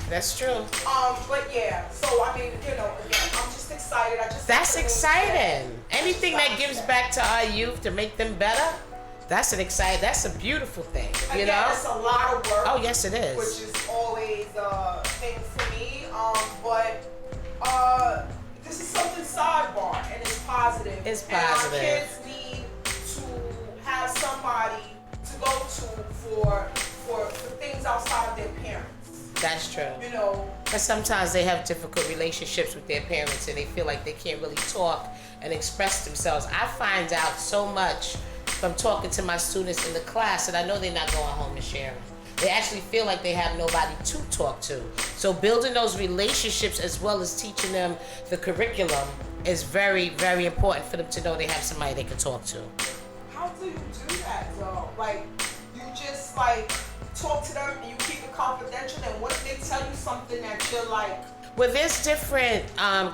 That's true. But yeah, so I mean, you know, again, I'm just excited. That's exciting. Anything that gives back to our youth to make them better, that's a beautiful thing. You Again, know? it's a lot of work. Oh, yes, it is. Which is always a thing for me. But this is something sidebar, and it's positive. It's And our positive. kids need to have somebody to go to for things outside of their parents. That's true. You know, Because sometimes they have difficult relationships with their parents and they feel like they can't really talk and express themselves. I find out so much from talking to my students in the class, and I know they're not going home and sharing. They actually feel like they have nobody to talk to. So building those relationships as well as teaching them the curriculum is very, very important for them to know they have somebody they can talk to. how do you do that though? Like, you just like talk to them and you keep it confidential, and what if they tell you something that you're like, Well, there's different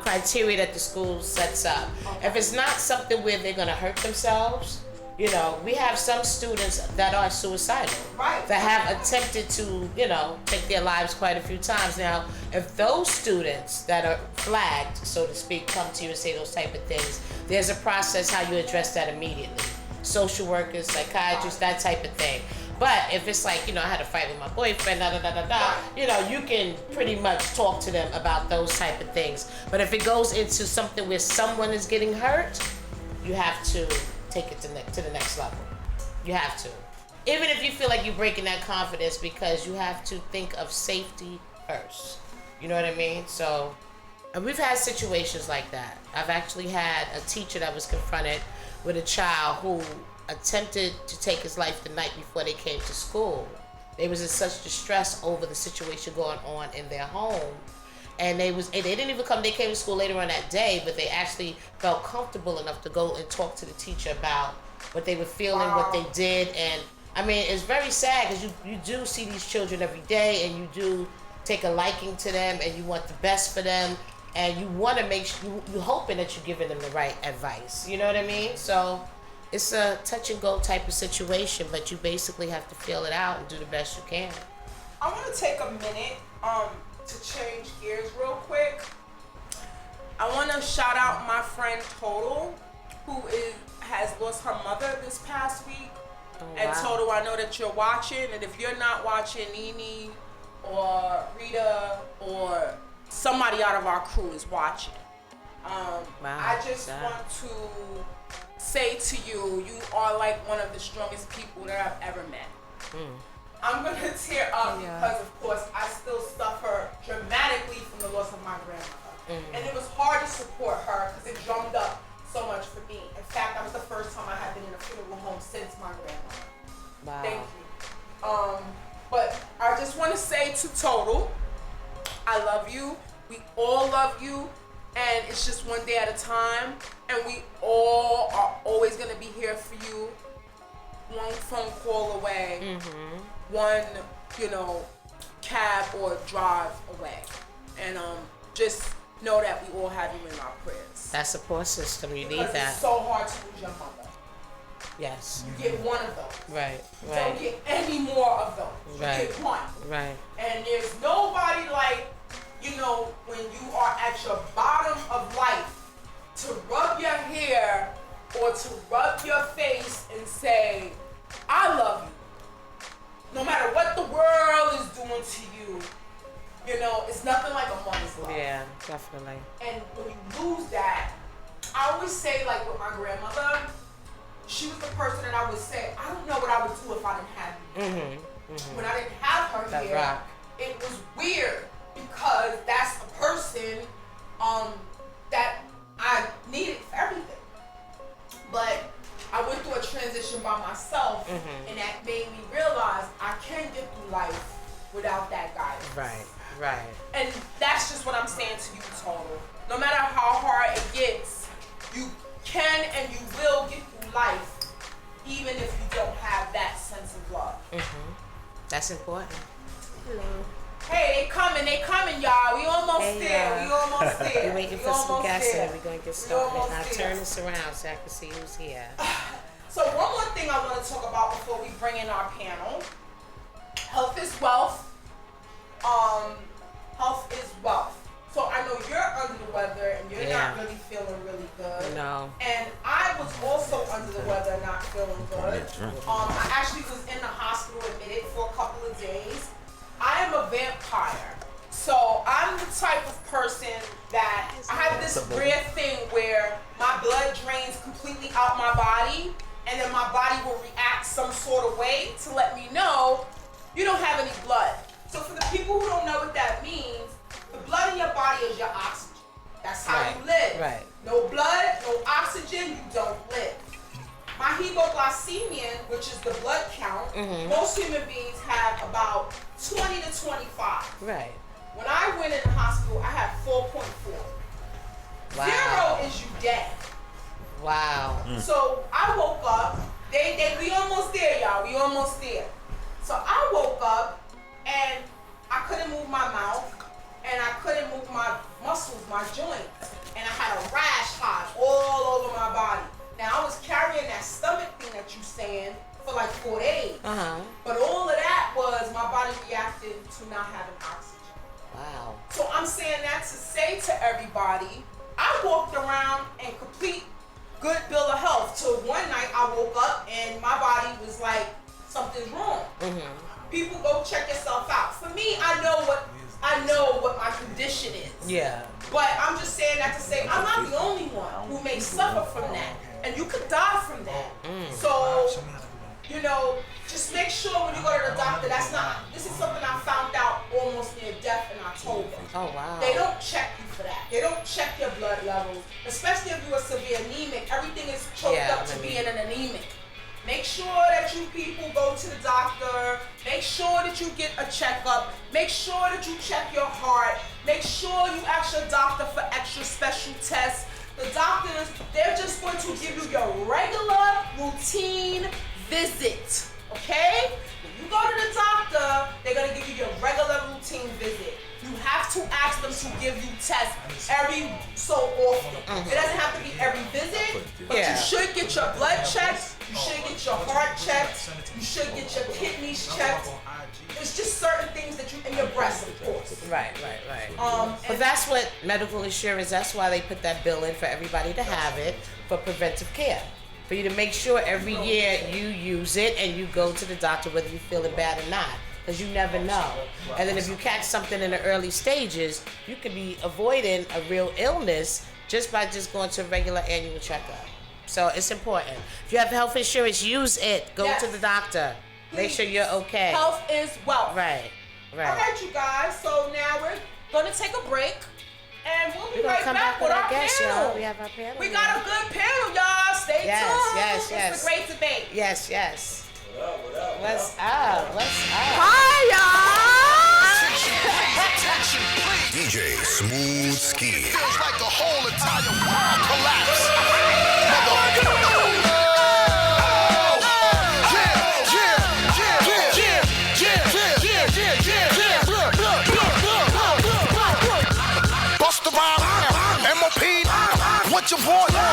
criteria that the school sets up. Okay. If it's not something where they're going to hurt themselves, you know, we have some students that are suicidal. Right. That have attempted to, you know, take their lives quite a few times. Now, if those students that are flagged, so to speak, come to you and say those type of things, there's a process how you address that immediately. Social workers, psychiatrists, that type of thing. But if it's like, you know, I had a fight with my boyfriend, you know, you can pretty much talk to them about those type of things. But if it goes into something where someone is getting hurt, you have to take it to the next level. You have to. Even if you feel like you're breaking that confidence, because you have to think of safety first. You know what I mean? So, and we've had situations like that. I've actually had a teacher that was confronted with a child who attempted to take his life the night before they came to school. They was in such distress over the situation going on in their home. And they didn't even come, they came to school later on that day, but they actually felt comfortable enough to go and talk to the teacher about what they were feeling, what they did. And I mean, it's very sad because you do see these children every day, and you do take a liking to them, and you want the best for them, and you want to make sure, you're hoping that you're giving them the right advice. You know what I mean? So it's a touch and go type of situation, but you basically have to feel it out and do the best you can. I want to take a minute to change gears real quick. I want to shout out my friend Total, who has lost her mother this past week. Oh, And wow. Total, I know that you're watching, and if you're not watching, Nene or Rita or somebody out of our crew is watching. I just sad. want to say to you, you are like one of the strongest people that I've ever met. I'm gonna tear up because, of course, I still suffer dramatically from the loss of my grandmother, and it was hard to support her because it drummed up so much for me. In fact, that was the first time I had been in a funeral home since my grandmother. Wow. Thank you. But I just want to say to Total, I love you. We all love you. And it's just one day at a time. And we all are always going to be here for you. One phone call away. One, you know, cab or drive away. And just know that we all have you in our prayers. That support system, you need Because that. it's so hard to lose your mother. Yes. You get one of those. Right, You don't right, get any more of those. You Right. get one. right. And there's nobody like, you know, when you are at your bottom of life, to rub your hair or to rub your face and say, I love you. No matter what the world is doing to you, you know, it's nothing like a mother's love. Yeah, definitely. And when you lose that, I always say, like with my grandmother, she was the person that I would say, I don't know what I would do if I didn't have you. When I didn't have her That here, rock. it was weird because that's a person that I needed for everything. But I went through a transition by myself, and that made me realize I can get through life without that guidance. Right, right. And that's just what I'm saying to you, Total. No matter how hard it gets, you can and you will get through life, even if you don't have that sense of love. That's important. Hey, they coming, y'all. We almost Hey, there. y'all. We almost there. We're waiting We for some almost gas there. and we're going to get We started. almost I'll there. turn this around so I can see who's here. So one more thing I want to talk about before we bring in our panel. Health is wealth. not really feeling really good. No. And I was also under the weather, not feeling good. I actually was in the hospital admitted for a couple of days. I am a vampire. So I'm the type of person that I have this rare thing where my blood drains completely out my body, and then my body will react some sort of way to let me know you don't have any blood. So for the people who don't know what that means, the blood in your body is your oxygen. That's how you live. Right. No blood, no oxygen, you don't live. My hemoglycemia, which is the blood count, most human beings have about 20 to 25. Right. When I went in the hospital, I had 4.4. Wow. 0 is you dead. Wow. So I woke up. We almost there, y'all. We almost there. So I woke up and I couldn't move my mouth and I couldn't move my muscles, my joints, and I had a rash hot all over my body. Now I was carrying that stomach thing that you saying for like 4 days. But all of that was my body reacted to not having oxygen. Wow. So I'm saying that to say to everybody, I walked around in complete good bill of health till one night I woke up and my body was like, something's wrong. People go check yourself out. For me, I know what my condition is. Yeah. But I'm just saying that to say I'm not the only one who may suffer from that. And you could die from that. So, you know, just make sure when you go to the doctor, this is something I found out almost near death in October. Oh, wow. They don't check you for that. They don't check your blood levels, especially if you are severe anemic. Everything is choked up to being an anemic. Make sure that you people go to the doctor. Make sure that you get a checkup. Make sure that you check your heart. Make sure you ask your doctor for extra special tests. The doctors, they're just going to give you your regular routine visit, okay? When you go to the doctor, they're going to give you your regular routine visit. You have to ask them to give you tests every so often. It doesn't have to be every visit, but you should get your blood checked. You should get your heart checked. You should get your kidneys checked. It's just certain things that you, and your breast, of course. Right. But that's what medical insurance, that's why they put that bill in for everybody to have it for preventive care. For you to make sure every year you use it and you go to the doctor whether you're feeling bad or not. Because you never know. And then if you catch something in the early stages, you could be avoiding a real illness just by just going to a regular annual checkup. So it's important. If you have health insurance, use it. Go to the doctor. Make sure you're okay. Health is wealth. Right. All right, you guys. So now we're going to take a break. And we'll be right back with our panel. We have our panel. We got a good panel, y'all. Stay tuned. Yes. It's a great debate. Yes. What up? What's up? Hi, y'all. DJ Smooth Ski. Feels like the whole entire world collapsed. Bust the rhyme, MOP, what you want now?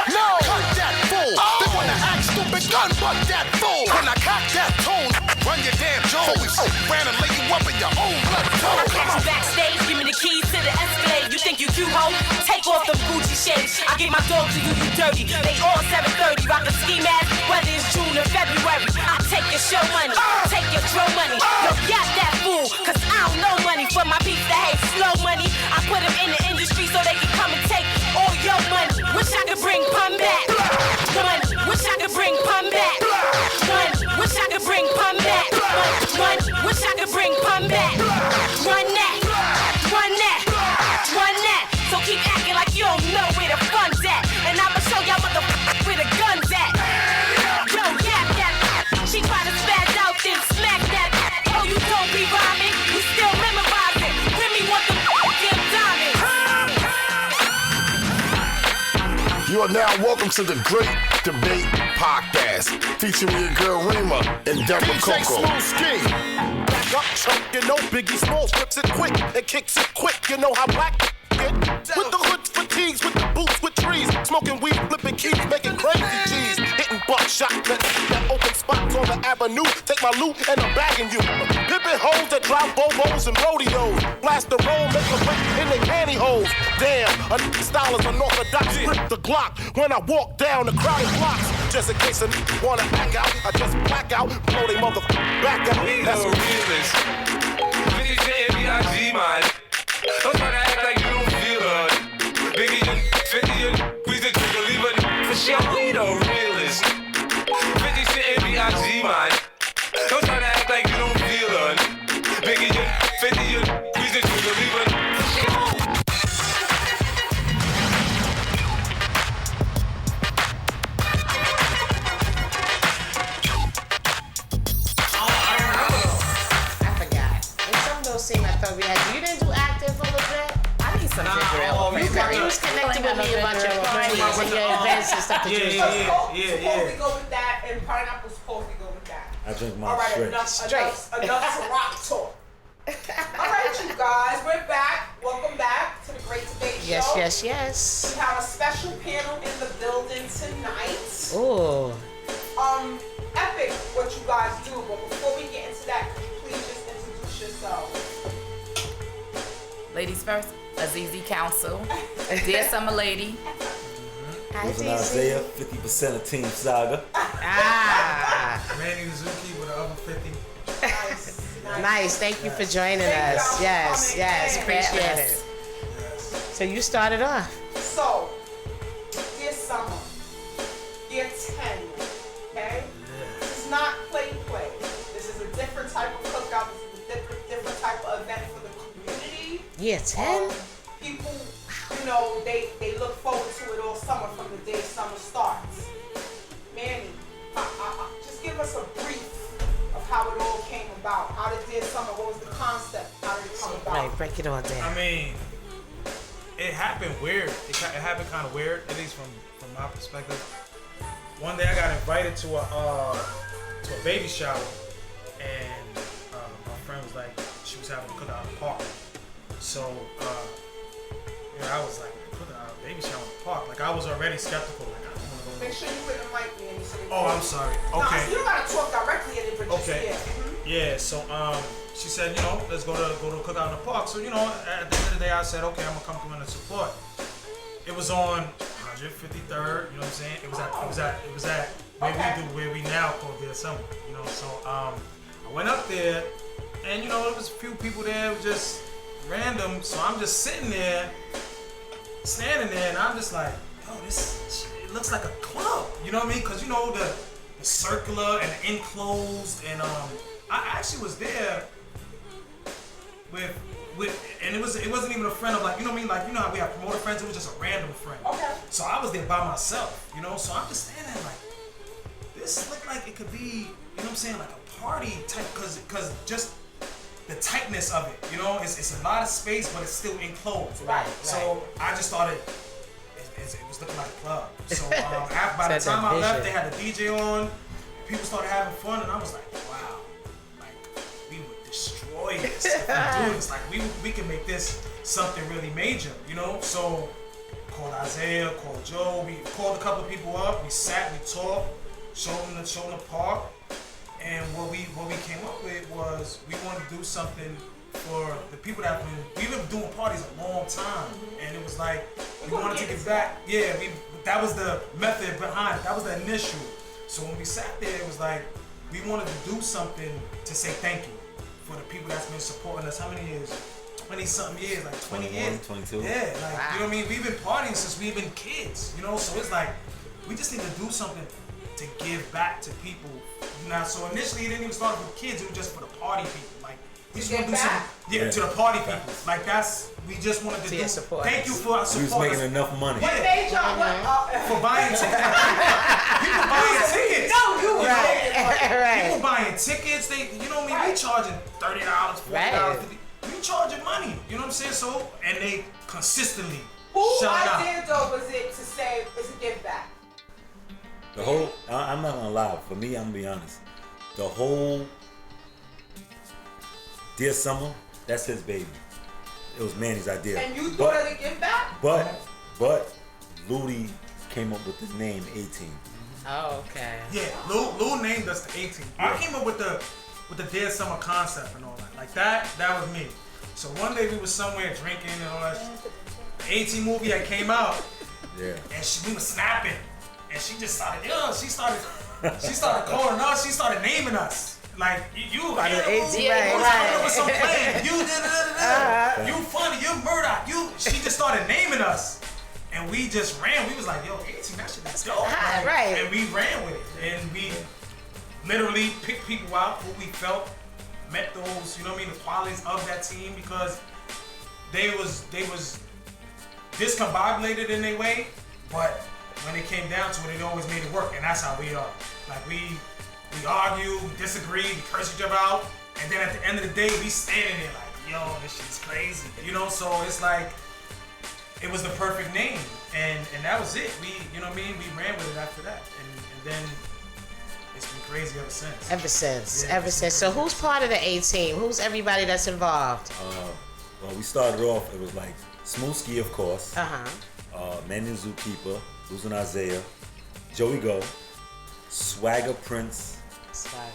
No, cut that fool. They wanna act stupid, gun butt that fool. When I cock that tone, run your damn Jones. Ran and lay you up in your own blood. I catch you backstage, give me the keys to the Escalade. You think you cute, ho? Take off them Gucci shades. I give my dog to you, you dirty. They all 730, rock a ski mask, whether it's June or February. I take your show money, take your dro money. Yo, got that fool, cause I don't know money. For my peeps that hate slow money, I put them in the industry so they can come and take all your money. Wish I could bring pun back. Money, wish I could bring pun back. Money, wish I could bring pun back. Money, wish I could bring pun back. Run that. So keep acting like you don't know where the fun's at. And I'ma show y'all where the gun's at. Yo, yap. She try to spaz out, then smack that. Oh, you don't be rhyming, you still memorizing. Remy want the damn diamonds. You are now welcome to the Great Debate Podcast, featuring your girl Rima and Deborah Coco. Back up, chunk, you know Biggie Smalls flips it quick and kicks it quick. You know how black get with the hoods, fatigues, with the boots, with trees, smoking weed, flipping keys, making crazy G's, hitting buckshot, that open spots on the the avenue. Take my loot and I'm bagging you. Pippin' hoes that drop bobos and rodeos. Blast the roll, make a break in their pantyhose. Damn, a style is unorthodox. Grip the Glock when I walk down the crowded blocks. Just in case a wanna act out, I just black out, blow they motherfucker back out. That's the realest. 50 Cent, B.I.G. man. Don't try to act like you don't feel it. Biggie, 50, squeeze the trigger, leave it for sure. We the realest. 50 Cent, B.I.G. man. Don't try to act like you don't feel it. Biggie, 50, squeeze the trigger, leave it for sure. You didn't do acting for a little bit? I need some ginger ale. You was connecting with me about your parties and your events and stuff that you was doing. Coffee go with that, and pineapple's coffee go with that. I drink mine all right, straight. Enough rock talk. All right, you guys, we're back. Welcome back to the Great Debate Show. Yes. We have a special panel in the building tonight. Ooh. Epic what you guys do, but before we get into that, could you please just introduce yourselves? Ladies first, Azizi Council. Dear Summer Lady. Listen, Isaiah, 50% of Team Saga. Manny Zuki with the other 50. Nice. Thank you for joining us. Yes. Appreciate it. So you started off. So, dear Summer, year 10, okay? This is not play. This is a different type of cookout. This is a different type of event for the community. Year 10? People, they look forward to it all summer from the day summer starts. Manny, just give us a brief of how it all came about. How did Dear Summer, what was the concept? How did it come about? Right, break it all down. I mean, it happened weird. It happened kind of weird, at least from my perspective. One day I got invited to a baby shower, and my friend was like, she was having a cookout in the park. So, I was like, cookout, baby shower in the park. Like, I was already skeptical. Like, I don't want to go. Make sure you put the mic in. Oh, I'm sorry. Okay. No, you don't gotta talk directly at it, but just okay. Yeah. So, she said, let's go to a cookout in the park. So, at the end of the day, I said, okay, I'm gonna come through and support. It was on 153rd. You know what I'm saying? It was at where we now call Dear Summer. So I went up there, and there was a few people there. It was just random. So I'm just sitting there, standing there, and I'm just like, yo, it looks like a club. You know what I mean? Because the circular and the enclosed, and I actually was there with and it wasn't even a friend of, like, you know what I mean? Like, how we have promoter friends, it was just a random friend. Okay. So I was there by myself, so I'm just standing there like, this looked like it could be, like a party type, cause just the tightness of it, it's a lot of space, but it's still enclosed. Right. So I just thought it was looking like a club. So by the time I left, they had the DJ on, people started having fun, and I was like, wow, like, we would destroy this if we do this. Like, we can make this something really major, So called Isaiah, called Joe, we called a couple of people up, we sat, we talked, showed them the park, and what we came up with was we wanted to do something for the people we've been doing parties a long time, and it was like we wanted to get back. Yeah, that was the method behind it. That was the initial. So when we sat there, it was like we wanted to do something to say thank you for the people that's been supporting us. How many years? 20-something years, like 20 years. 22. Yeah, like, you know what I mean? We've been partying since we've been kids, So it's like we just need to do something to give back to people. So initially it didn't even start with kids, it was just for the party people. Like, we just want to do something to the party people. Like, we just wanted to do thank you for our support. We was making enough money. What made y'all for buying tickets. People buying tickets. No, you were right. People buying tickets, we charging $30, $40, $50. We charging money, you know what I'm saying? So, and they consistently shout out. Whose idea though was it to say it's a give back? The whole, I'm not gonna lie, for me, I'm gonna be honest. The whole Dear Summer, that's his baby. It was Manny's idea. And you thought of the give back? But Ludi came up with the name 18. Oh, okay. Yeah, Lou named named us the A-Team. I came up with the Dead Summer concept and all that. Like that was me. So one day we was somewhere drinking and all that. The A-Team movie that came out. Yeah. And we was snapping. And she just started, she started calling us, she started naming us. Like, you A-Team, right. With some plan. You you funny, you Murdoch, she just started naming us. And we just ran. We was like, yo, 18, that shit is dope. Like, right. And we ran with it. And we literally picked people out who we felt met those, you know what I mean, the qualities of that team, because they was discombobulated in their way, but when it came down to it, it always made it work. And that's how we are. Like, we argue, we disagree, we curse each other out, and then at the end of the day, we standing there like, yo, this shit's crazy. You know, so it's like, it was the perfect name, and that was it. We, you know what I mean? We ran with it after that, and then it's been crazy ever since. Ever since. So who's part of the A-Team? Who's everybody that's involved? Well, we started off. It was like Smooski, of course. Uh-huh. Manny Zookeeper, Losing Isaiah, Joey Go, Swagger Prince,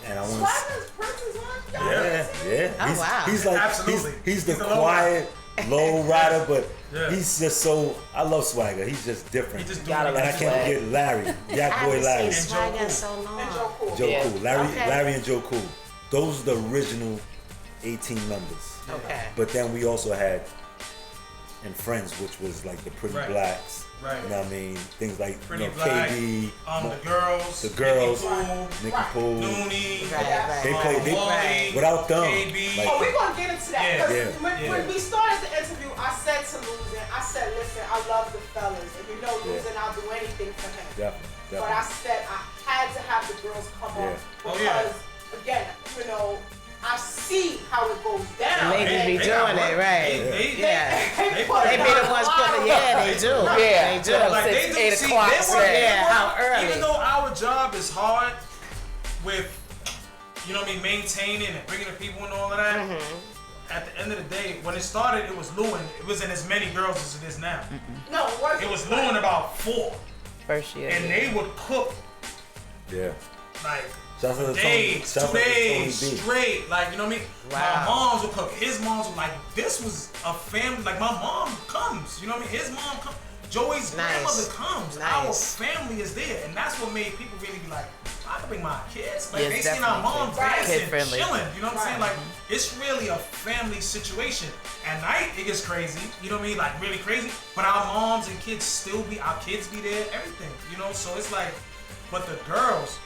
and I want Swagger's Prince is on? Yeah. Oh, wow. He's like Absolutely. he's the quiet, low rider, but Yeah. he's just so. I love Swagger. He's just different. He just and I can't forget Larry, Yak Boy Larry, Swagger in so long. And Joe Cool. Joe Yeah. Cool, Larry, Okay. Larry and Joe Cool. Those are the original 18 members. Okay. But then we also had and Friends, which was like the Pretty Right. Blacks. Right. You know what I mean? Things like Pretty you know, Black, KB, the girls, Nikki Nicky Poole. Noonie, Right. They played. They Wally, without them. KB. like, Oh, we're gonna get into that. Yeah, 'Cause yeah. when we started the interview, I said to Luzin, I said, listen, I love the fellas. And you know Luzin, I'll do anything for him. Definitely. But I said I had to have the girls come Yeah. up Oh, because, yeah. again, you know, I see how it goes down. Ladies be They got doing it, work. right? They They be the ones putting. Yeah, they do. Yeah. They do. Yeah, Like, Since they do, 8 see, o'clock, they work, yeah, they how work. early? Even though our job is hard with, you know what I mean, maintaining and bringing the people and all of that, at the end of the day, when it started, it was Lewin. It wasn't as many girls as it is now. No, it wasn't. It was Lewin about 4. First year. And they would cook, Yeah. like, Shouts out to Tony. days, Shouts out 2 to Tony days B. straight. Like, you know what I mean? Wow. My moms would cook. His moms would, like, this was a family. Like, my mom comes. You know what I mean? His mom comes. Joey's grandmother comes. Our Nice. family is there. And that's what made people really be like, I can bring my kids. Like, Yes, they seen our definitely. mom Right. dancing, Kid-friendly. chilling. You know what I'm saying? Like, it's really a family situation. At night, it gets crazy. You know what I mean? Like, really crazy. But our moms and kids still be, our kids be there, everything. You know? So it's like, but the girls,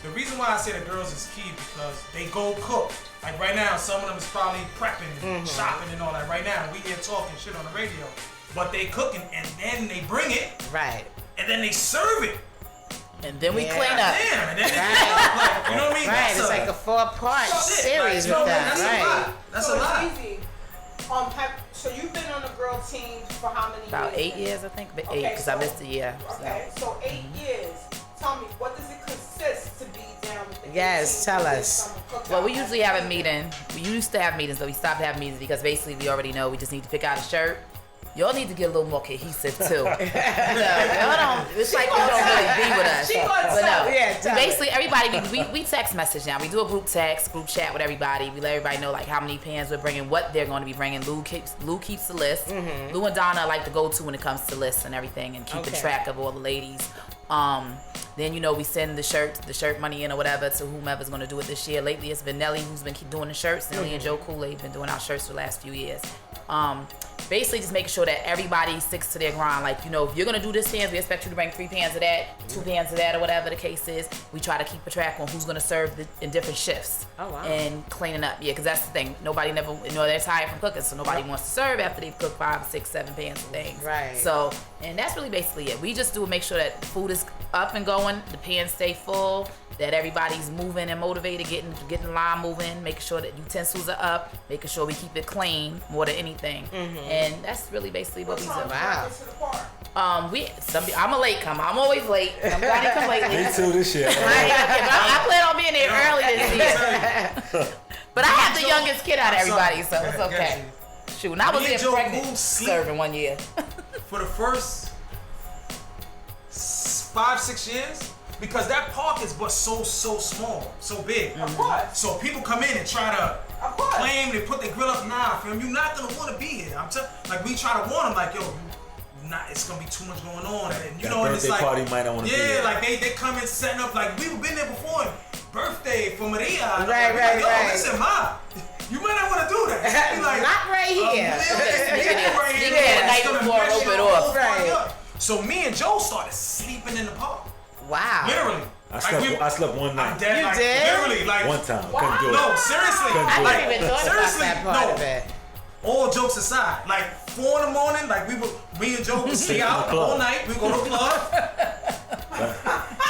the reason why I say the girls is key because they go cook. Like right now, some of them is probably prepping, and shopping and all that. Right now, we here talking shit on the radio. But they cooking and then they bring it Right. and then they serve it. And then we Yeah. clean up. Damn, and then they clean up. Like, you know what I mean? Right. That's It's like a 4-part shit, series like, with you know, that. that's a Right. lot. That's so a lot. It's easy. So you've been on the girl team for how many About years? 8 years, I think. But Okay, 8, because I so- missed a year. Okay, so 8 years. Tell me, what does it consist to be down with the Yes, 18 tell for us. this summer cookout? Well, we usually have a meeting. We used to have meetings, but we stopped having meetings because basically we already know we just need to pick out a shirt. Y'all need to get a little more cohesive too. No, y'all don't. It's like you don't really be with us. She gonna But tell no, me. Yeah, tell basically everybody we text message now. We do a group text, group chat with everybody. We let everybody know like how many pans we're bringing, what they're going to be bringing. Lou keeps the list. Lou and Donna are like the go-to when it comes to lists and everything and keeping Okay. track of all the ladies. Then you know we send the shirt money in or whatever to whomever's going to do it this year. Lately it's been Nelly who's been keep doing the shirts. Nelly and Joe Kool-Aid been doing our shirts for the last few years. Basically just making sure that everybody sticks to their grind. Like, you know, if you're gonna do this pans, we expect you to bring 3 pans of that, 2 pans of that, or whatever the case is. We try to keep a track on who's gonna serve in different shifts. Oh, wow. And cleaning up, yeah, because that's the thing. Nobody never, you know, they're tired from cooking, so nobody wants to serve after they've cooked 5, 6, 7 pans of things. Right. So, and that's really basically it. We just do make sure that the food is up and going, the pans stay full, that everybody's moving and motivated, getting the line moving, making sure that utensils are up, making sure we keep it clean more than anything. And that's really basically what we do. Wow. I'm a late comer. I'm always late. I'm glad he come lately. Me too this year. I plan on being there early this year. But I have the youngest kid out of everybody, so it's okay. Shoot, and I was Me here and Joe pregnant, Cool sleep. serving 1 year. For the first 5, 6 years, because that park is but so small, so big. Of course. So people come in and try to Of course. claim they put their grill up. Nah, fam, you're not gonna want to be here. Like we try to warn them, like yo, it's gonna be too much going on, and you That know, and it's birthday like party might not wanna be yeah, there. like they come in setting up like we've been there before. Birthday for Maria. And I'm Right, like, right, yo, right. Listen, Ma, you might not want to do that. Be like, Not right here. right here. Yeah, the night It's gonna before, mess open your it whole off. party Right. up. So me and Joe started sleeping in the park. Wow. Literally. I slept one night. Dead, You like, did? Literally, like One time. Couldn't do it. No, seriously. Couldn't I do didn't it. even thought about seriously, that part no. of it. All jokes aside, like 4 in the morning, like me and Joe would stay out club. all night. We go to the club.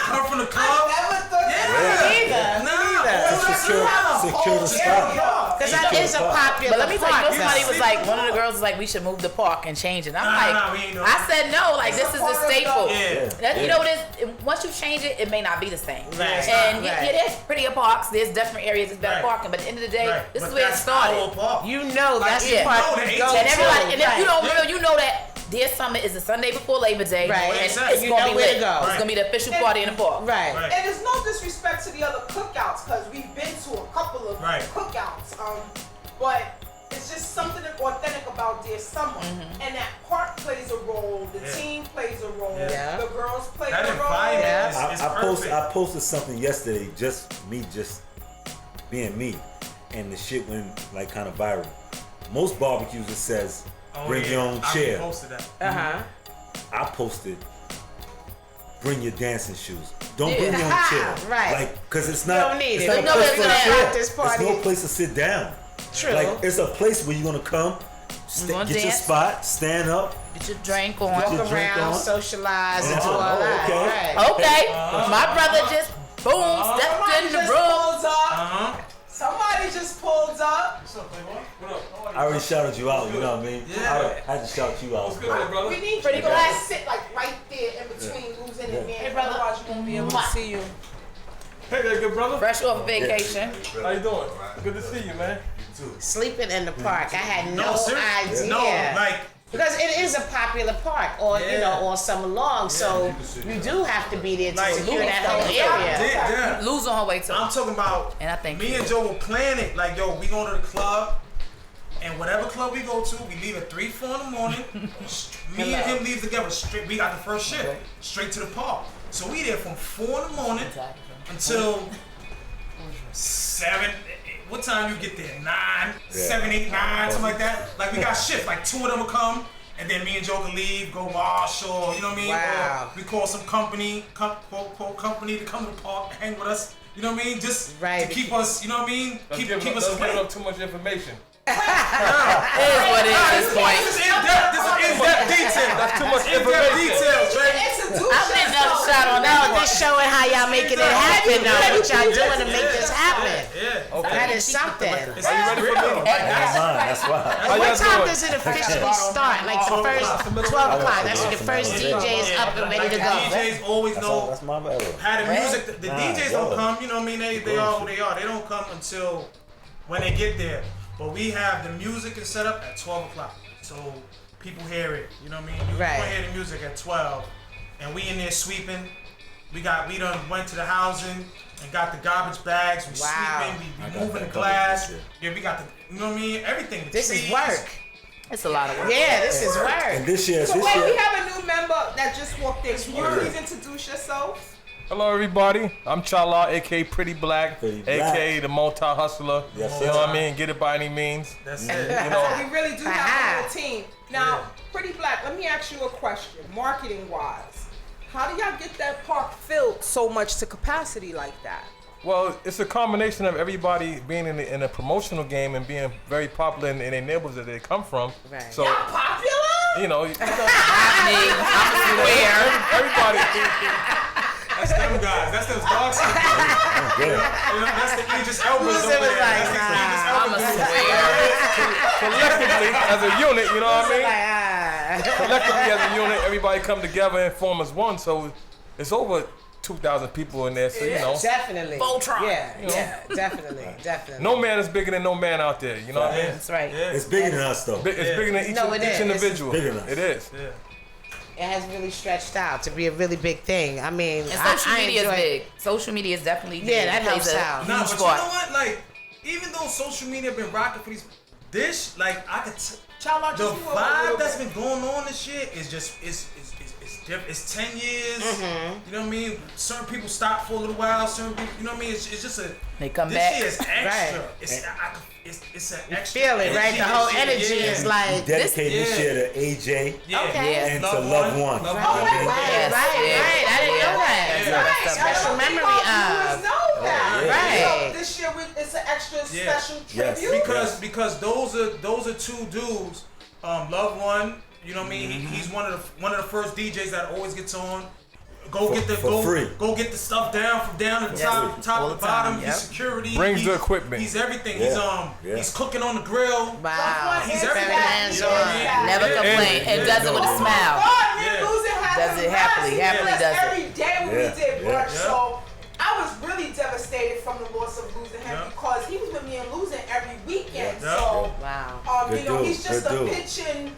Come from the club. Never thought Neither. Secure the spot. Because that is a popular But let me tell you, park. somebody though. was like, one of the girls was like, we should move the park and change it. And I'm Nah, like, we ain't doing I that. said no, like this is the staple. Yeah. That, you know what it is? Once you change it, it may not be the same. Right. And Right. yeah, there's prettier parks, there's different areas that's better Right. parking, but at the end of the day, Right. this But is where it that's started. our park. You know that's yeah. the part No, you the go 18th And everybody, to. and if you don't Yeah. know, you know that Deer Summit is the Sunday before Labor Day, Right. and Exactly. it's You gonna know be where to lit. go. It's gonna be the official party in the park. Right. Right. And there's no disrespect to the other cookouts because we've been to a couple of Right. cookouts. But it's just something authentic about Dear Summer. And that park plays a role, the Yeah. team plays a role, Yeah. the girls play That a role. environment Yeah. is I perfect. posted something yesterday, just being me, and the shit went like kind of viral. Most barbecues it says Oh, bring yeah. your own I chair. posted that. Uh-huh. I posted bring your dancing shoes. Don't bring your own Ha, chair. right. Like, cause it's You not. don't need it's it. not a There's place nowhere for to a go chair. at this party. There's no place to sit down. True. Like it's a place where you're gonna come, gonna get your dance. spot, stand up. Get your drink on. Get your Walk drink around, on. socialize, and And do all oh, that. okay. Right. Okay, my brother just boom stepped Somebody in the just room. pulled up. Uh-huh. Somebody just pulled up. What's up, Playboy? What up? I already shouted you out. You know what I mean? Yeah. I had to shout you out. What's good, brother? We need Pretty you to black. sit like right there in between losing and Hey, man. brother. Otherwise you won't be able to Mwah. see you. Hey there, good brother. Fresh off vacation. How you doing? Good to see you, man. Sleeping in the park. I had no seriously. idea. No, like Because it is a popular park, or you Yeah. know, all summer long. So you do have to be there to Like, secure that Louis- whole area. yeah. Lose on her way too. I'm talking about. And I think me and Joe will plan it. Like, yo, we go to the club, and whatever club we go to, we leave at 3, 4 in the morning. Me and him leave together. Straight. We got the first shift. Straight to the park. So we there from 4 in the morning until 7. What time you get there? 9, 7, 8, 9, something like that. Like we got shift. Like 2 of them will come, and then me and Joe can leave, go wash, or you know what I mean. Wow. Or we call some company to come to the park, hang with us. You know what I mean? Just Right. to keep us. You know what I mean? Keep us Don't give away. up too much information. It is what it is at this point. This is in-depth. This is in-depth detail. That's too much In-depth information. details, right? I'm in another shot on that No, one. this showing how y'all making it happen. Now, what y'all doing to make this happen? Yeah. That is something. Are you ready for me? That's why. How y'all What time doing? does it officially start? Like the first 12 o'clock. That's when the first DJ is up and ready to go. DJs always know That's my error. how the music. The Nah, DJs yo. don't come. You know what I mean? They are who they are. They don't come until when they get there. But we have the music is set up at 12 o'clock, so people hear it. You know what I mean? You Right. can hear the music at 12, and we in there sweeping. We done went to the housing and got the garbage bags. We Wow. sweeping. We got moving the that glass. covered, Yeah, we got the. You know what I mean? Everything. The This is trees. work. It's a lot of work. Yeah, this is And work. this year, So wait, we year, have a new member that just walked in. Can you please introduce yourself? Hello, everybody. I'm Chala, aka Pretty Black, Pretty Black. aka the multi-hustler. Yes, you sir. know what I mean? Get it by any means. That's it. You know, We really do have Aha. a whole team. Now, Pretty Black, let me ask you a question, marketing wise. How do y'all get that park filled so much to capacity like that? well, it's a combination of everybody being in a promotional game and being very popular in their neighborhoods that they come from. Right. So, Popular? you know, I'm square. everybody. That's them guys. That's those dark skin people. good. You know, that's the Aegis Elbers Who's over it was there. like, That's the nah, Aegis I'm a Elbers. square. Collectively, as a unit, you know what I mean? Like, ah. Collectively, as a unit, everybody come together and form as one. So it's over 2,000 people in there. So, you know, Definitely. Voltron. Yeah, definitely. no man is bigger than no man out there. You know what I mean? That's right. It's bigger than us though. It's bigger than each No, it is. individual. Bigger than us. It is. It has really stretched out to be a really big thing. I mean, And social media is enjoy- big. Social media is definitely big. Yeah, that It plays helps a out. Nah, huge but you part. know what? Like, even though social media been rocking for these dish, like I could Child, I the just knew a little vibe that's bit. been going on this year is just it's different. It's 10 years. Mm-hmm. You know what I mean? Certain people stop for a little while. Certain people, you know what I mean? It's just a They come this back. year is extra. Right. It's an extra. Feel it, right? energy The whole this year. energy Yeah. is like this. Dedicated this yeah. year to AJ Yeah. Okay. and to Love One. Love Oh, One. right, Yes, right. yeah. I didn't know that. Yeah. Right, Special I don't think memory most of. viewers know that. Right. So this year it's an extra Yeah. special Yes. tribute. Because those are two dudes. Love One, you know what I mean? He's one of the first DJs that always gets on. Go get the free. Go get the stuff down from down to the Yes. top All to the the bottom. time, He's yep. security. Brings he's, the equipment. He's everything. Yeah. He's cooking on the grill. Wow. He's Very everything. hands You know what I on. mean? Never Yeah. complain and does it with a smile. God, man, Yeah. losing has Does it a happily, blast. happily He does it. every day when Yeah. we did Yeah. brunch. Yeah. So I was really devastated from the loss of losing him Yeah. because he was with me and losing every weekend. Yeah. So Wow. Good you know, dude, he's just good a dude. pitching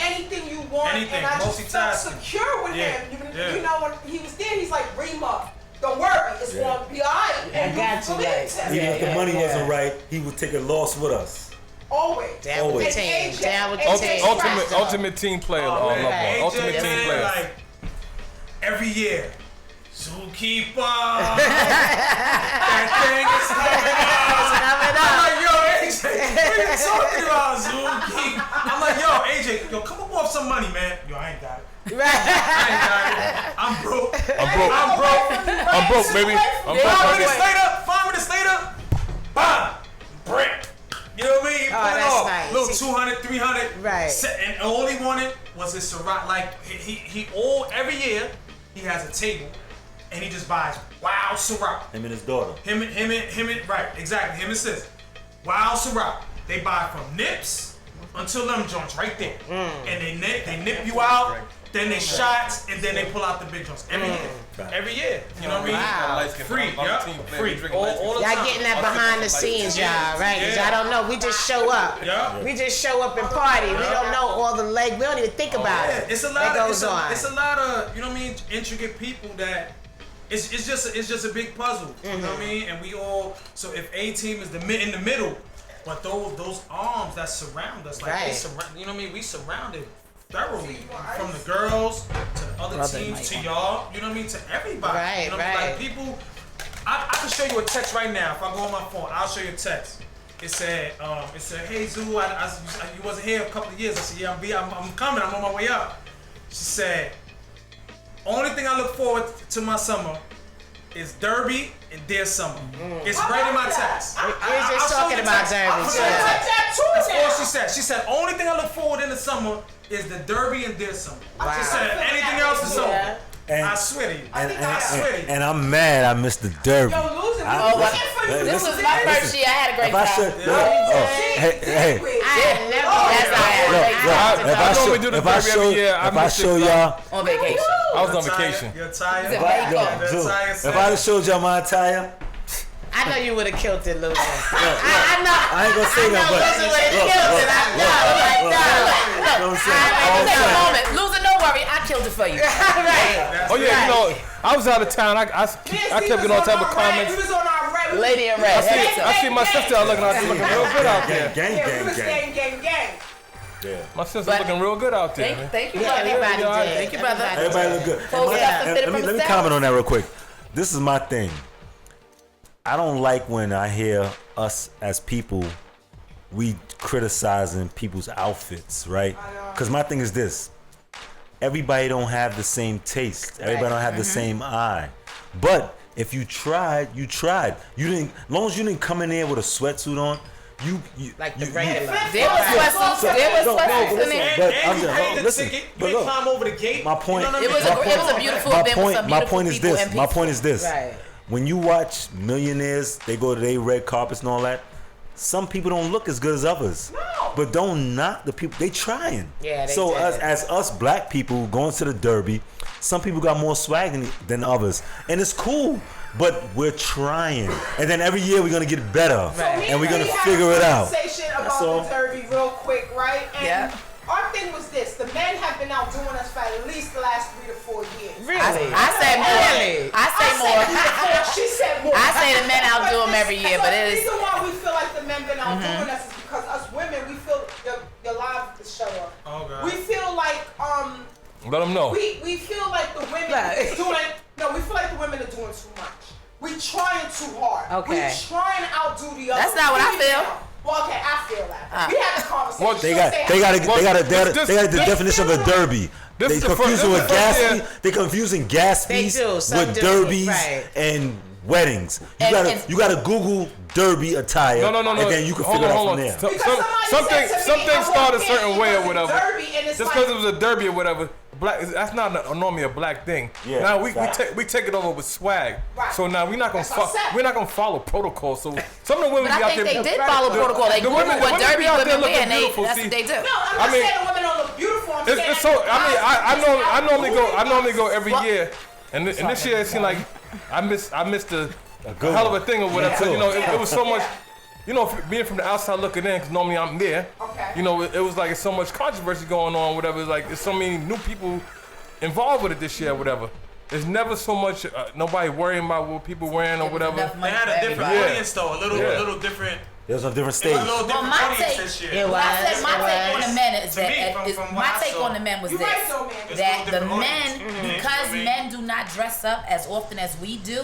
anything you want, Anything, and I just felt multitasking. secure with Yeah. him. Yeah. You know, when he was there, he's like, Rima, don't worry, it's Yeah. gonna be alright. And I got you, believed right. him. Even if the Yeah, money yeah. wasn't right, he would take a loss with us. Always. Down with the Always. team. AJ. Down with the Ultimate- team. Ultimate, Right. ultimate team player. Oh, Love man. One. AJ, Ultimate team man, player. Like every year, Zookeeper. That thing is coming out. I'm like, yo, AJ, what are you talking about, Zookeeper? I'm like, yo, AJ, yo, come up with some money, man. Yo, I ain't got it. I ain't got it. I'm broke. I'm broke. I'm broke. I'm broke, baby. I'm broke, 5 baby. minutes later, 5 minutes later, bam, brick. You know what I mean? He Oh, put it that's off. nice. Little 200, 300. Right. And all he wanted was his Ciroc. Like, he all, every year, he has a table, and he just buys Wild Ciroc. Him and his daughter. Him and, right, exactly, him and sis. Wild Ciroc. They buy from Nips until them joints right there. And they nip you out, then they shots, and then they pull out the big joints. Every year. Every year. You know what I mean? Wow. Free, yeah. Free. All the Y'all time. getting that behind the scenes, y'all, right? 'Cause y'all don't know. We just show up. Yeah. We just show up and party. We don't know all the leg. We don't even think about Yeah, it. it's a that lot of goes on. it's a lot of, you know what I mean, intricate people that it's just a big puzzle. You know what I mean? And we all, so if A team is in the middle, but those arms that surround us, like they Right. surround, you know what I mean? We surrounded thoroughly from the girls to the other Brother teams Mike. to y'all. You know what I mean? To everybody. Right, you know what I mean? right. Like people, I can show you a text right now. If I go on my phone, I'll show you a text. It said, hey Zoo, you wasn't here a couple of years. I said, yeah, I'm coming. I'm on my way up. She said, only thing I look forward to my summer is Derby and Dear Summer. It's right in my text. We was just I'll show talking you the about text. Derby, I'll show too. you the Like text. that too That's now. all she said. She said, only thing I look forward in the summer is the Derby and Dear Summer. Wow. She said, anything else is over. Yeah. And, I swear to you. and, swear to you. and I'm mad I missed the Derby. Yo, losing. I- We listen, looking for you. This listen, was my first year. I had a great If I time. should, hey, I had never. Yes, I had a look, great look, time. I normally do the if I Derby every show, year. I if I missed it show 'cause y'all, On vacation. I was on You're vacation. You're tired. Yo, Dude, if I'd have showed y'all my attire, I know you would have killed it, Luther. I know. I ain't gonna say that, but Luther would have killed it. I know. I know. you know what I'm saying? All Take a facts. moment. Loser, don't worry. I killed it for you. Right. Oh yeah, you know, I was out of town. I kept getting all type of We comments. was on our red. Lady in red. I see my sister looking real good out there. Gang, Yeah, we gang, was gang. gang. Yeah. My sister's But- looking real good out there. man. Thank you, Yeah, brother. everybody did. Thank you, brother. Everybody look good. Close it up and fit it from Let the me comment on that real quick. This is my thing. I don't like when I hear us as people, we criticizing people's outfits, right? Because my thing is this. Everybody don't have the same taste. Everybody don't have the same eye. But if you tried, you tried. You didn't, as long as you didn't come in there with a sweatsuit on, you Like the you- regular. There was sweatsuits. There was No, no, sweatsuits in listen, there. but And I'm you just- paid the listen, ticket. but You look, didn't climb over the gate. my point- You know what I It was mean? a beautiful my event with some beautiful point is people this. and My peaceful. point is this. Right. When you watch millionaires, they go to their red carpets and all that. Some people don't look as good as others. No. But don't knock the people. They trying. Yeah, they so did. as us black people going to the Derby, some people got more swag than others, and it's cool. But we're trying, and then every year we're gonna get better, and we're gonna figure it out. Conversation That's about all. the Derby real quick, right? And Yeah. our thing was this: the men have been out doing us for at least the last 3 to 4 years. Really? I say more. Really? I say more. She said more. I say the men outdo them every year, but it the is. reason why we feel like the men been outdoing us is because us women, we feel your live show up. Oh, God. We feel like Let them know. we feel like the women is doing we feel like the women are doing too much. We trying too hard. Okay. We trying to outdo the other. That's not what I feel. Well, okay, I feel that. We had a conversation. Well, They got the definition of a derby. This They is the confusing first- with this is the Gatsby. first They confusing Gatsby's They do, some with do, derbies right. and weddings. And- You gotta Google derby attire. No. And then you can Hold figure it on, out hold from on. there. Because somebody said to me, Something I started a walked certain in, way it or was a whatever. derby, and it's Just like- because it was a derby or whatever, that's not normally a black thing. Yeah, now we fact. take it over with swag. Right. So now we're not That's what I said. follow protocol. So some of the women But be I out think there. they did follow protocol. They the Googled women- what women be derby out there women looking wear, and beautiful, that's see. what they do. No, I'm I not mean- saying the women don't look beautiful. I'm saying It's so. I normally go every Well- year, and this year it seemed like I missed a good hell of one. a thing or whatever. Yeah. So, it was so much. Being from the outside looking in, because normally I'm there. Okay. It was like it's so much controversy going on, whatever. It's like there's so many new people involved with it this year, whatever. There's never so much nobody worrying about what people wearing or whatever. Enough They money had for a different everybody. audience though, a little different. There's a different It stage. was a little different my audience take- this year. It was. My take on the men is To me, that from my what I take saw. on the men was You this: right though, man. It's that a the little different men, audience. because Mhm. men do not dress up as often as we do,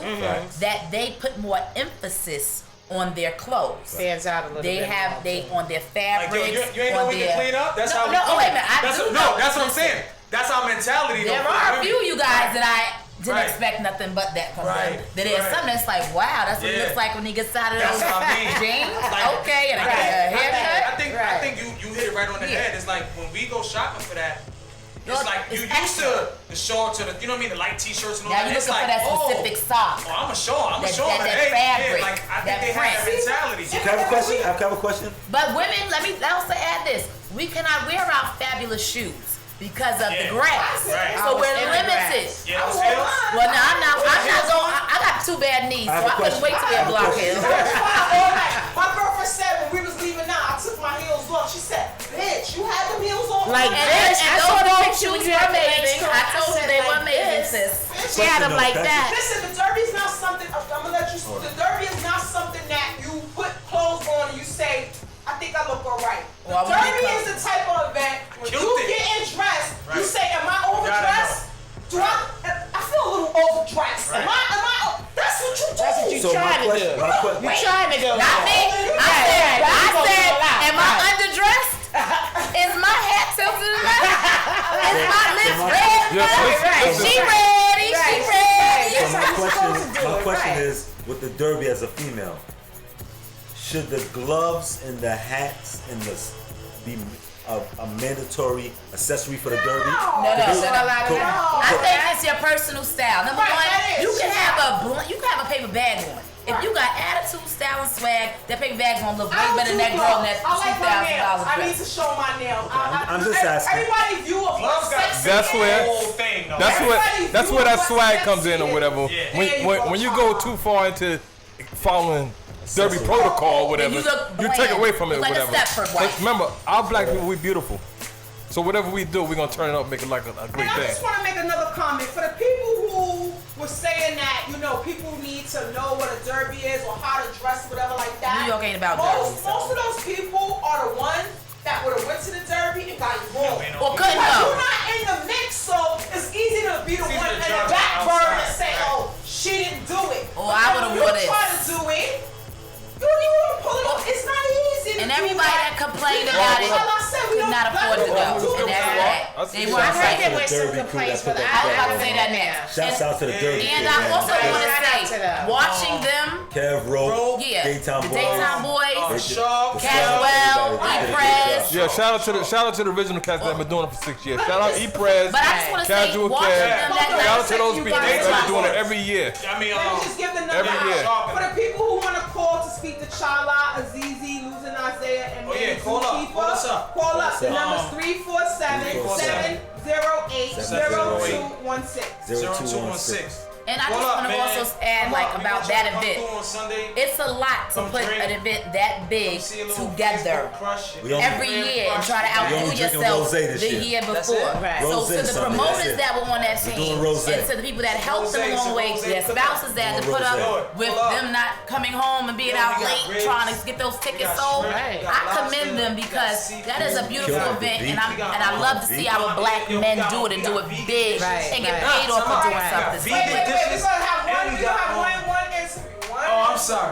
that they put more emphasis on their clothes. Stands out a little They bit. have more, they too. on their Like, fabrics. you ain't know on we their, can clean up? That's no, how we no, do wait it. a minute. That's what I'm saying. That's our mentality. There though, are a for few women. you guys that I didn't Right. expect nothing but that from Right. them. That is Right. something that's like, wow, that's what he Yeah. looks like when he gets out of That's those what I mean. jeans. Like, Okay, and I I got a haircut. think you hit it right on the Yeah. head. It's like when we go shopping for that, No, it's like it's you used extra. to show to the, you know what I mean, the light t-shirts and all Now that. you're It's looking like, for that specific sock. Oh, I'm gonna show them. that Hey, fabric, yeah, like I that think they print. have that mentality. Can I have a question? Can I have a question? But women, let me also add this: we cannot wear our fabulous shoes because of the Yeah. grass. Right. So we're in the limited. grass. Yeah, those heels. Well, no, I'm not going. I got 2 bad knees, so I have a I couldn't question. wait to wear I have a blockheads. question. My girlfriend said when we was leaving out, I took my heels off. She said, bitch, you had them heels off? Like And, this. and I those saw the big picture shoes with you were at the amazing. store. I I told you said they like were amazing, this. sis. She had them Question, like though, that. Listen, the derby is not something, I'm gonna let you, the derby is not something that you put clothes on and you say, I think I look alright. The Well, I wanna derby be is the type of event when Killed you it. getting dressed, you Right. say, am I gotta overdressed? Do I feel a little overdressed. Right. That's what you do. That's what you So my trying to question, do. my question. You trying to do. Not me. I said, am I underdressed? Is my hat tilted enough? Is my lips red? Is she ready? She ready? So my question is, with the derby as a female, should the gloves and the hats and the be a mandatory accessory for the derby? No. I think it's your personal style. Number Right, one, that is. you can have a paper bag on. If you got attitude, style, and swag, that paper bag's gonna look way better than that girl in that I like my nails. $2,000 I need dress. to show my nails. I'm just asking. Everybody view of Gloves got sexy That's is. where- whole thing though. That's where that swag comes in or whatever. Yeah. When you go too far into following derby protocol or whatever, you look you take bland. away from it or Like a whatever. Stepford But wife. remember, our black people, we beautiful. So whatever we do, we're gonna turn it up, make it like a great And I thing. just want to make another comment for the people who were saying that people need to know what a derby is or how to dress, whatever like that. New York ain't about most, derbies, so. Most of those people are the ones that would have went to the derby and got involved. Or couldn't Because go. you're not in the mix, so it's easy to be the It's easy one to in the judge back burner and outside, say, right. oh, she didn't do it. Or But I then would've when wore you this. try to do it, you pull it off. It's not easy to And do everybody that complained about it Like I said, we could don't not afford to go. black people And do that's that. that. They I weren't I heard like there the was some derby crew complaints that for the put I was that about to down. say that now. Shouts out to the derby And crew, I man. also Right. want Shout out to to say, them. watching them, Kev Rowe, yeah, Daytime the Boys. Daytime Boys, Shaw, Caswell, E-Prez. Yeah, shout out to the original cast that have been doing it for 6 years. Shout out E-Prez, But I just want to say, Casual watching Cab. them that Shout out night. to those people that have been doing it every year. I mean, Let me just give the number Every out. year. For the people who want to call to speak to Chala, Azizi, Losing Isaiah, and Oh, yeah, Manny call up. Zookeeper, Call us up. Call up. The up. number's 347-708-0216. 0216. And I just want to also add, like, about that event. It's a lot to put an event that big together every year and try to outdo yourself the year before. Right. So to the promoters that were on that team, and to the people that helped them along the way, to their spouses that had to put up with them not coming home and being out late trying to get those tickets sold, I commend them because that is a beautiful event, and I love to see our black men do it and do it big and get paid off for doing something. We're gonna have one interview. Oh, I'm sorry.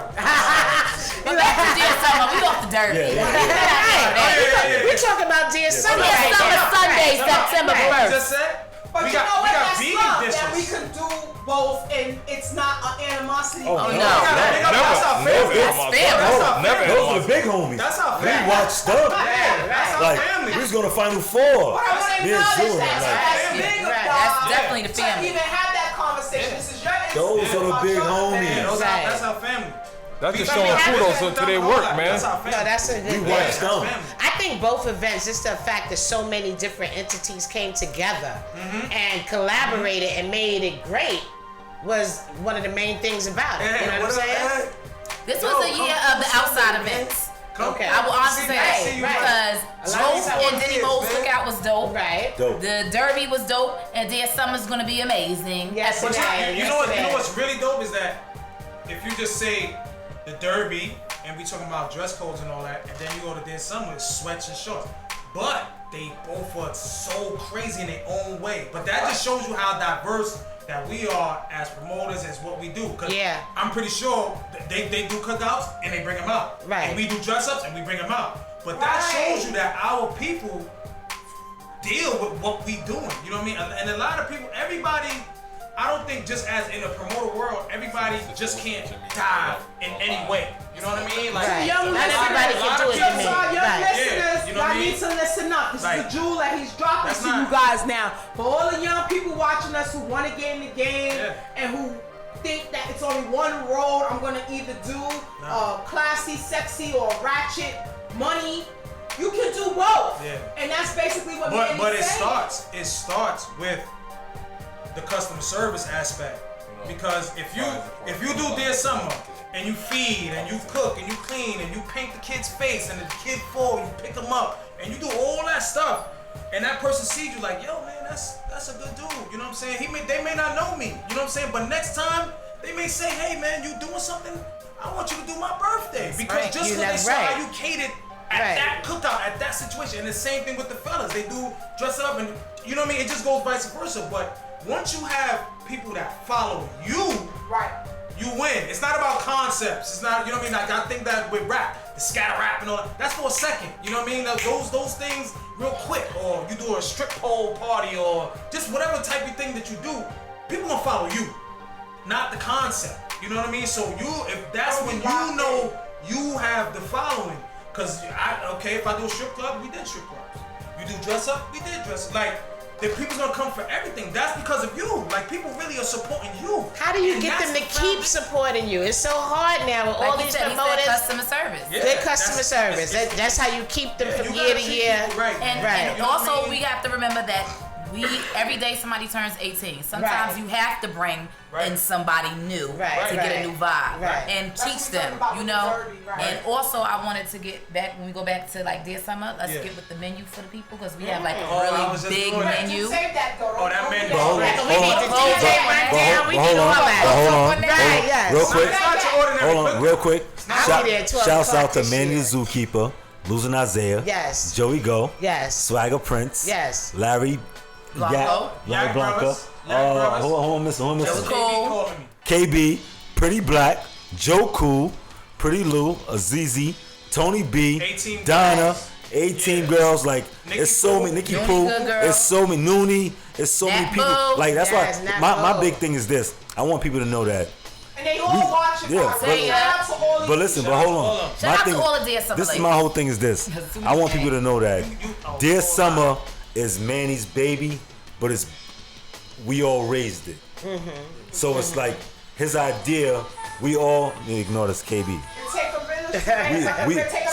But back to Dear Summer, we off the derby. We're talking about Dear Summer. Dear Summer Sunday, September 1st. Just said. But We you got- know we what? got That's vegan love. dishes. That we can do both, and it's not an animosity. Oh, no. That's our family. That's Never. Those are the big homies. That's our We family. watched stuff. That's our Like, family. we was going to Final Four. But I want to Me and acknowledge Jewel, that. like, That's big of Right. y'all That's definitely the to family. even have that conversation. This is your Those Instagram are the about big your homies. fans. That's our family. That's just We showing family. kudos to their work, man. That's our family. No, that's a We good watched thing. them. I think both events, just the fact that so many different entities came together and collaborated and made it great was one of the main things about it. You know what I'm saying? This was the year of the outside events. Okay. I will honestly say that see you, because A lot of these Joe have and Denny Mo's cookout was dope. Right. Dope. The Derby was dope, and Dear Summer's gonna be amazing. Yes, But it is. you You know what? Yes, it You know is. what's really dope is that if you just say the Derby and we talking about dress codes and all that, and then you go to Dear Summer, it's sweats and shorts. But they both are so crazy in their own way. But that just shows you how diverse that we are as promoters, as what we do. 'Cause Yeah. I'm pretty sure they do cookouts and they bring them out. Right. And we do dress ups and we bring them out. But that shows you that our people deal with what we doing. You know what I mean? And a lot of people, everybody, I don't think just as in the promoter world, everybody just can't dive in any way. You know what I mean? Like, Right. Young Not everybody can do it. Young, you mean. young Right. listeners, you know what I y'all mean? need to listen up. This Like, is the jewel that he's dropping that's to not- you guys now. For all the young people watching us who want to get in the game and who think that it's only one road, I'm gonna either do classy, sexy, or ratchet money. You can do both. Yeah. And that's basically what but Manny's it saying. starts with the customer service aspect. Because if you do Dear Summer and you feed and you cook and you clean and you paint the kid's face and the kid fall, you pick them up and you do all that stuff, and that person sees you like, yo man, that's a good dude. You know what I'm saying? They may not know me. You know what I'm saying? But next time they may say, hey man, you doing something? I want you to do my birthday because right. just You because they know, saw right. how you catered at Right. that cookout, at that situation, and the same thing with the fellas. They do dress up and you know what I mean. It just goes vice versa. But once you have people that follow you, Right. you win. It's not about concepts. It's not, you know what I mean? Like I think that with rap, the scatter rap and all that, that's for a second. You know what I mean? Like, those things real quick. Or you do a strip pole party or just whatever type of thing that you do, people gonna follow you, not the concept. You know what I mean? So if that's when you know you have the following. Cause if I do a strip club, we did strip clubs. You do dress up, we did dress up. Like, the people's gonna come for everything. That's because of you. Like, people really are supporting you. How do you And get that's them to the keep foundation. supporting you? It's so hard now with all Like he these said, promoters. customer service. Yeah, Good customer service. it's- That's how you keep them Yeah, from you year gotta to treat year. people right. And, Right. and You know what I also, mean? we have to remember that every day somebody turns 18. Sometimes Right. you have to bring in somebody new Right, to get right. a new vibe Right. and That's teach what we're them, talking you about know. with Derby, right. And also, I wanted to get back when we go back to like Dear Summer. Let's Yeah. get with the menu for the people because we have like a Oh, I really was just big doing that. menu. Save that though. Oh, that Don't man- do Hold on, that. We need to Hold DJ on. right down. We Hold can do on, all that. hold on, Right, yes. real quick. It's not your ordinary Hold on, cookie. real quick. I'll be there at 12 Shouts o'clock out to this Manny year. Zookeeper, Losing Isaiah, Yes. Joey Go, Yes. Swagger Prince, Yes. Larry Blanco. Larry Yak Blanca, Brothers. Yak Brothers. hold on, Mr. Joe Cool. KB, Pretty Black, Joe Cool, Pretty Lou, Azizi, Tony B, 18 Donna, girls. 18 Yeah. girls, like Nikki it's so Pooh. many, Nikki Noonie Pooh, Good Girl. it's so many, Noonie, it's so many Nat people. Bo. Like that's Yes, why Nat my Bo. big thing is this. I want people to know that. And they all watching. yeah, guys. but- Shout out to all these But listen, but hold on. Shout My out thing- to all the Dear Summer This is ladies. my whole thing is this. I want people to know that Dear Summer is Manny's baby, but we all raised it. So it's like his idea. We all ignore this KB. Take a minute.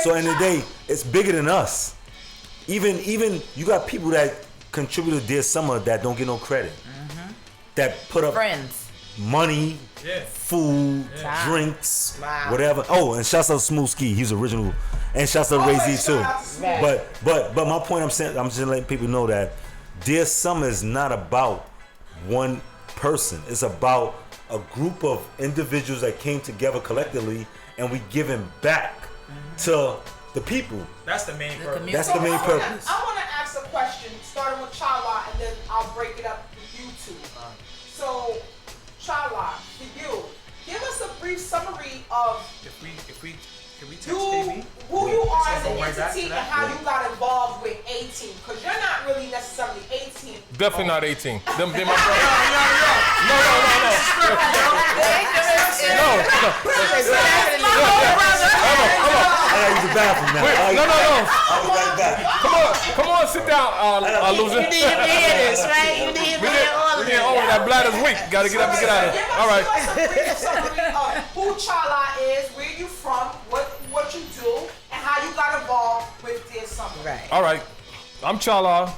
So in the day, it's bigger than us. Even you got people that contribute to Dear Summer that don't get no credit. That put up Friends. money, food, drinks, whatever. Oh, and shouts out to Smooth Ski. He's original. And shouts out to Ray Z too. But my point I'm saying, I'm just letting people know that Dear Summer is not about one person. It's about a group of individuals that came together collectively and we giving back to the people. That's the main purpose. That's the main purpose. I want to ask a question, starting with Chala, and then I'll break it up with you two. So, Chala, for you, give us a brief summary of who you are as an entity and how you got involved with A-Team, because you're not really necessarily A-Team. Definitely not 18. Them, they my brothers. I gotta use the bathroom now. I'll be right back. Come on, sit down, loser. You need to be in this, right? You need to be in all of it. That bladder's weak. Gotta get up and get out of here. All right. Give us a brief summary of who Chala is, where you from, what you do, and how you got involved with Dear Summer. Right. All right. I'm Chala,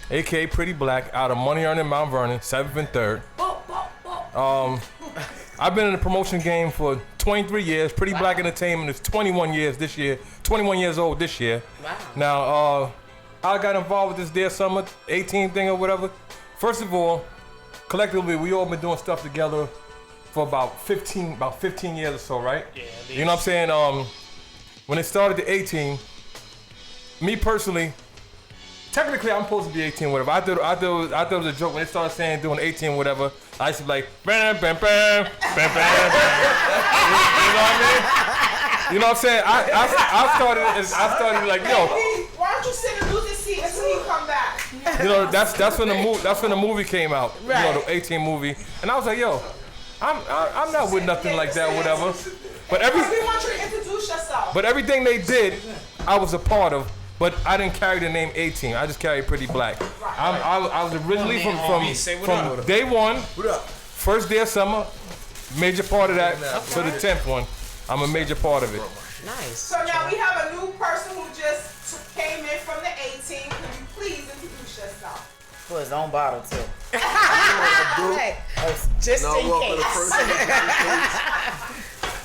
a.k.a. Pretty Black, out of Money Earning Mount Vernon, 7th and 3rd. I've been in the promotion game for 23 years. Pretty Black Entertainment is 21 years this year. 21 years old this year. Wow. Now, I got involved with this Dear Summer 18 thing or whatever. First of all, collectively, we all been doing stuff together for about 15 years or so, right? Yeah. You know what I'm saying? When it started the 18, me personally, technically I'm supposed to be 18, whatever. I thought it was a joke when they started saying doing 18, whatever. I used to be like, bam, bam, bam, bam, bam, bam. You know what I mean? You know what I'm saying? I started like, yo. Why don't you sit and lose your seat until you come back? You know, that's when the movie came out. Right. You know, the 18 movie, and I was like, yo, I'm not with nothing like that, whatever. But we want you to introduce yourself. But everything they did, I was a part of. But I didn't carry the name 18. I just carried Pretty Black. I was originally from day one. What up? First Dear Summer, major part of that to the 10th one. I'm a major part of it. Nice. So now we have a new person who just came in from the 18. Can you please introduce yourself? For his own bottle too. Hey, just No, in welcome to case.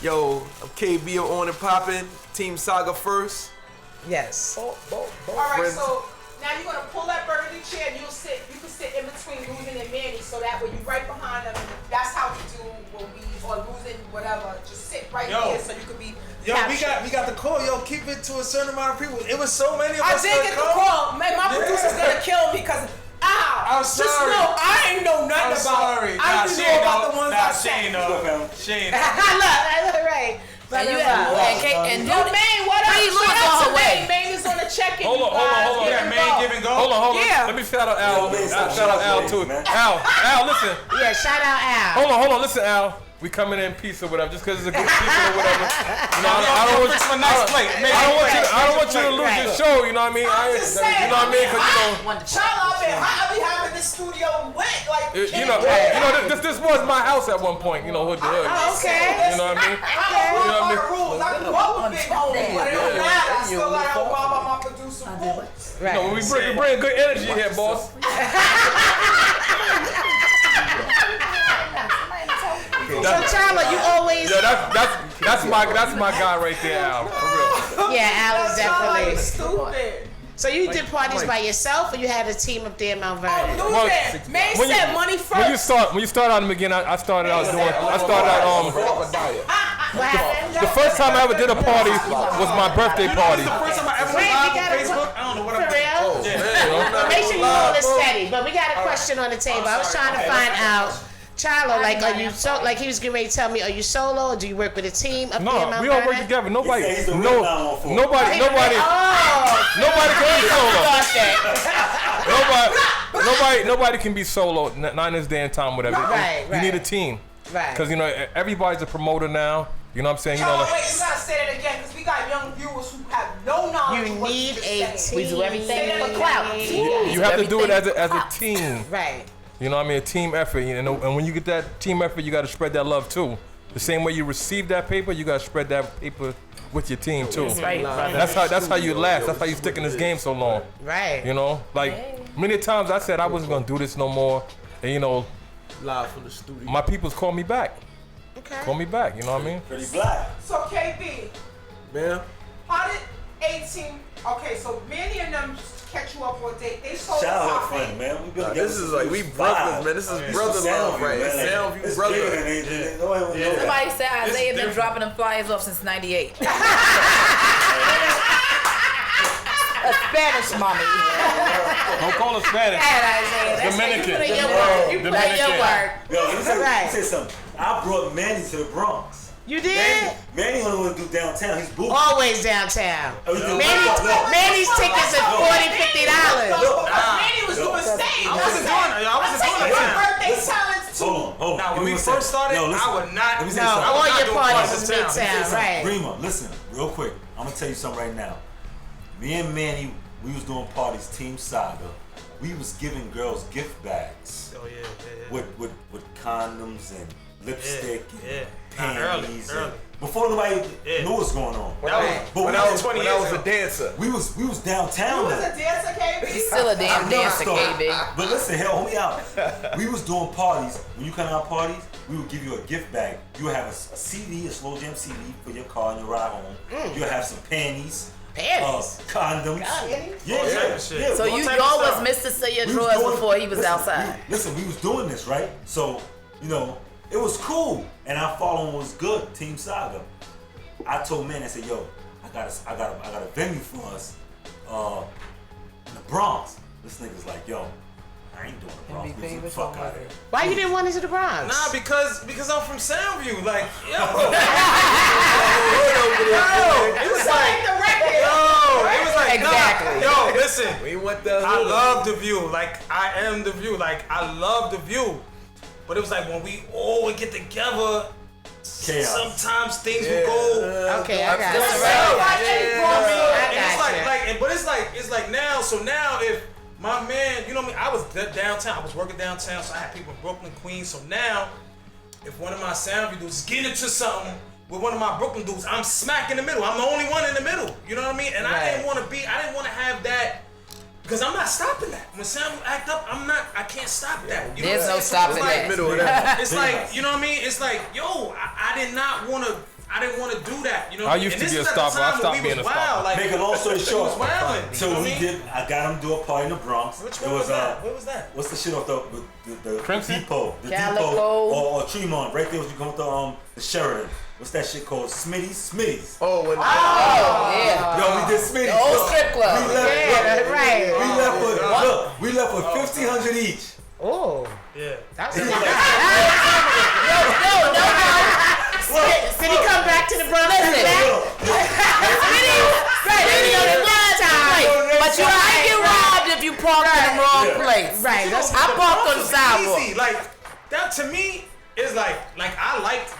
Yo, I'm KB on and popping. Team Saga first. Yes. All right, Friends. so now you're gonna pull that burgundy chair and you can sit in between Losing and Manny, so that when you right behind them, that's how we do when we or Losing whatever. Just sit right here so you could be. Yo, captured. we got the call. Yo, keep it to a certain amount of people. It was so many of I us. did get the call. Man, my producer's gonna kill me because I'm just sorry. know I ain't know nothing I'm about. sorry. I only know about the ones I said. Shane. I look right. But And you yeah. and Yo, Maine, what up? Pretty Lou Shout is out on to her way. Maine. Maine is on the check-in. Hold on. Yeah, man, give and go. Hold on. Yeah. Let me shout out Al. Shout out Al too. Al, listen. Yeah, shout out Al. Hold on. Listen, Al. We coming in peace or whatever, just because it's a good pizza or whatever. You know, I don't want you. a nice plate. I don't want you to lose your show. You know what I mean? I'm just saying. You know what I mean? Because Child, I be having this studio wet like. you know, this was my house at one point. You know, hood to hood. Okay. You know what I mean? I don't know my rules. I grew up with big homies, but it don't matter. I still gotta abide by my producer rules. You know, we bring good energy here, boss. So Charla, you always. Yeah, that's my guy right there, Al. For real. Yeah, Al is definitely. Stupid. So you did parties by yourself, or you had a team up there in Mount Vernon? Oh, Luther. May said money first. When you start out in the beginning, I started out. What happened? The first time I ever did a party was my birthday party. First time I ever Wait, live we got on a Facebook. I don't know what For I'm real? Make sure you hold it steady. But we got a question on the table. I was trying to find out. Charlo, like, are you so? Like, he was getting ready to tell me, are you solo or do you work with a team up there in No, Mount we all work Vernon? together. Nobody He said he's the can real be solo. Nobody can be solo. Not in this day and time. Whatever. Right, You need a team. Right. Because you know everybody's a promoter now. You know what I'm saying? You know. Wait, you gotta say that again, because we got young viewers who have no knowledge. You of what need just a said. team. We do everything for clout. You have to do it as a team. Right. You know what I mean? A team effort. You know, and when you get that team effort, you got to spread that love too. The same way you receive that paper, you got to spread that paper with your team too. That's right, brother. That's how you last. That's how you stick in this game so long. Right. You know, like many times I said I wasn't gonna do this no more, and you know, Live from the studio. My peoples call me back. Okay. Call me back. You know what I mean? Pretty black. So KB, Man. how did 18? Okay, so Manny and them catch you up on a date. They sold Shout out the our friend, man. We been This is like, we brothers, man. This is brother love, right? Soundview brother. Somebody said Isaiah been dropping them flyers off since '98. A Spanish mommy. Don't call her Spanish. Dominican. You put in your work. You put in your work. Yo, let me say, Right. let me say something. I brought Manny to the Bronx. You did? Manny only want to do downtown. He's booed. Always downtown. Manny- Manny's tickets are $40, $50. Manny was doing stage. I wasn't doing it. I wasn't doing it. Your birthday talents too. Hold on. Now, when Give me we one first second. started, Yo, listen. I would not. Let me say No, something. all not your doing parties parties is in town. midtown, right? Rima, listen, real quick. I'm gonna tell you something right now. Me and Manny, we was doing parties, Team Saga. We was giving girls gift bags Oh yeah. with condoms and lipstick and panties. Early. And before nobody Yeah. knew what's going on. That was, But When we I was, was, when I was a dancer. we was You downtown. was then. a dancer, KB. He's still a damn dancer, KB. But listen, hell, hold me out. We was doing parties. When you come out parties, we would give you a gift bag. You would have a CD, a slow jam CD for your car and your ride home. You would have some panties. Panties? Condoms. Yeah, All type yeah, of shit. yeah. So All you type of y'all stuff. was Mr. Say Your We was Drawers doing- before he was listen, outside. we was doing this, right? So, you know, it was cool. And our following was good, Team Saga. I told man, I said, yo, I got a venue for us in the Bronx. This nigga's like, yo, I ain't doing the Bronx. MVP, Get the which fuck one out was of it? here. Why you didn't want us to the Bronx? Nah, because I'm from Soundview. Like, yo. It was like the record. it was like Exactly. Yo, listen. We went there. I love the view. Like, I am the view. Like, I love the view. But it was like when we all would get together, Chaos. sometimes things would go. Okay, I got That's it. right. And it's gotcha. but it's like now. So now, if my man, you know what I mean, I was downtown. I was working downtown, so I had people in Brooklyn, Queens. So now, if one of my Soundview dudes get into something with one of my Brooklyn dudes, I'm smack in the middle. I'm the only one in the middle. You know what I mean? And I didn't want to have that. Because I'm not stopping that. When Soundview act up, I can't stop that. You know There's what I'm no saying? stopping So it's like, that. Middle of that. It's like, you know what I mean? It's like, yo, I didn't want to do that. You know what I mean? used And to this be a is at the stopper. I time when stopped we being was a wild. stopper. Like, Make a long story we short. was wilding. So you know we what I mean? did. I got him to do a party in the Bronx. Which It one was that? What was that? What's the shit off the Crimson? depot? The Calico. depot or Tremont. Right there, when you go with the Sheridan. What's that shit called? Smitty's. Oh, when Yeah. Yo, we did Smitty's. The old Look, strip club. We left, Yeah, right. we left with $1,500 each. Oh, Yeah. that's a He lot. was like, Did he come back to the Bronx? Listen. But you might get robbed if you park in the wrong place. Right. That's I parked on the Bronx was sidewalk. easy. Like that to me is like I liked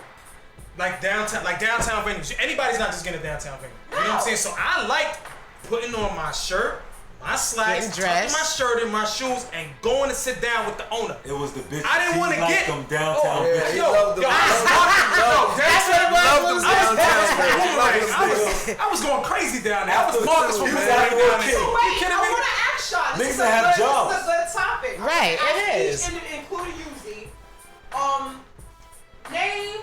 downtown venues. Anybody's not just getting a downtown venue. You know what I'm saying? So I liked putting on my shirt, my slacks, Getting dressed. tucking my shirt in, my shoes, and going to sit down with the owner. It was the bitch. I didn't want to get them downtown Oh, bitches. he loved them. That's what it was. I was going crazy down there. I was Marcus from He was Manhattan out there down there. kid. So You wait, kidding I me? want to ask y'all. Niggas This that have is jobs. a good topic. Right, it is. Including you, Z. Name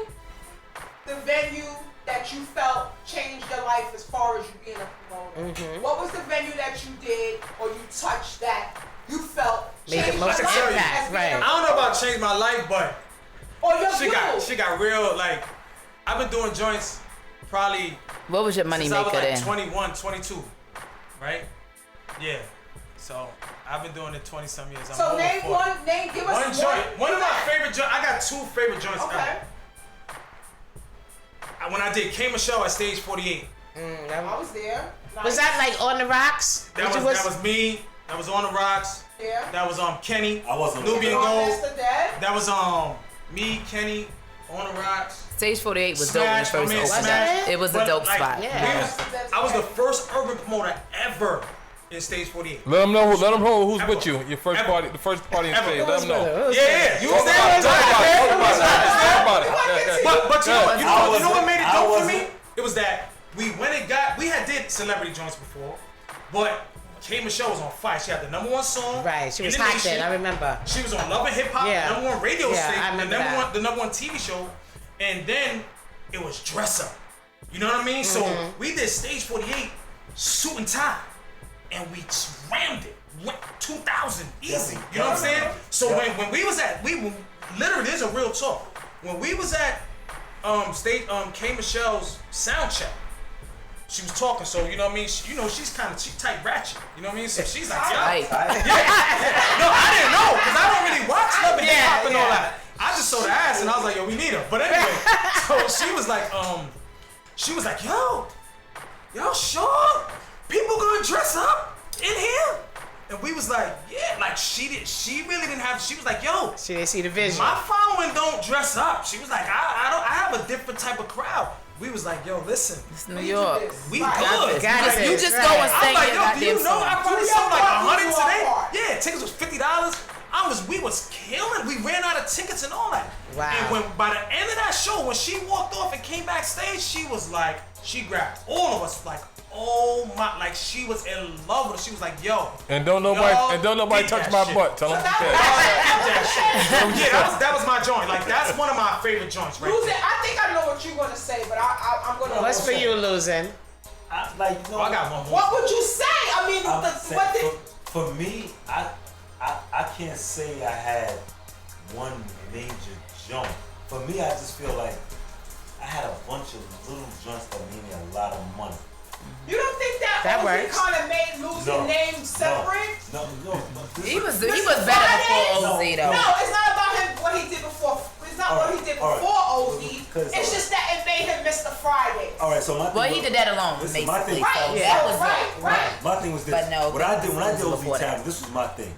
the venue that you felt changed your life as far as you being a promoter. What was the venue that you did or you touched that you felt Made the changed most your life impact, as being right. a I don't know about change my life, but Or your she got real. Like I've been doing joints probably What was your money since I was maker like then? 21, 22, right? Yeah. So I've been doing it 20 some years. I'm So over name 40. one, give One us joint. One of my favorite joints. I got two favorite joints Okay. ever. When I did K Michelle at Stage 48. I was there. Was that like on the rocks? That was me. That was On the Rocks. Yeah. That was Kenny. I wasn't. Nubian On Gold. Mr. Dead? That was me, Kenny, On the Rocks. Stage 48 was dope when it Smash, first my man opened. Smash. It was a But, dope like, spot. Yeah. I was the first urban promoter ever in Stage 48. Let them know who's Ever. with you. Your first Ever. party, the first party in Ever. stage. Let them know. Yeah. You was there. Talk about it. But you know what made it I dope for me? wasn't. It was that we had did celebrity joints before, but K Michelle was on fire. She had the #1 song. Right, she in was the hot nation. then, I remember. She was on Love and Hip Hop, Yeah. the #1 radio Yeah, I station, remember that. the #1 TV show, and then it was Dress Up. You know what I mean? So we did Stage 48, suit and tie, and we rammed it. Went 2,000 easy. You know what I'm saying? So when we was at, we literally, this is a real talk. When we was at K Michelle's sound check, she was talking, so you know what I mean. She's kind of tight ratchet. You know what I mean. So she's like, yo, Right. no, I didn't know because I don't really watch Love and Hip Hop and all that. I just saw the ass and I was like, yo, we need her. But anyway, so she was like, yo, sure, people gonna dress up in here. And we was like, yeah, like she really didn't have, she was like, yo. She didn't see the vision. My following don't dress up. She was like, I have a different type of crowd. We was like, yo, listen. It's New York. We good. Got You it. just Right. go and I'm sing like, your yo, do you goddamn know song. I probably sold like 100 New today? York part. Yeah, tickets was $50. We was killing. We ran out of tickets and all that. Wow. And when by the end of that show, when she walked off and came backstage, she was like, she grabbed all of us like, oh my, like she was in love with us. She was like, yo. And don't nobody touch my butt. Tell them to say. Yeah, that was my joint. Like that's one of my favorite joints, right? Losing, there. I think I know what you're gonna say, but I'm gonna. What's for you losing? I got one more. What would you say? I mean, for me, I can't say I had one major jump. For me, I just feel like I had a bunch of little joints that made me a lot of money. You don't think that That OZ works. kind of made losing names separate? No. He was better before OZ though. No, it's not about him what he did before. It's not what he did before OZ. It's just that it made him Mr. Friday. All right, so my thing. Well, he did that alone, Listen, my basically. thing. So Right, that was right. My thing was this. But no, when I did this was OZ before that. Tavern, this was my thing.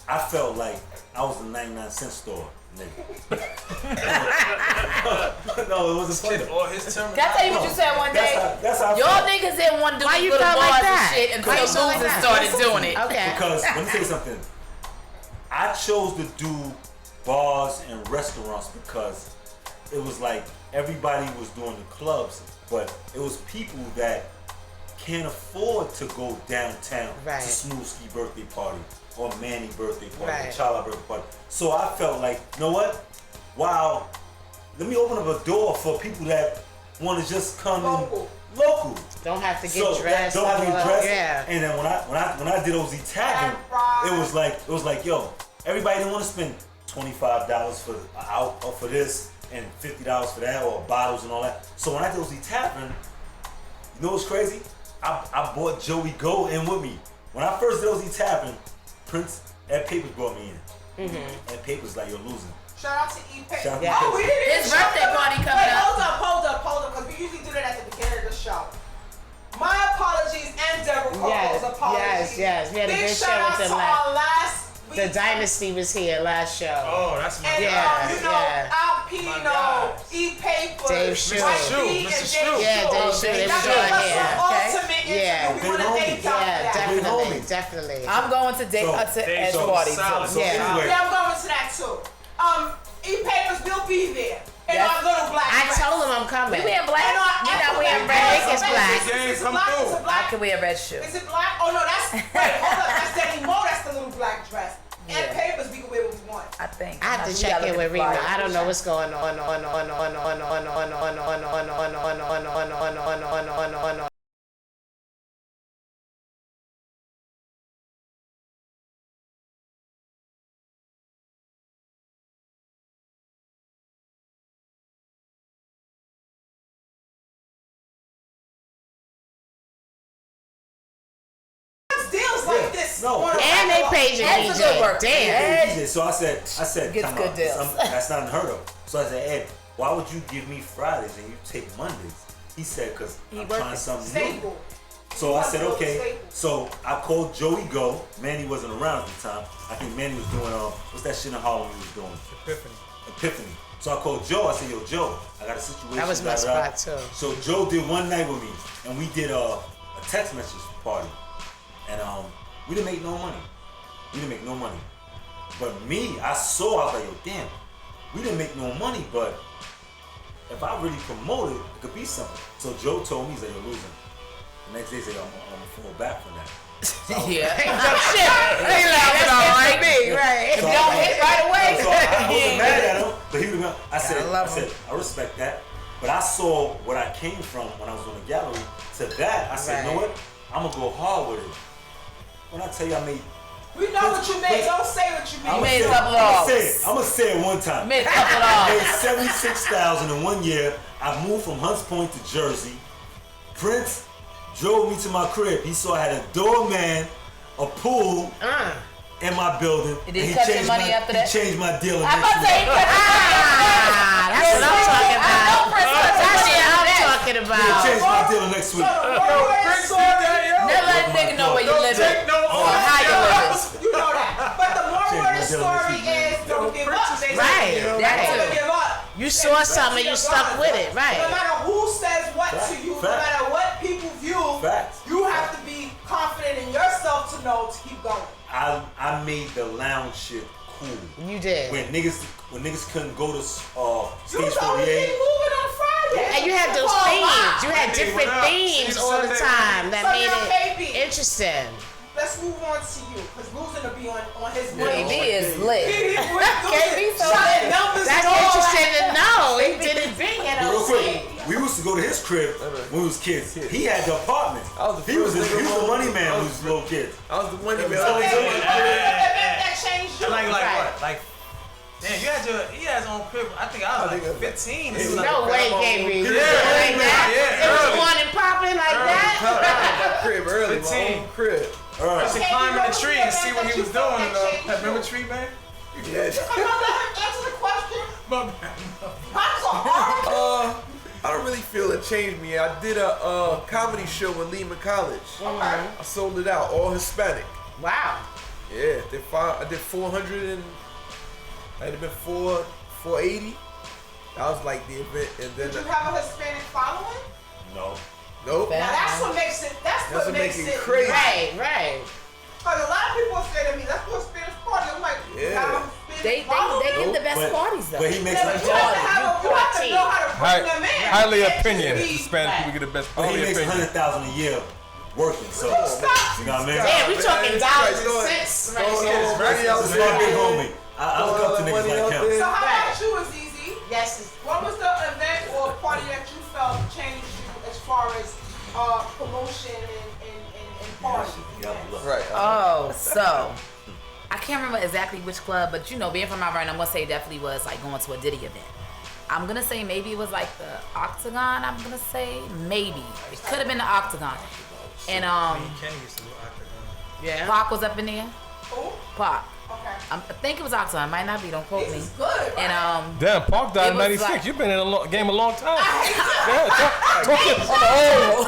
I felt like I was a 99-cent store, nigga. No, it wasn't funny. All his terms. Can I tell you what you said one day? That's how I Y'all felt. niggas didn't want to do Why these you little felt bars like that? and shit until Why you felt like losers that? started doing it. Okay. Because let me tell you something. I chose to do bars and restaurants because it was like everybody was doing the clubs, but it was people that can't afford to go downtown Right. to Smooth Ski birthday party or Manny birthday party or Right. Chala birthday party. So I felt like, you know what? Wow, let me open up a door for people that want to just come Local. in local. Don't have to get So dressed. don't have to get dressed. Yeah. And then when I did OZ Tavern, it was like yo, everybody didn't want to spend $25 for out or for this and $50 for that or bottles and all that. So when I did OZ Tavern, you know what's crazy? I bought Joey Go in with me. When I first did OZ Tavern, Prince Ed Papers brought me in. Ed Papers like, you're losing. Shout out to E-Pay. Shout out to Oh, we E-Pay. didn't even His shout birthday them party out. coming Wait, up. hold up, because we usually do that at the beginning of the show. My apologies and Deborah Coco's apologies. Yes. We had a Big good show shout with out them to our last The week. Dynasty was here last show. Oh, that's my And Yeah, you know, yeah. Alpino, guys. E-Papers, Dave Shue. White Mr. B, Shue, and Mr. Shue. Yeah, Dave Dave Shue, they That was gave on us here. an ultimate Yeah. interview. We want to Big thank y'all for Yeah, that. definitely, homie. definitely. I'm going to Ed's so party. solid. So Yeah. Anyway, Yeah, I'm going to that too. E-Papers will be there. And Yes. our little black I dress. told him I'm coming. We wearing black? And our We not wearing African red. dress. It's black. It's Come black. through. It's a I black. can wear a red shoe. Is it black? Oh no, that's wait, hold up. That's Danny Moe. That's the little black dress. Yeah. And Papers, we can wear what we want. I think. I have to We check gotta in look with at the Rima. flyer. I don't know what's going on. Deals like this. No. on a And they regular- paid your Ed's a good DJ. worker. Damn. DJ. So I said, Gets time good out. deals. That's not unheard of. So I said, Ed, why would you give me Fridays and you take Mondays? He said, because I'm working. trying something new. Staple. So I said, One of those okay. staples. So I called Joey Go. Manny wasn't around at the time. I think Manny was doing, what's that shit in Harlem he was doing? Epiphany. So I called Joe. I said, yo, Joe, I got a situation. That was my da-da-da. spot, too. So Joe did one night with me, and we did a text message party. And we didn't make no money. But me, I was like, yo, damn, we didn't make no money, but if I really promote it, it could be something. So Joe told me, he's like, you're losing. The next day, say, I'm gonna fall back from that. Yeah. Shit. They laughing all right. Right. If So you don't hit right away. So I wasn't mad at him, but he was. I love said, I respect that. But I saw what I came from when I was on the gallery. To that, I said, you know what? I'm gonna go hard with it. When I tell you I made. We know what you made. Don't say what you made. You made a couple dollars. I'm gonna say it one time. Made a couple dollars. I made $76,000 in 1 year. I moved from Hunts Point to Jersey. Prince drove me to my crib. He saw I had a doorman, a pool in my building. Did he cut your money after that? He changed my deal. I'm about to say, That's what I'm talking about. That's what I'm talking He about. changed my deal next week. never let a nigga know where you living or how you living. You know that. But the moral of the story is don't give up. Right. That Never too. give up. You saw something, you stuck with it. No Right. matter who says what to you, no matter what people view, you have to be confident in yourself to know to keep going. I made the lounge shit cool. You did. When niggas couldn't go to You stage was only 48. moving on Friday. And you had those themes. You had different themes all the time that So made now, it baby, interesting. let's move on to you, because losing to be on his KB is lit. KB so shot numbers. That's all interesting that. to know. He didn't bring it Real on quick, we used to go to his crib when we was kids. He had the apartment. He was the money man when we was little kids. I was the money man. That changed you. Like Right. what? Like, damn, he had his own crib. I think I was like 15. This is No way, KB. Yeah, Like that. yeah, It was early. on and popping like that. My crib early, my 15. own crib. All right. Used to climb in the tree and see what he was doing. Remember Tree Man? Yeah. Answer the question. My I don't really feel it changed me. I did a comedy show in Lehman College. I sold it out, all Hispanic. Wow. Yeah, I did 400 and I had been 480. That was like the event, and then Did you have a Hispanic following? No. nope. Now that's what makes it. That's what makes it crazy. Right. Because a lot of people say to me, "Let's do a Spanish party." I'm like, Yeah. "You have a Spanish They following?" get the best parties though. But he makes Yeah, but you have to have a, you have to know how to bring them in. Highly You can't just opinion. be- Hispanic people get the best. But he Highly makes opinion. 100,000 a year working. So Stop. you know what I mean? Damn, we talking Man, dollars and going- cents. going Right all here. the money out This is my there. big homie. I look up to niggas Money like out him. there. So how about you, Azizi? Yes. What was the event or party that you felt changed you as far as promotion and party? Right. Oh, so I can't remember exactly which club, but you know, being from Mount Vernon, I'm gonna say it definitely was like going to a Diddy event. I'm gonna say maybe it was like the Octagon. I'm gonna say maybe it could have been the Octagon. And Kenny used to do Octagon. Yeah. Pac was up in there. Who? Pac. Okay. I think it was Octagon. Might not be. Don't quote me. This is good. And Damn, Park died It in was '96. like- You've been in the game a long time. Yeah, talk your shit. Talk your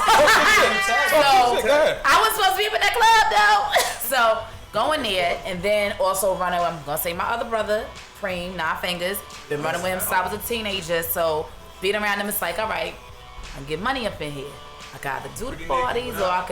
shit. Go ahead. I was supposed to be up in that club though. So going there and then also running with, I'm gonna say my other brother, Preem, 9 Fingers. Been running with him since I was a teenager. So being around him, it's like, all right, I can get money up in here. I can either do the parties or I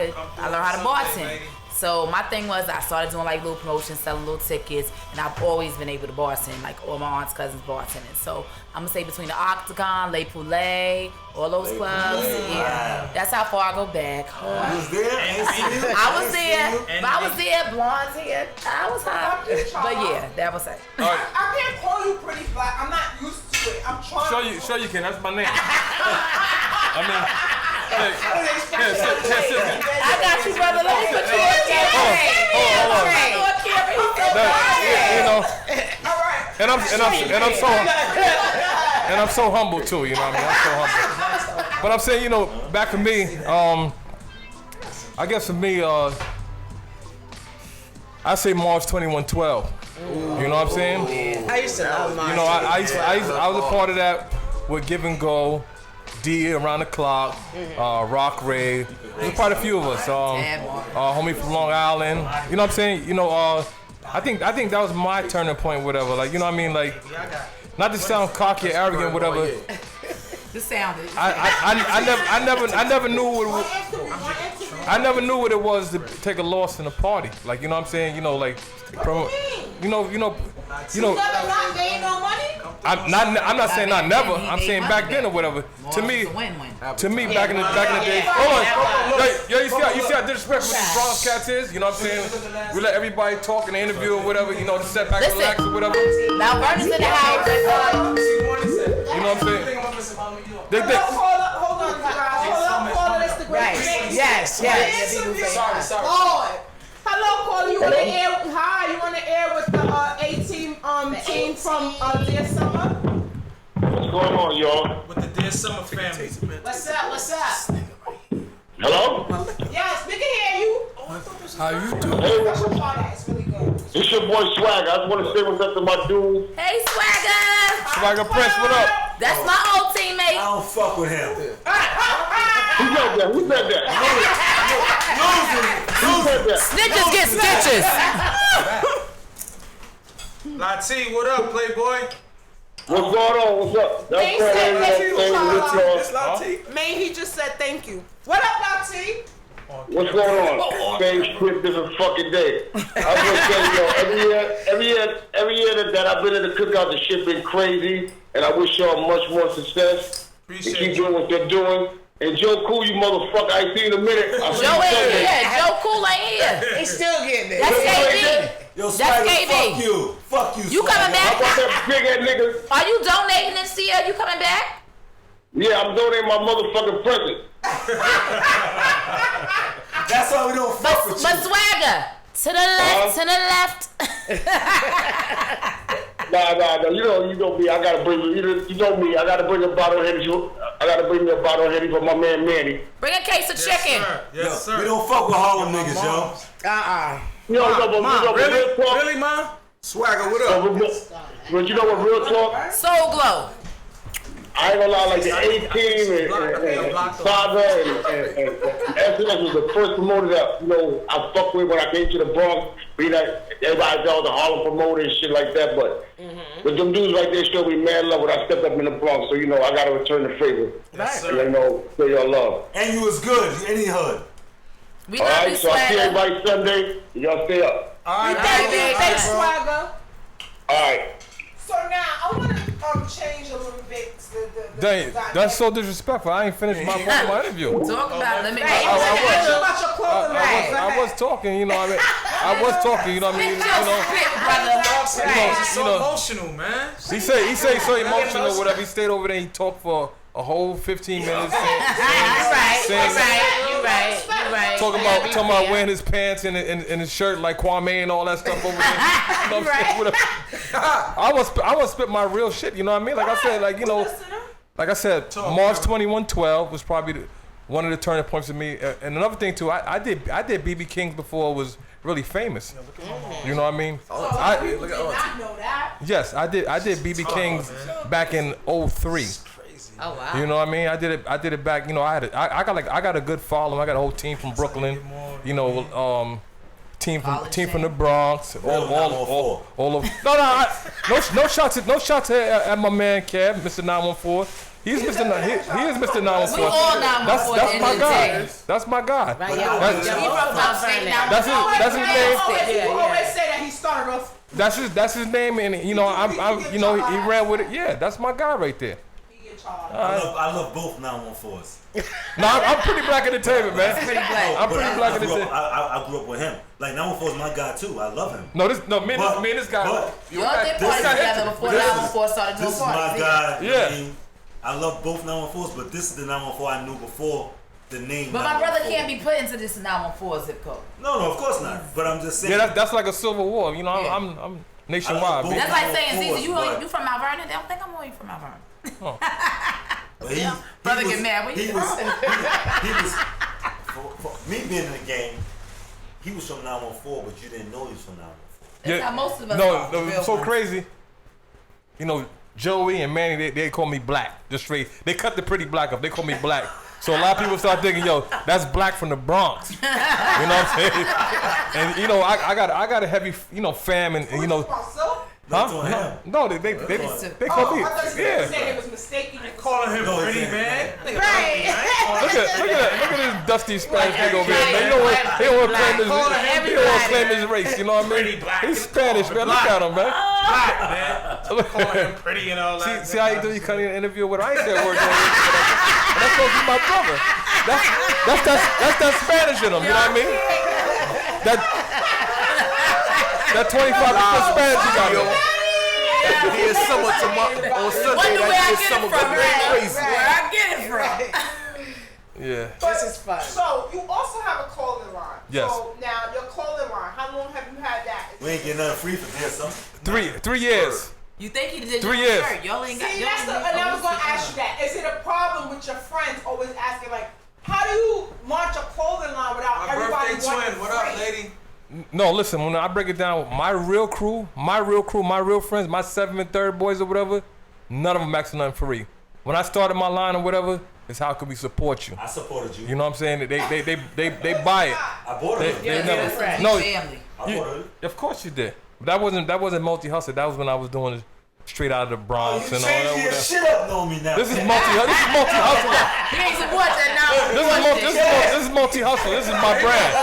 learn how to bartend. So my thing was I started doing like little promotions, selling little tickets, and I've always been able to bartend, like all my aunts, cousins bartending. So I'm gonna say between the Octagon, Les Poulets, all those clubs, yeah, that's how far I go back. You was there? Ain't seen you? I was there, but I was there, blonde hair, I was hot. But yeah, that was it. I can't call you pretty black. I'm not used to it. I'm trying. Show you, Ken. That's my name. I mean, hey, I got you, brother. Let me put you on camera. you know, All right. and I'm so humble too. You know what I mean? I'm so humble. But I'm saying, you know, back to me. I guess for me, I say March 2112. You know what I'm saying? I used to love mine. You know, I was a part of that with Give and Go, D Around the Clock, Rock Ray. There's quite a few of us. Homie from Long Island. You know what I'm saying? You know, I think that was my turning point, whatever. Like, you know what I mean? Like, not to sound cocky or arrogant, whatever. The sound. I never knew what I never knew what it was to take a loss in a party. Like, you know what I'm saying? You know, like You know. Never not, they ain't no money. I'm not saying not never. I'm saying back then or whatever. To me, back in the days. Hold on. Yo, you see how disrespectful these Bronx cats is? You know what I'm saying? We let everybody talk in the interview or whatever. You know, to sit back and relax or whatever. Now Vernon's in the house. You know what I'm saying? Hold on, guys. Hold on, it's the great thing. Yes. Sorry. Lord. Hello, Cole. You on the air? Hi, you on the air with the A-team team from Dear Summer? What's going on, y'all? With the Dear Summer family. What's up? Hello? Yes, we can hear you. How you doing? Hey, That's your part. It's really good. it's your boy Swag. I just want to say what's up to my dude. Hey, Swagger. Swagger Prince, what up? That's my old I teammate. don't fuck with him. Who said that? Who said that? Who said that? Snitches get stitches. Lati, what up, Playboy? What's going on? What's up? Thanks, That's Lati. Man, he just said thank you. What up, Lati? What's going on? Same shit, different fucking day. I'm gonna tell you, every year that I've been in the cookout, the shit been crazy, and I wish y'all much more success. Appreciate Keep you. doing what you're doing. And Joe Cool, you motherfucker, I see you in a minute. I'll see Joe you ain't Sunday. here. Joe Cool ain't here. He's still getting it. That's KB. Yo, That's Swagger, KB. fuck you. Fuck you, You coming Swagger. How back? about that big ass nigga? Are you donating this year? You coming back? Yeah, I'm donating my motherfucking present. That's why we don't fuck with But you. Swagger, to the left. Nah. You know me. I gotta bring you know me. I gotta bring a bottle of Henny. I gotta bring me a bottle of Henny for my man Manny. Bring a case of chicken. Yes, sir. We don't fuck with Harlem niggas, yo. Really, Ma? Swagger, what up? But you know what? Real talk. Soul Glow. I ain't gonna lie. Like the A-Team and Saga and SNS was the first promoter that I fucked with when I came to the Bronx. Be like everybody thought the Harlem promoter and shit like that, but them dudes right there showed me mad love when I stepped up in the Bronx. So I gotta return the favor. Yes, sir. And show y'all love. And you was good. Any hood. We All love right, you, so I see Swagger. everybody Sunday. Y'all stay up. All right, Thanks, Swagger. All right. So now I want to change a little bit. Dang, that's so disrespectful. I ain't finished my interview. Talk about it. Let me About your clothing line. I was talking, you know what I mean? I was talking, you know what I mean? It's so emotional, man. He say so emotional, whatever. He stayed over there, he talked for a whole 15 minutes. You're right. Talking about wearing his pants and his shirt like Kwame and all that stuff over there. You know what I'm saying? I was spit my real shit, you know what I mean? Like I said, March 2112 was probably one of the turning points of me. And another thing too, I did BB King's before it was really famous. You know what I mean? I did not know that. Yes, I did BB King's back in 03. Oh wow. You know what I mean? I did it back. I got a good following. I got a whole team from Brooklyn. Team from the Bronx. All of no shots at my man Kev, Mr. 914. He is Mr. 914. We all 914. That's my guy. That's my guy. Right, That's his name. You always say that he started off. That's his name, and he ran with it. Yeah, that's my guy right there. I love both 914s. No, I'm pretty black entertainment, man. Pretty black. I'm pretty black entertainment. I grew up with him. Like 914 is my guy too. I love him. Me and this guy. Y'all did party together before 914 started doing This is my parties. guy. Yeah. I love both 914s, but this is the 914 I knew before the name. But my brother 914. can't be put into this 914 zip code. No, of course not. But I'm just saying. Yeah, that's like a civil war. I'm nationwide. both. That's like saying, Zizi, you But- from Mount Vernon? They don't think I'm only from Mount Vernon. But he Brother was, get mad when he you- was for me being in the game. He was from 914, but you didn't know he was from 914. That's how most of us are. No, so ones. crazy. Joey and Manny, they call me black. Just straight. They cut the pretty black up. They call me black. So a lot of people start thinking, that's black from the Bronx. You know what I'm saying? And I got a heavy, fam and Huh? No, they call me. I thought you Yeah. said it was mistaken. Calling him pretty, man. Right. Listen, at this dusty Spanish nigga over here, man. He don't want to claim his race. You know what I mean? He's Spanish, man. Look at him, man. Black, man. Calling him pretty and all that. See how you do? You come in an interview with her. I ain't said a word to him. That's supposed to be my brother. That's that Spanish in him. You know what I mean? That 25% Spanish you got, yo. Dear Summer on Sunday. That Dear Summer gonna be crazy. Where I get it from? Yeah. This is fun. So you also have a clothing line. Yes. So now your clothing line, how long have you had that? We ain't getting nothing free for Dear Summer. 3 years. You think he did 3 years. shirt? Y'all ain't got. See, that's the, and I was gonna ask you that. Is it a problem with your friends always asking like, how do you launch a clothing line without everybody wanting What up, lady? No, listen, when I break it down, my real crew, my real friends, my 7 and 3rd boys or whatever, none of them asking nothing free. When I started my line or whatever, it's how can we support you? I supported you. You know what I'm saying? They buy it. I bought it. Yeah, never. No, family. I bought it. Of course you did. But that wasn't multi-hustle. That was when I was doing it straight out of the Bronx You and all that. changing your shit up on me now. This is multi-hustle. He ain't support that now. This is multi-hustle. This is my brand.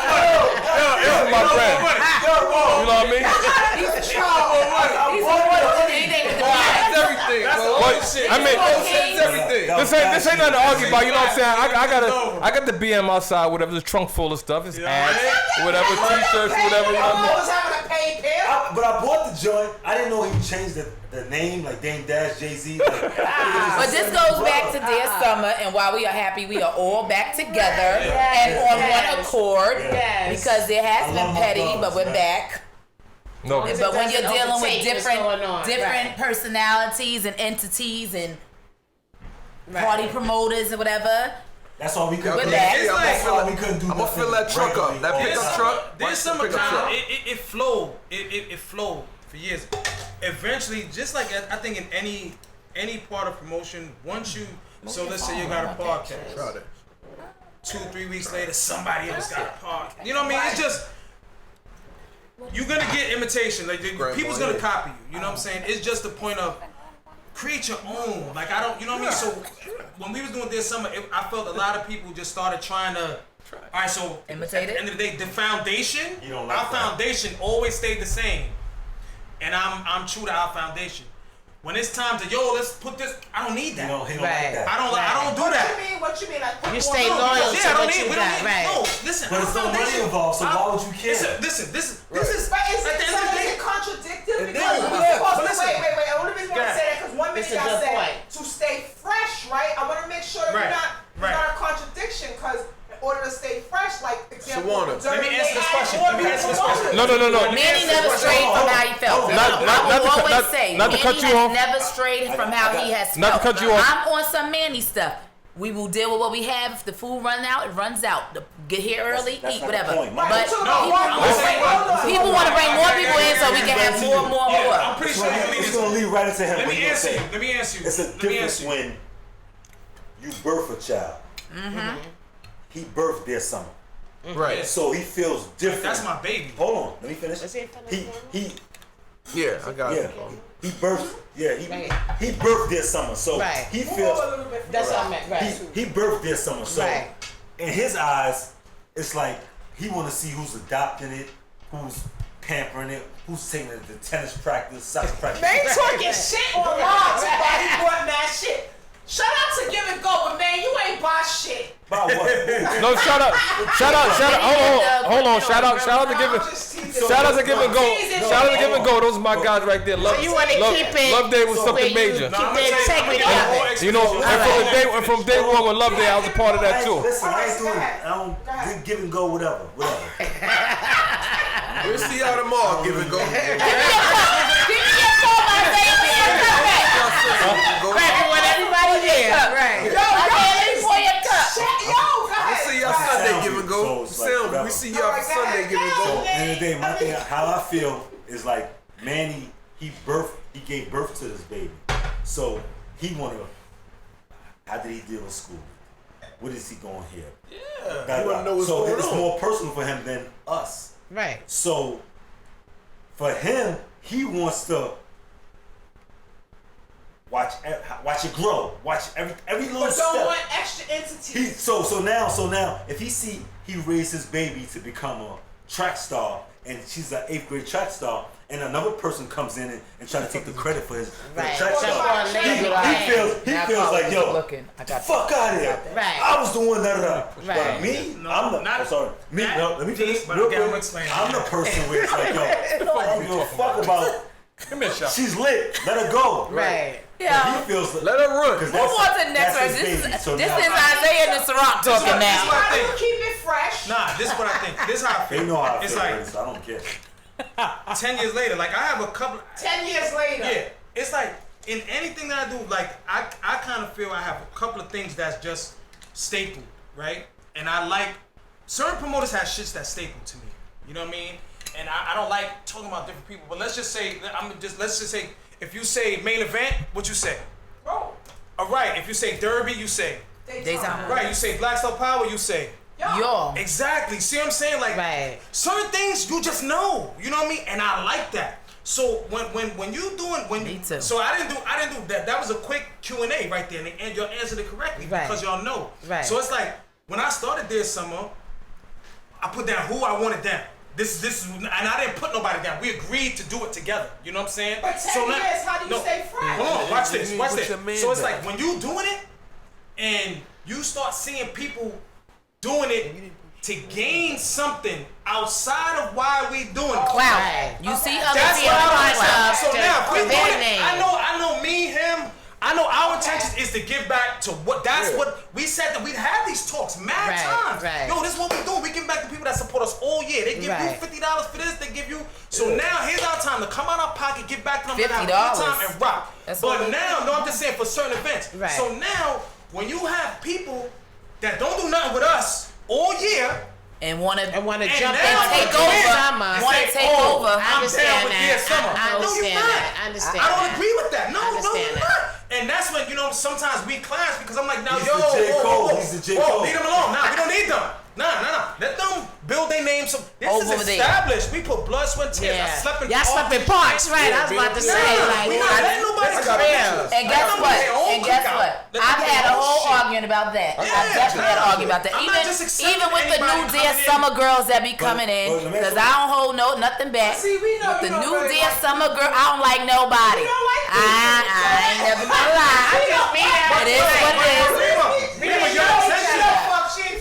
This is my brand. You know what I mean? He's a troll. He's supporting anything with the That's everything, bro. I mean, That's everything. this ain't nothing to argue about. You know what I'm saying? I got the BM outside, whatever. The trunk full of stuff. It's hats, whatever, t-shirts, whatever. You know what I mean? I was having a paid pair. But I bought the joint. I didn't know he changed the name, like Dame Dash, Jay-Z. But this goes back to Dear Summer, and while we are happy, we are all back together and on one accord because there has been petty, but we're back. No, But when you're dealing with overtake what's going on. different personalities and entities and party promoters and whatever, That's all we could We're do. back. It's like, That's all we couldn't do. I'm gonna fill that truck up. That pickup truck. There's some pickup truck. it flowed. It flowed for years. Eventually, just like I think in any part of promotion, once you let's say you got a podcast. Try that. 2-3 weeks later, somebody else got a podcast. You know what I mean? It's just you're gonna get imitation. Like people's gonna copy you. You know what I'm saying? It's just the point of create your own. Like I don't, you know what I mean? So when we was doing this summer, I felt a lot of people just started trying to. All right, so imitate at it. the end of the day, the foundation, You don't like our that. foundation always stayed the same, and I'm true to our foundation. When it's time to let's put this. I don't need that. He don't like that. I don't do that. What you mean? Like put You more stay on. loyal Yeah, I to don't what need. you We don't got, need. right? No, listen. But our it's no money foundation- involved, so why would you care? Listen. This is. But is at the end of the day. it contradictory? And Because then- we're supposed but to listen. wait. I want to want to say that because one minute It's a y'all good said point. to stay fresh, right? I want to make sure that Right. we're not a contradiction because in order to stay fresh, like example, Shawana. Let me answer this question. No. Manny never strayed from how he felt. I will always say, not to cut Manny you has off. never strayed from how he has Not to felt. cut you off. I'm on some Manny stuff. We will deal with what we have. If the food runs out, it runs out. Get here early, That's eat, not whatever. the point. But Listen. people want to bring more people in so we can have more. I'm pretty sure you It's gonna lead right into him. Let What me he gonna answer say. you. Let me answer you. It's a Let me difference answer you. when you birth a child. He birthed Dear Summer, Right. so he feels different. That's my baby. Hold on, let me finish. He Yeah, I got it. he birthed. Yeah, he birthed Dear Summer, so Right. he feels. That's what I meant, right? He birthed Dear Summer, so Right. in his eyes, it's like he want to see who's adopting it, who's pampering it, who's taking it to tennis practice, soccer practice. Man, you talking shit on live about he bought mad shit. Shout out to Give and Go, but man, you ain't buy shit. By what? No, shout out. Hold on. Shout out to Give and Go. Shout out to Give and Go. Those are my guys right there. Love, So you want to love, keep it. Love Day was where something you major. Keep the integrity of it. You know, and from day one with Love Day, I was a part of that too. Listen, I ain't Go doing it. ahead. I don't give and go, whatever. We'll see y'all tomorrow. Give and go. Everybody there. Right. We'll see y'all Sunday. Give and go. So it's like, Sound. whatever. We see y'all Sunday. Give and So go. at the end of the day, my thing, how I feel is like Manny, he gave birth to this baby. So he wanna, how did he deal in school? What is he going here? Yeah. You wanna know what's so going it's on. more personal for him than us. Right. So for him, he wants to watch it grow, watch every little But step. don't want extra entities. So now, if he raised his baby to become a track star, and she's an 8th grade track star, and another person comes in and try to take the credit for his for the track star, he feels like, yo, fuck out of here. Right. I was the one that. Right. But me, No, I'm the. not- I'm sorry. Me, that no. Let me finish. but Real again, I'm quick. explaining. I'm the person where it's like, yo, I don't give a fuck about. Give me a shot. She's lit. Let her go. Right. Yeah. He feels. Let her run. Because Move on to the next verse. This is Isaiah and Ciroc talking now. Try to keep it fresh. Nah, this is what I think. This is how I feel. They know how I it's feel. like So I don't care. 10 years later. Like I have a couple. 10 years later. Yeah, it's like in anything that I do, like I kind of feel I have a couple of things that's just staple, right? And I like certain promoters have shits that's staple to me. You know what I mean? And I don't like talking about different people, but let's just say let's just say if you say main event, what you say? Bro. All right, if you say Derby, you say Daytime. right. You say Black Star Power, you say Yo. exactly. See what I'm saying? Like Right. certain things you just know. You know what I mean? And I like that. So when you doing Me too. so I didn't do that. That was a quick Q&A right there, and y'all answered it correctly Right. because y'all know. Right. So it's like when I started this summer, I put down who I wanted down. This is, and I didn't put nobody down. We agreed to do it together. You know what I'm saying? But 10 years, how do you stay fresh? Hold on, watch this. Watch put this. your man So it's down. like when you doing it, and you start seeing people doing it to gain something outside of why we doing it. Wow. Right. You see other That's people what I'm like saying. So now, if we for doing their it, name. I know me, him. I know our intention is to give back to what. That's what we said that we'd have these talks mad Right, times. right. Yo, this is what we do. We give back to people that support us all year. They give Right. you $50 for this. They give you. So now here's our time to come out our pocket, give back to them, and have a good $50. time and rock. That's what But we now, do. no, I'm just saying for certain events. Right. So now, when you have people that don't do nothing with us all year. and want to And want to And jump in now and take come over in summer. and Want say, to take oh, over. I I'm understand down with that. Dear Summer. I No, you're understand not. that. I understand I don't that. agree with that. No, I no, understand you're that. not. And that's when, you know, sometimes we clash because I'm like, now, He's yo, the J. Cole. whoa, He's the J. whoa, Cole. leave them alone. Nah, we don't need them. Nah. Let them build their name. So this Over is there. established. We put blood, sweat, and tears. I Yeah. slept in Y'all slept in parks, right? I was about to say, like, we not letting nobody That's come real. in. And guess Let them what? do their own And guess cookout. what? Let them I've do had their a own whole shit. argument about that. Yeah, I've definitely had an argument about that. I'm not just accepting Even with the anybody new Dear coming in. Summer girls that be coming but in, let me because ask I don't hold nothing back. See, we know But the you don't new really Dear like Summer girl, I don't like nobody. You don't like I ain't never gonna lie. It is what it is. Remember, your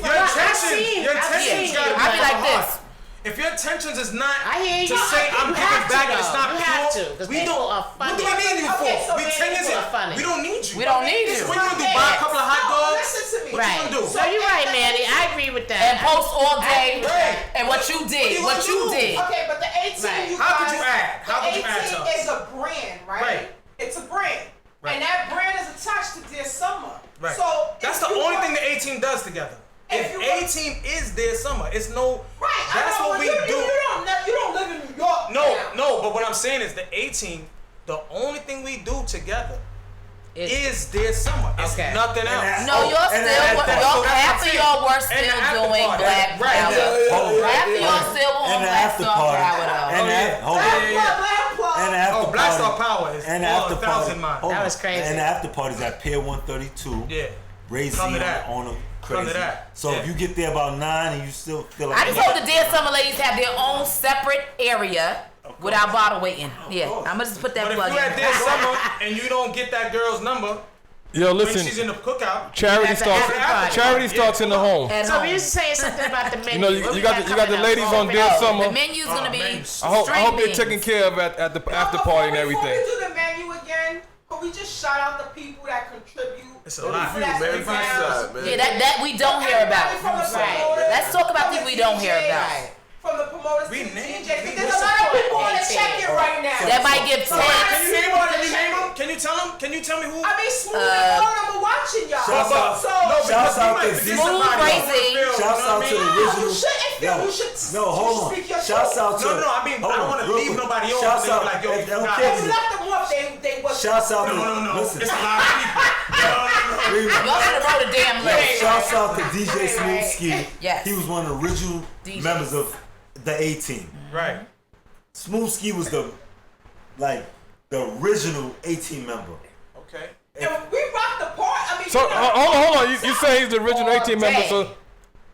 intentions gotta I be like heart. this. If your intentions is not I hear you. to say I'm You giving have to, back and it's though. not You have pure, to, 'cause we people don't. are What funny. do I need you Okay, for? so We then 10 years people are in. funny. We don't need you. We don't need you. What you gonna do? Buy a couple of hot dogs? Listen to me. Right. you gonna do? So you're right, Manny. I agree with that. And post all day. Right. And what you did. What What you you gonna do? did. Okay, but the 18, Right. you How guys, could you add? How the could you add 18 to us? is a brand, right? Right. It's a brand. Right. And that brand is attached to Dear Summer. Right. So That's if the you only want- thing the 18 does together. If If you want- 18 is their summer, it's no. Right, That's I know, what we you, do. You don't live in New York. No, now. no. But what I'm saying is the 18. The only thing we do together is their summer. It's Okay. nothing else. No, you're and still, after- half of y'all were And the still after doing party. Black Right. Power. Half of y'all still on And the Black after Star party. Power though. And the hold on. Black Plug. And the after Oh, Black party. Star Power is And the all after 1,000 party. miles. hold That on. was crazy. And the after party's at Pier 132. Yeah. Ray Z Come to that. on them Come crazy. to that. So Yeah. if you get there about 9 and you still feel like I just hope the Dear Summer ladies have their own separate area without bottle waiting. Yeah, course. I'm gonna just put that But if plug you at in. their summer and you don't get that girl's number Yo, when she's listen. in the cookout, Charity That's starts. the after party. Charity starts in the home. At So home. we was saying something about the menu. You know, What you we got the coming up? ladies on Dear Oh, Summer. the menu's gonna be menus. I hope string they're beans. taken care of at the after party and everything. Before we do the menu again, could we just shout out the people that contribute? It's a the lot. people that's Man, been from the down. side, man. Yeah, that we don't hear about. Everybody from the Right. promoters, Let's talk about from people the we don't hear DJs, about. From the promoters We to the name- DJs. we There's a lot of people on the support. check-in right now. That might give So tips. Can you name them? Can you name them? Can you tell them? Can you tell me who? I mean, Smooth and all of them are watching y'all. Shouts out- So, Shouts out to Because you Z. might forget Smooth somebody else. Crazy. You know Shouts what I out to mean? the you original. shouldn't feel. Yo, You should. no, you hold should on. speak your Shouts truth. out to. No, I mean, I hold don't on, wanna real leave quick. nobody off. Shouts They be out. like, yo, you don't forgot. care. You left them off. They was. Shouts out to. No. Listen. It's a lot of people. Y'all should have wrote a damn list. Shouts out to DJ Smooth Ski. Yes. He was one of the original DJs. members of the A-Team. Right. Smooth Ski was the original A-Team member. Okay. And we rock the part. I mean, So hold on. You say he's the original 18 member. day. So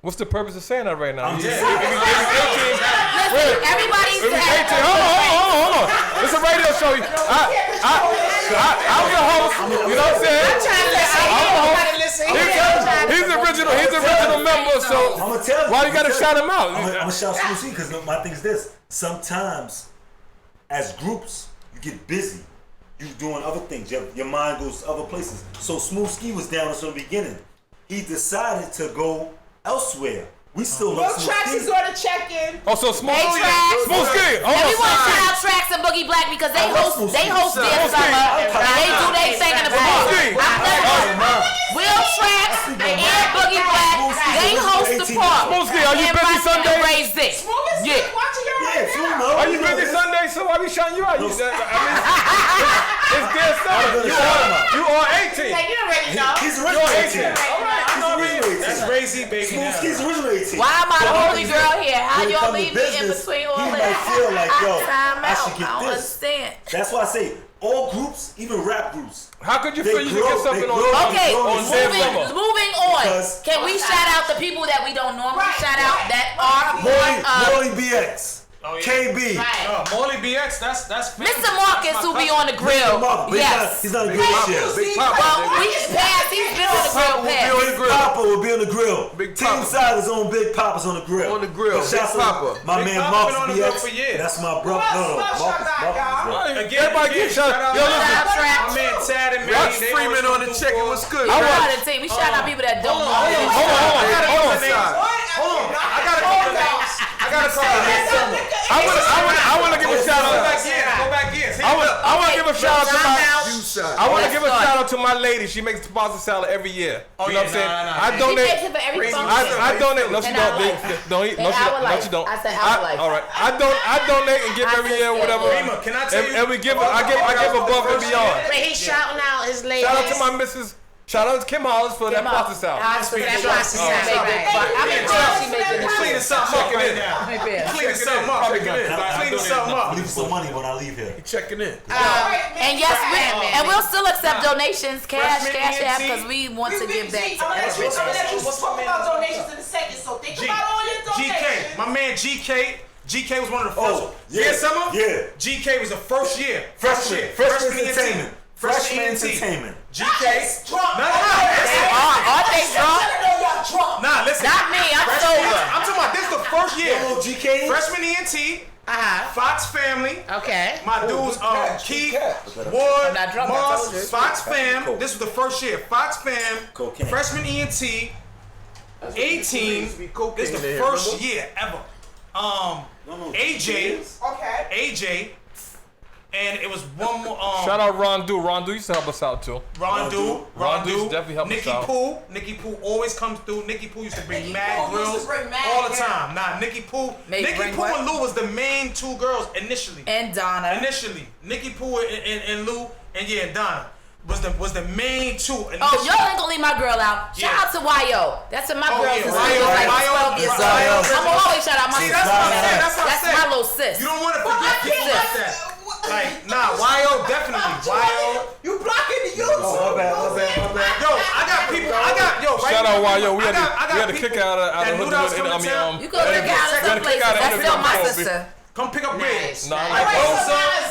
what's the purpose of saying that right now? I'm just If saying. Listen, everybody's If he's 18, hold on. It's a radio show. I was a host. You know what I'm saying? He's the original member. So I'm gonna tell you. why you gotta shout him out? I'm gonna shout Smooth Ski because my thing is this. Sometimes, as groups, you get busy. You doing other things. Your mind goes to other places. So Smooth Ski was down from the beginning. He decided to go elsewhere. We still Will love Smooth Trax is Ski. going to check in. Oh, so Smooth Hey, Ski. Trax. Smooth Ski. And we want to shout out Trax and Boogie Black because they host their summer and they do their thing in the park. Will Trax and Boogie Black, they host the park. Smooth Ski, are you busy Sunday? Smooth is watching your radio. Are you busy Sunday? So why we shouting you out? It's their summer. You are 18. Like, you already know. He's original 18. All right. That's crazy, baby. Smooth Ski's original 18. Why am I the only girl here? How When it y'all come to leave me in business, between all he that? might feel like, yo, Time I out. should get I don't this. understand. That's why I say all groups, even rap groups. How could you They feel you could grow- get something they on grow- Okay, on their summer? moving on. Because- Can we shout out the people that we don't normally shout out that are part of Molly BX. KB. Molly BX, that's Mr. Marcus who be on the grill? Yes. He's not a grill shit. Big Papa. Well, we passed. He's been on the grill Big past. Papa will be on the grill. Big Team Papa. Silas on Big Papa's on the grill. On the grill. But shouts Big out Papa. My Big man Papa Marcus been on the grill BX. for years. That's my brother. else No, shout Marcus. out, y'all? Marcus. Again, Everybody get shout out. Yo, listen. Shout out Trax. My man Tad and Watch Manny, they Freeman always on the come check. It through was good. We I part want- of the team. We shout out people that don't know. Hold on. Hold on. I got a couple of names. I got a couple of names. I want to give a shout Go out. back in. Go back in. I want to give a shout out to my. You shot. I want to Let's give a start. shout out to my lady. She makes the pasta salad every year. You know what I'm saying? I She donate. makes it for every function. I donate. No, she In don't. our life. Don't eat. In No, she our don't. No, life. she don't. I said our life. All right. I donate and give every year, whatever. Rima, can I tell you? And we give. I give above and beyond. But he's shouting out his ladies. Shout out to my missus. Shout out to Kim Hollis for that pasta salad. That's pasta salad, right. I'm impressed she making this. Cleaning something up right now. Cleaning something up. Cleaning something up. Leave some money when I leave here. Checking in. And yes, we'll still accept donations, cash Freshman app, ENT. because we want to give back to I'm gonna let you What's talk my about man? donations in a second, so think about all your donations. GK, my man GK. GK was one of the first. Oh, yeah, Summer? yeah. GK was the first year. Freshman ENT. Freshman ENT. entertainment. GK. Drunk. Aren't they drunk? Nah, listen. Not me, I'm sober. I'm talking about this is the first year. Hello, GK. Freshman ENT. Fox Family. Okay. My dudes, Keith, I'm Ward, not drunk, I Moss, told you. Fox Fam. This was the first year. Fox Fam, Cocaine. Freshman ENT, 18. This is the there, first remember? year ever. AJ, Okay. and it was one more. Shout out Ron Du. Ron Du used to help us out too. Ron Du used to definitely help us out. Nikki Poo always comes through. Nikki Poo used to bring Nikki mad Poo used to grills bring mad, all the yeah. time. Nah, Nikki Poo and Lou was the main two girls initially. And Donna. Initially, Nikki Poo and Lou and Donna was the main two. Initially. Oh, y'all ain't gonna leave my girl out. Shout out to YO. That's my girl since she was like 12 years old. I'm gonna always shout out my See, sister. that's what I said. That's what I said. my little sis. You don't want to forget people like that. Like, nah, YO definitely. YO. You blocking the youth. My bad. Yo, I got people. Right Shout out YO. We I got had to kick people out of that knew that was hood. coming to town. You go look out of some places. That's still my sister. Come pick up Nice. Wigs. Nah, Like like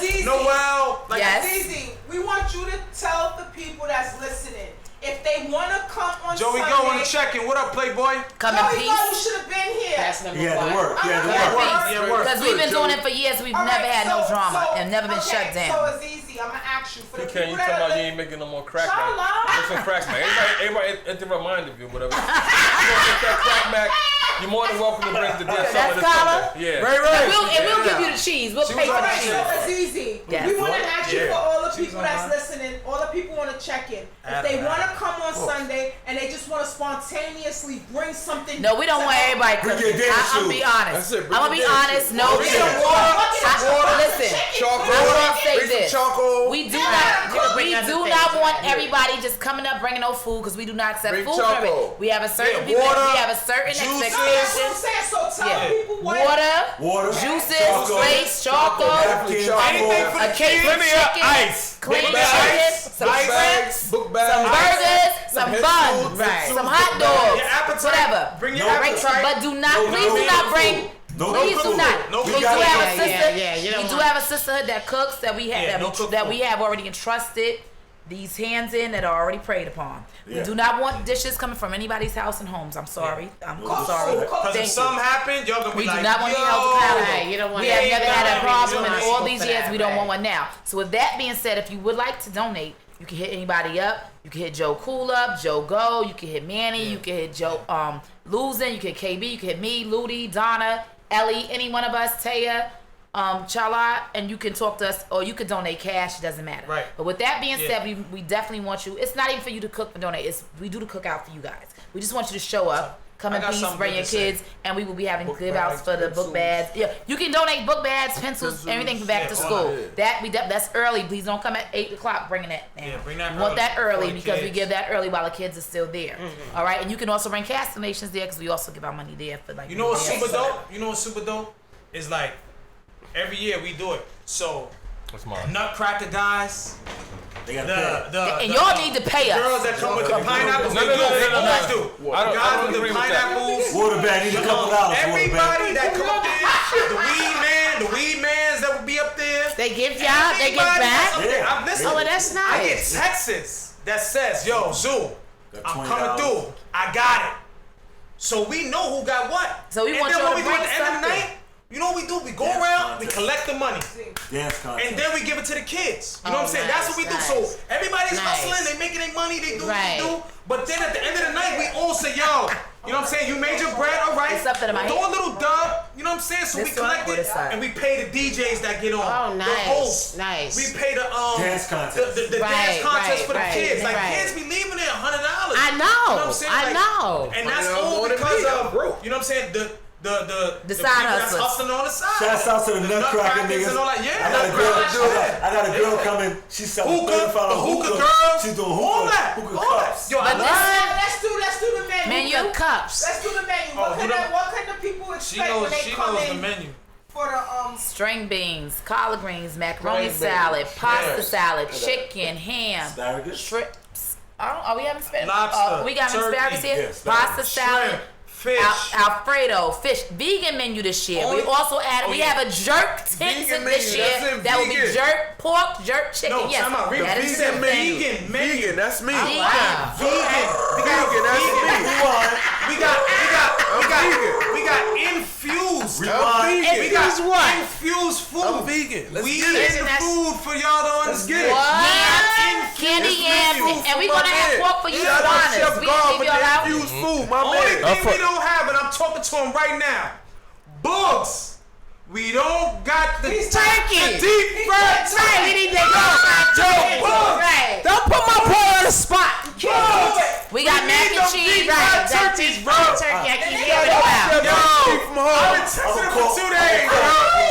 Rosa, Noel. Like, Yes. Easy. We want you to tell the people that's listening if they want to come on Joey Sunday. Go on the check-in. What up, Playboy? Come in Joey Go, you peace. should have been here. That's number He had one. to work. He had to Yeah, work. Yeah, work. Because we've been doing it for years. We've All never right, had no so- drama so- and never been okay, shut down. So it's easy. I'm gonna ask you for the Can you people tell that about are you ain't making no more crack Shout back? out. What's some crack back? Everybody at the reminder of you, whatever. You want to get that crack back? You're more than welcome to bring the dead summer That's this Carla? Sunday. Yeah. We'll give you the cheese. We'll pay for the Alright, cheese. so it's easy. Yes. We want to ask you Yeah. for all the people that's listening, all the people want to check in. If they want to come on Sunday and they just want to spontaneously bring something. No, we don't want everybody Bring cooking. your dance I'm gonna be shoes. honest. That's it, I'm bring gonna be your dance honest. shoes. No, we Bring don't some want. Listen, Charcoal. I'm gonna say Bring some this. charcoal. We do You bring not. We other do things, not want right? everybody just coming up bringing no food because we do not accept Bring food charcoal. from it. We have a certain Yeah, people. water, We have a certain juices, That's what I'm saying. So tell people what. Water, juices, flakes, chocolate, anything for a cake of chicken, ice, clean chicken, some shrimps, some burgers, some buns, some hot dogs, whatever. Bring your appetite. But do not, please do not bring. Please do not. No We food. do have a sister. you don't We do want- have a sisterhood that cooks that we have that we have already entrusted these hands in that are already preyed upon. We do not want dishes coming from anybody's house and homes. I'm sorry. I'm sorry. Because if something happened, y'all gonna be We like, do not want to be held accountable. You don't want We have never had a problem in all responsible these for years. that, We don't right. want one now. So with that being said, if you would like to donate, you can hit anybody up. You can hit Joe Cool Up, Joe Go. You can hit Manny. You can hit Joe Losing. You can hit KB. You can hit me, Ludi, Donna, Ellie, any one of us, Taya, Chala, and you can talk to us, or you can donate cash. It doesn't matter. Right. But with that being said, we definitely want you. It's not even for you to cook and donate. We do the cookout for you guys. We just want you to show up. Come in I got peace, something bring good your to say. kids, and we will be having Book give outs bags, for the book pencils. bags. Yeah, you can donate book bags, pencils, everything for back to school. That's early. Please don't come at 8 o'clock bringing that. Now. Yeah, bring that We want early that for early the because we kids. give that early while the kids are still there. All right, and you can also bring cash donations there because we also give our money there for like. You know what's the super days. dope? You know what's super dope? Is like every year we do it. So What's mine? Nutcracker guys, They got And y'all need to pay us. girls that come with the pineapples, No, they no, do. no, They no, no. always do. I The don't guys with agree the with that. pineapples. water bag. Need a couple dollars. Everybody that come up there, the weed mans that will be up there. They give y'all, they give Everybody that's back. up there. I'm listening. Oh, well, that's I get nice. texts that says, "Yo, Zoo, I'm $20. coming through. I got it." So we know who got what. So we and want then y'all when to we do at bring the end of the something. night, you know what we do? We go Dance around, we contest. collect the money. Dance contest. And then we give it to the kids. You know what I'm saying? nice, That's what we do. nice. So everybody's Nice. hustling, they making their money, they do what Right. they do. But then at the end of the night, we all say, yo, you know what I'm saying? You made your bread, all right. It's something in my Throw hand. a little dub, you know what I'm saying? So This we one collect or it this side? and we pay the DJs that get on. Oh, The nice, hosts. nice. We pay the Dance contest. the dance Right, contest for the right, kids. Like right. kids be leaving there $100. I know. You know what I'm saying? I Like, know. And that's $100 all more than because me. I'm of broke. you know what I'm saying? The side people that's hustlers. hustling on the side. Shouts out to the Nutcracker Nutcrackers niggas. and all that. Yeah, I got a girl. Nutcrackers. I got a girl coming. She's selling Hookah, $35 the hookah girls, She's doing all hookah. that, Hookah all that. cups. Yo, I But love Let's do the menu. Menu? The cups. Let's do the menu. Oh, What can the people expect when they come in menu. for the String beans, collard greens, macaroni String salad, beans, pasta yes. salad, chicken, ham, Asparagus. shrimps. Are we having asparagus? Lobster, We got turkey, asparagus here. yes, Pasta salad. Shrimp, fish. Alfredo, fish, vegan menu this year. We Only- also add. Oh, we yeah. have a jerk tent Vegan this menu, year. that's it, That will be vegan. jerk pork, jerk chicken. No, yes, time out. that is vegan it. menu. Vegan menu. Vegan, that's me. Wow. Vegan. We got Vegan, that's me. we got infused. Rewind. We got Infused what? infused food. I'm vegan. Let's We get in it. the food for y'all to understand. Yams, candy yams, and we're gonna have pork for you Shout out Swaners. Chef We God gonna with give y'all the out. infused food, my Only man. thing we don't have, and I'm talking to him right now, Bugs. We don't got the turkey. the deep fried Right, we need to go. Right. Don't put my boy on the spot. We got mac and cheese. Right. That turkeys, deep bro. fried turkey. I keep hearing about. Yo, I've been texting him for 2 days, bro.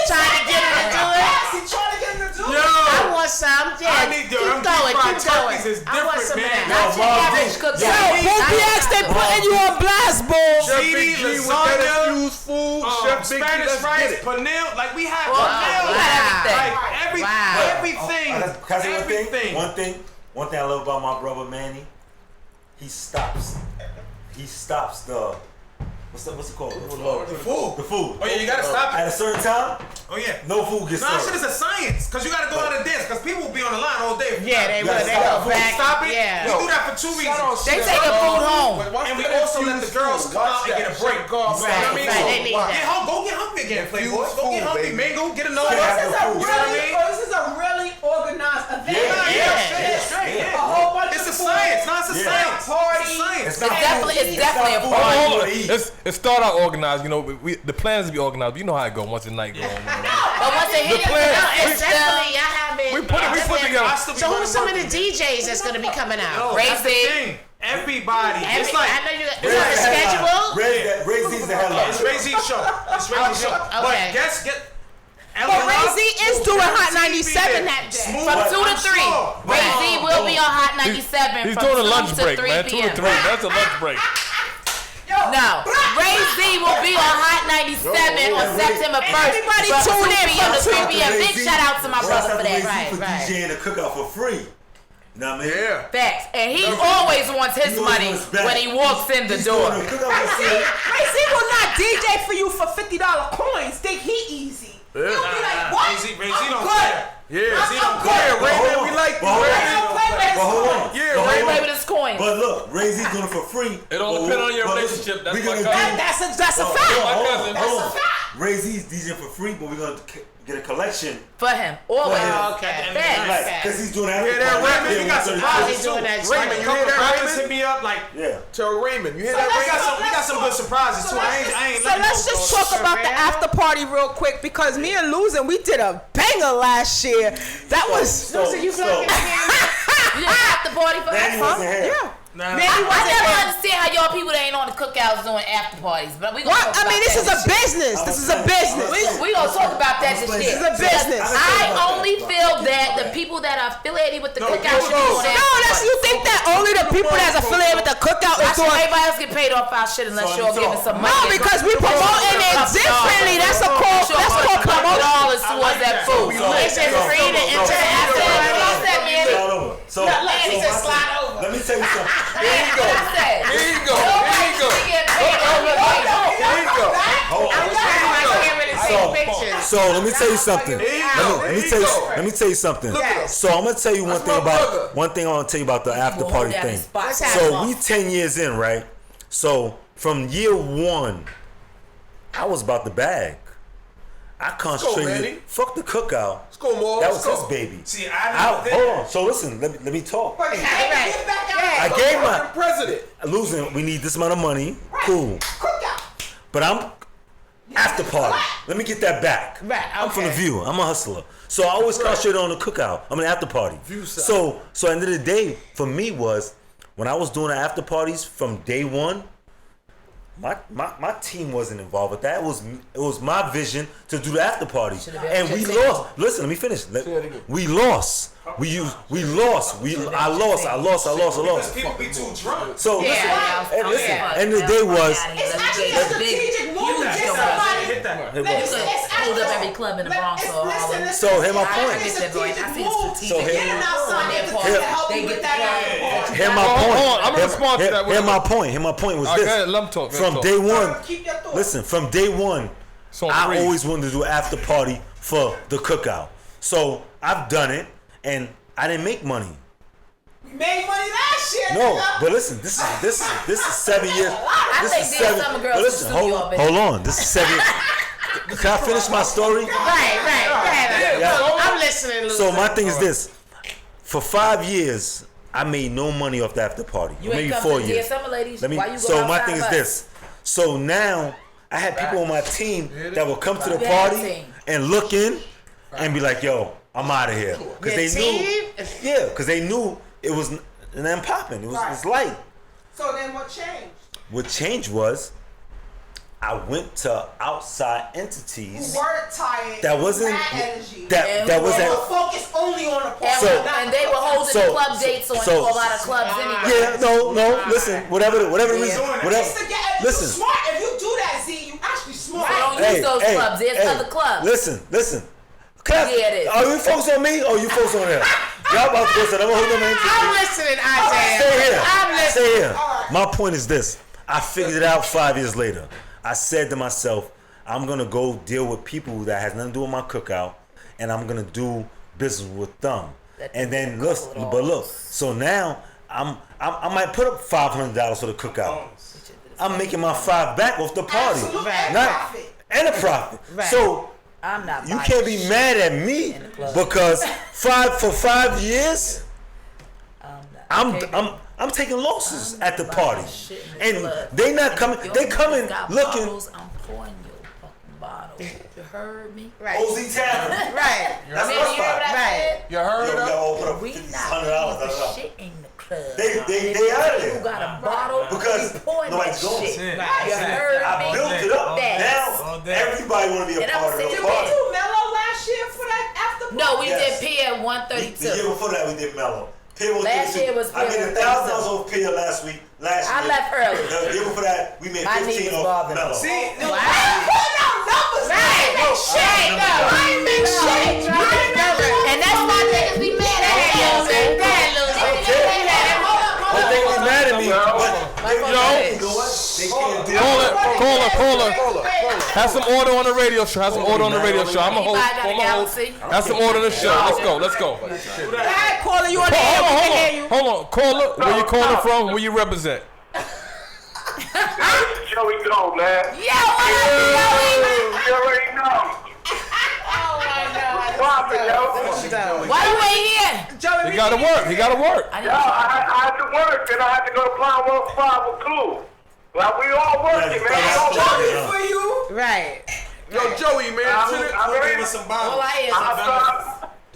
Trying to get him to do it. He trying to get him to do Yo, it. I want some. Yeah. I need keep them going. deep fried Keep going. turkeys is I want different, some of man. that. Not your Mom, average dude. cook. Yo, They putting you on blast, boy. Chef Ziti, Big G with lasagna, that infused food. Chef Big G, Spanish let's get rice, it. panel, like we have Wow. panel, Wow. like Wow. everything, Can I say everything. one thing I love about my brother Manny, he stops the what's it called? The food. The food. Oh yeah, you gotta stop At it. a certain time, Oh yeah. no food gets No, that served. shit is a science, cause you gotta go out and dance, cause people will be on the line all day. Yeah, they You will. gotta They stop. go back. Stop it. Yeah. We do that for 2 reasons. They taking food home. And we also let the girls come out and get a break. You know what I mean? Right, they need Get that. home, go get hungry again, Playboy. Infused Go get food, hungry, baby. man. Go get another Yeah. one. This is a You know what I really, mean? this is a really organized event. Yeah, straight. A whole bunch It's a of science. food. No, it's a Yeah. science. Party. It's a science. It's not It's definitely a food. party. It's not Hold on, food. it start out organized. You know, the plans to be organized. But you know how it go once the night go on. But once they hit The plan- it, It's definitely y'all have it. We put together. So who's some of the DJs that's gonna be coming out? That's the Crazy. thing. Everybody. It's like I know you. Is it on the schedule? Raise these the headline. it's Ray Z show. It's Ray Z show. Okay. But guess But Ray Z is doing Hot 97 that day. Smooth, From 2 to I'm 3. sure. Ray Z will be on Hot 97 He's from doing a 2 lunch to break, 3 man. 2 to p.m. 3. That's a lunch break. No, Ray Z will in on September 1st. Everybody from tune in 2 p.m. to 3 p.m. Big Jay-Z. shout out to my brother for that. Right, for right. DJing the cookout for free. You know what I mean? Yeah. Facts. And he always wants his He always money wants back. when he walks in the He's door. doing the cookout for free. Ray-Z will not DJ for you for $50 coins. Think he easy. He'll be like, what? Ray-Z I'm don't good. care. Yeah. I'm Yeah, good. Raymond, we like you. But hold on. Raymond. Don't play with his But hold on. coins. Yeah, But hold Play on. with his coins. But look, Ray-Z's doing it for free. It all depends on your But relationship. That's we my gonna cousin. do- That's a Hold fact. on, My hold cousin. on, hold That's a on. fact. Ray-Z's DJing for free, but we're gonna get a collection. For him. Always. Yeah. Okay. Facts. Like, cause he's doing that. hear that, Raymond? You got some Oh, he's doing that. Raymond, you Couple hear that, rappers hit Raymond? me up like, Yeah. Tell Raymond, you hear So that, let's Raymond? we got some good surprises too. I ain't So letting let's those just go. talk about the after party real quick because me and Losing, we did a banger last year. That was You clocking You didn't have to party for Manny us? wasn't here. yeah. Nah. Manny I wasn't never here. understand how y'all people that ain't on the cookouts doing after parties, but we gonna What? talk I about mean, this that is a this year. business. This is a business. We gonna talk about that this year. This is a business. I only feel that the people that are affiliated with the cookout should be doing after No, that's you think that only the people that's affiliated with the cookout I is should doing. everybody else get paid off our shit unless So y'all let me giving talk. some money. No, because we promoting it differently. That's a call. Sure, That's called promotion. dollars towards that food. It's just free to enter the after party. Slide over. So, He said slide over. let me tell you something. Here you go. Here you go. Here you go. Here you go. Hold on. I'm trying my camera to take pictures. So let me tell you something. Here you go. Let me tell you something. So I'm gonna tell you one thing about I want to tell you about the after party thing. So we 10 years in, right? So from year 1, I was about the bag. I Manny. concentrated. Fuck the cookout. Let's go, Mo. That Let's was his go. baby. See, I never Hold on. So listen, let me talk. I Let's gave go, my president. losing. We need this amount of money. Cool. But I'm after party. Let me get that back. Right, I'm from the okay. View. I'm a hustler. So I always concentrate on the cookout. I'm an after party. So at the end of the day, for me was when I was doing the after parties from day 1. My team wasn't involved with that. It was my vision to do the after party, and we lost. Listen, let me finish. We lost. I lost. people be too drunk. So Yeah, listen, end of the day was It's actually a strategic move to get somebody. Hit that. Hold up every club in the Bronx or Harlem. So hear my I point. get that, boy. I see it's So strategic. here- They get the club. Hear my Hold on, point. I'm gonna respond to that. Hear my point. Hear my point was All right, this. go ahead, let him talk. From day 1, Keep your thoughts. listen. From day 1, So I three. always wanted to do after party for the cookout. So I've done it, and I didn't make money. We made money last year. No, nigga. but listen, this is 7 years. This think is these 7. summer girls But listen, should sue y'all, baby. hold on. This is 7. Can I finish my story? Right. Go ahead. Yeah. I'm listening, Lou. So my thing is this: for 5 years, I made no money off the after party. You Maybe ain't come 4 to the years. summer ladies. Let me. Why you go So my outside thing is bus? this. So now I had people on my team that would come to the Bad party team. and look in and be like, "Yo, I'm out of here," because Your they knew. team? Yeah, because they knew it was nothing popping. It was light. So then what changed? What changed was I went to outside entities You were tired. that wasn't Mad energy. that And that we was They that. were focused only on the And, party. and they were holding So- the club dates on so- for a lot of clubs anyway. Yeah, no. Listen, whatever the reason, whatever. It's to get, if Listen. you smart. If you do that, Z, you actually smart. They don't use those clubs. There's other clubs. Listen. Can Yeah, it is. Are you focused on me or you focused on him? Y'all about to go to them. Hold on, man. I'm listening, Isaiah. Stay here. I'm listening. Stay here. My point is this. I figured it out 5 years later. I said to myself, I'm going to go deal with people that has nothing to do with my cookout, and I'm going to do business with them. And then look, so now I might put up $500 for the cookout. I'm making my 5 back off the party. Absolutely. And a profit. Right. So I'm not. you buying can't be shit. mad at me because for 5 years I'm taking losses at the party, and they not coming. They coming looking. I'm pouring your fucking bottle. You heard me? Right. OZ Tavern. Right. That's Man, my you heard what I spot. said? You heard Yo, her? y'all put up We not $100. paying for shit in the club. They out of You there got a bottle because you pouring that nobody's going. shit. Yeah. You heard I me? built it up. Facts. Now everybody want to be a And I'm part of saying the you party. You mellow last year for that after party? No, we Yes. did Pier The 132. year before that we did Mellow. Pier was Last 32. year was I Pier made $1,000 off Pier last week. Last year. I left early. The year before that we made My knee 15 was off bothering me. Mellow. See, Putting out numbers shit. I ain't make shit. And that's why niggas be mad at him. But they be mad at me. Caller. Have some order on the radio show. I'm a host. Have some order on the show. Let's go. Hey, caller, you on the air? We can hear you. Hold on. Caller, where you calling from? Where you represent? Joey Gold, man. Yeah, what up, Joey? You already know. Oh my God. Why you ain't here? Joey, He gotta work. Yeah, I had to work, and I had to go to Pine 105 with Clue. Well, we all working, man. We all working. for you. Right. Yo, Joey, man.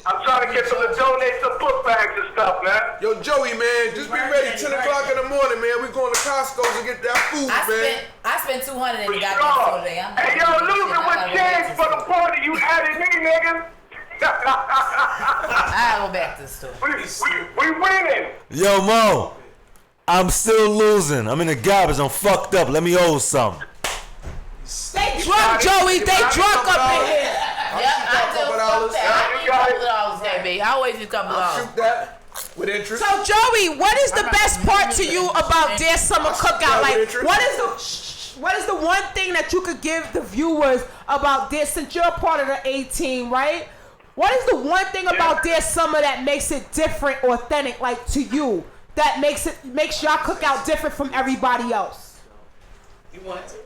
I'm trying to get them to donate some book bags and stuff, man. Yo, Joey, man, just be ready. 10 o'clock in the morning, man. We going to Costco's and get that food, man. I spent $200 and For got sure. that today. Hey, yo, losing with change for the party you added me, nigga. I'll go back to the store. We winning. Yo, Mo, I'm still losing. I'm in the garbage. I'm fucked up. Let me hold something. They drunk, Joey. They drunk up in here. Yep, I do. Fuck that. I need $2 there, baby. I always need $2. Shoot that with interest. So, Joey, what is the best part to you about their summer cookout? Like, what is the one thing that you could give the viewers about this? Since you're a part of the A-Team, right? What is the one thing about their summer that makes it different, authentic, like to you, that makes y'all cookout different from everybody else? You want to?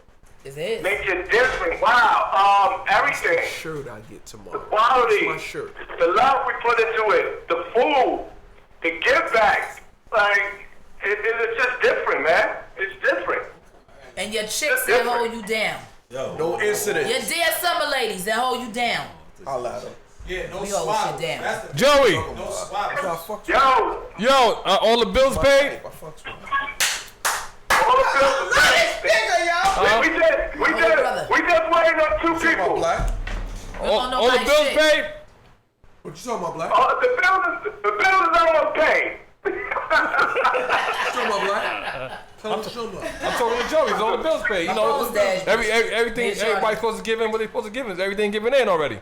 Is it? Makes it different. Wow. Everything. Shirt I get tomorrow. The quality. My shirt. The love we put into it. The food. The give back. Like, it's just different, man. It's different. And your chicks that hold you down. Yo. No incident. Your dear summer ladies that hold you down. I'll at them. Yeah, no We hold swallow. shit down. Joey. No swallow. Yo. All the bills paid? All the bills are paid. We just waiting on two people. All the bills paid? What you talking about, Black? The bills is almost paid. What you talking about, Black? I'm talking to Joey. All the bills paid. You know, everything. Everybody's supposed to give in what they're supposed to give in. Everything given in already.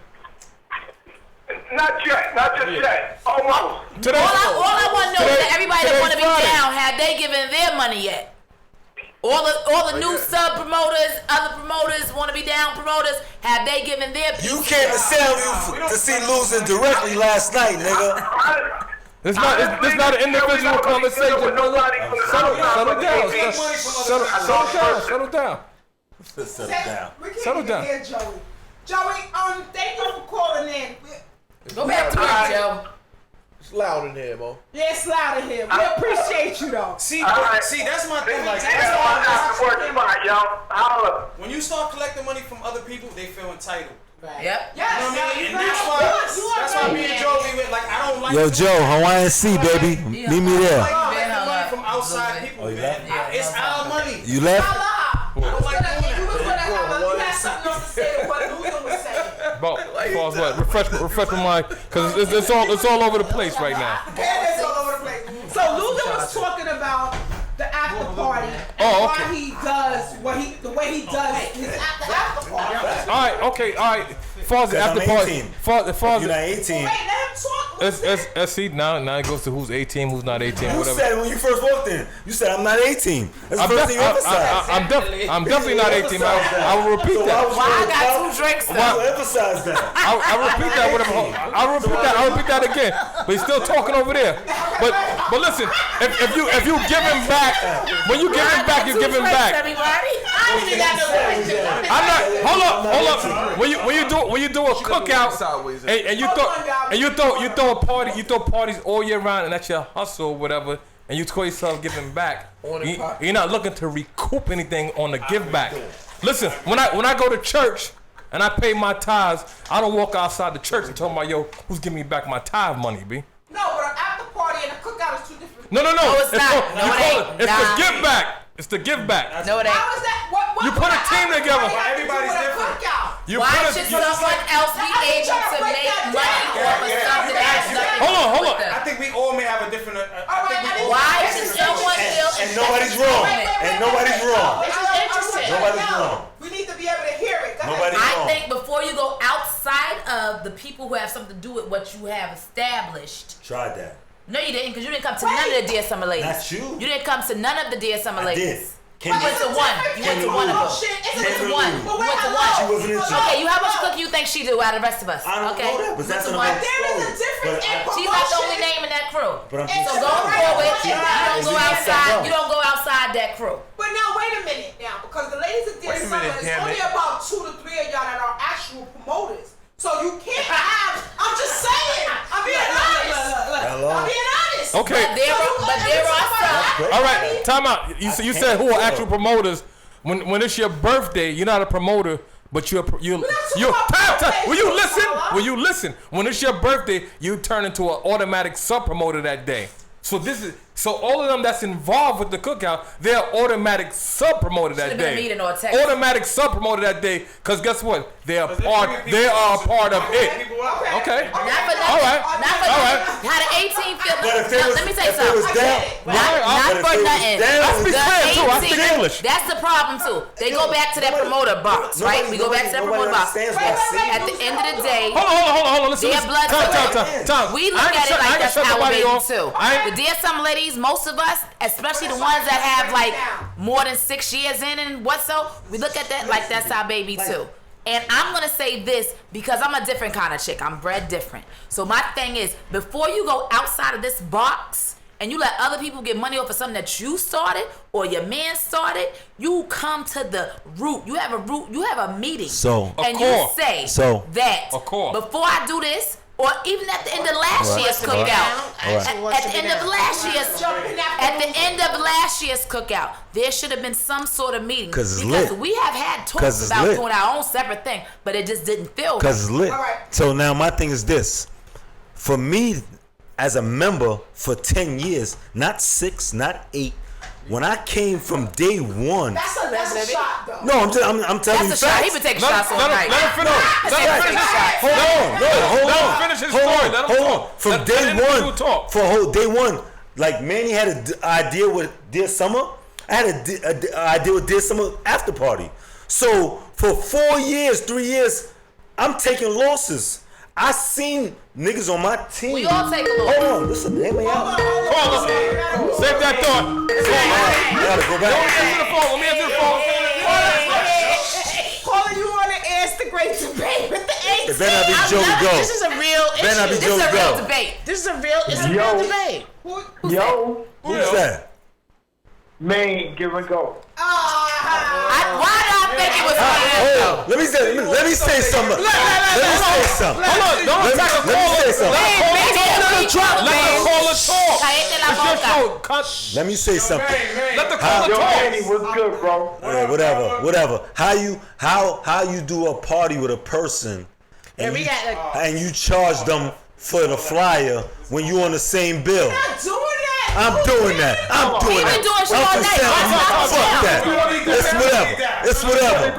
Not just yet. Almost. All I want to know is that everybody that want to be down, have they given their money yet? All the new sub promoters, other promoters want to be down promoters, have they given their piece? You came to Soundview to see losing directly last night, nigga. It's not an individual conversation. Settle down. Settle down. Here, Joey. Joey, thank you for calling in. Go back to it, Joe. It's loud in here, Mo. Yeah, it's loud in here. We appreciate you, though. See, that's my thing. Like, when you start collecting money from other people, they feel entitled. Right. Yep. Yes, You know what I mean? And that's why me and Joey went, like, I don't like Yo, Joe, Hawaiian C, baby. Meet me there. collecting money from outside people, man. It's our money. You left? I don't like doing that. You had something else to say to what Luther was saying. Pause what? Refresh my mind, because it's all over the place right now. It's all over the place. So Luther was talking about the after party and okay. why he does the way he does his after party. All right. Far as the after party, far as You're not 18. Wait, let him talk. Let's see now it goes to who's 18, who's not 18, You whatever. said when you first walked in, you said I'm not 18. That's the first thing you emphasized. I'm definitely not 18. I will repeat that. Why I got 2 drinks though? Why emphasize that? I repeat that. I'll repeat that again. But he's still talking over there. But listen, if you give him back, when you give him back, you give him back. Everybody. I don't even got no question. I'm not. Hold up. When you do a cookout and you throw parties all year round, and that's your hustle or whatever, and you call yourself giving back, you're not looking to recoup anything on the give back. Listen, when I go to church and I pay my tithes, I don't walk outside the church and tell my who's giving me back my tithe money, B? No, but an after party and a cookout is 2 different things. No, it's not. No, it ain't. It's the give back. It's the give back. No, it ain't. How is that? What You put a team together. Everybody's different. Why should someone else be able to make money off of something that has nothing to do Hold on. with them? I think we all may have a different. Why should someone feel And nobody's wrong. And nobody's wrong. This is interesting. Nobody's wrong. We need to be able to hear it. Go ahead. Nobody's I wrong. think before you go of the people who have something to do with what you have established. Tried that. No, you didn't, because you didn't come to none of the Dear Summer Ladies. Not you. You didn't come to none of the Dear Summer I Ladies. did. You went to one. You went to one of them. You went to one. You went to one. She wasn't into Okay, you how much cooking you think she do out of the rest of us? I don't Okay. know that, but that's one. another There is a difference in She's not the only name in that crew. But I'm So just going forward, you don't Is go it outside. yourself? You don't go outside that crew. But now wait a minute now, because the ladies of Dear Wait a Summer minute, is damn only it. about 2 to 3 of y'all that are actual promoters. So you can't have. I'm just saying. I'm being honest. I'm being honest. Okay. But there are some. All right, time out. You said who are actual promoters? When it's your birthday, you're not a promoter, but you're time. Will you listen? Will you listen? When it's your birthday, you turn into an automatic sub promoter that day. So all of them that's involved with the cookout, they're automatic sub promoter that Should've been a day. meeting or a text. Automatic sub promoter that day, because guess what? They are a part of it. Okay. Not for nothing. All right. Not for All right. nothing. How the 18 feel? But if it was- Let me tell you if it was something. down- Not but if for it was nothing. down- I speak Spanish too. I speak English. That's the problem too. They go back to that promoter box, right? We go back to that promoter box. At the end of the day, Hold on. Listen. their blood. Time. We look at it like that's our baby too. I The Dear Summer Ladies, most of us, especially the ones that have like more than 6 years in and what so, we look at that like that's our baby too. And I'm gonna say this because I'm a different kind of chick. I'm bred different. So my thing is, before you go outside of this box and you let other people get money off of something that you started or your man started, you come to the root. You have a root. You have a meeting. So- and A you core. say So- that A core. before I do this, or even at the end of last Right. year's Right. cookout, Right. at the end of last year's cookout, there should have been some sort of meeting 'Cause it's because lit. we have had 'Cause talks it's about lit. doing our own separate thing, but it just didn't feel Because it's lit. All right. So now my thing is this. For me, as a member for 10 years, not 6, not 8, when I came from day one. That's a shot, though. No, I'm telling you That's a shot. facts. He been taking shots all Let night. him finish. Let him finish. Hold on. Let him finish his story. Let him Hold talk. on. From Let day the individual one, talk. for whole day one, like Manny had an idea with Dear Summer. I had an idea with Dear Summer after party. So for 4 years, 3 years, I'm taking losses. I seen niggas on my team. We all take a loss. Hold on, listen, hear me out. Call him. Save that thought. I gotta go Let me back. answer the phone. Let me answer the phone. Calling you on the air, it's the great debate with the 18. It better not be Joey Go. This is a real Better not be issue. Joey This is a real Go. debate. This is a real debate. Yo, Who's that? man, give and go. Why do I think it was Oh, let me say something. Let me say something. Hold on. Don't Let attack a me caller. say something. Let the caller talk. It's your show. Cut. Let me say something. Let the caller Yo, talk. Manny, what's good, bro? Yeah, whatever. How you do a party with a person and, we got and you charge them for the flyer when you on the same bill? I'm doing that. I'm doing that. We've been doing shit all night. Fuck that. It's whatever. I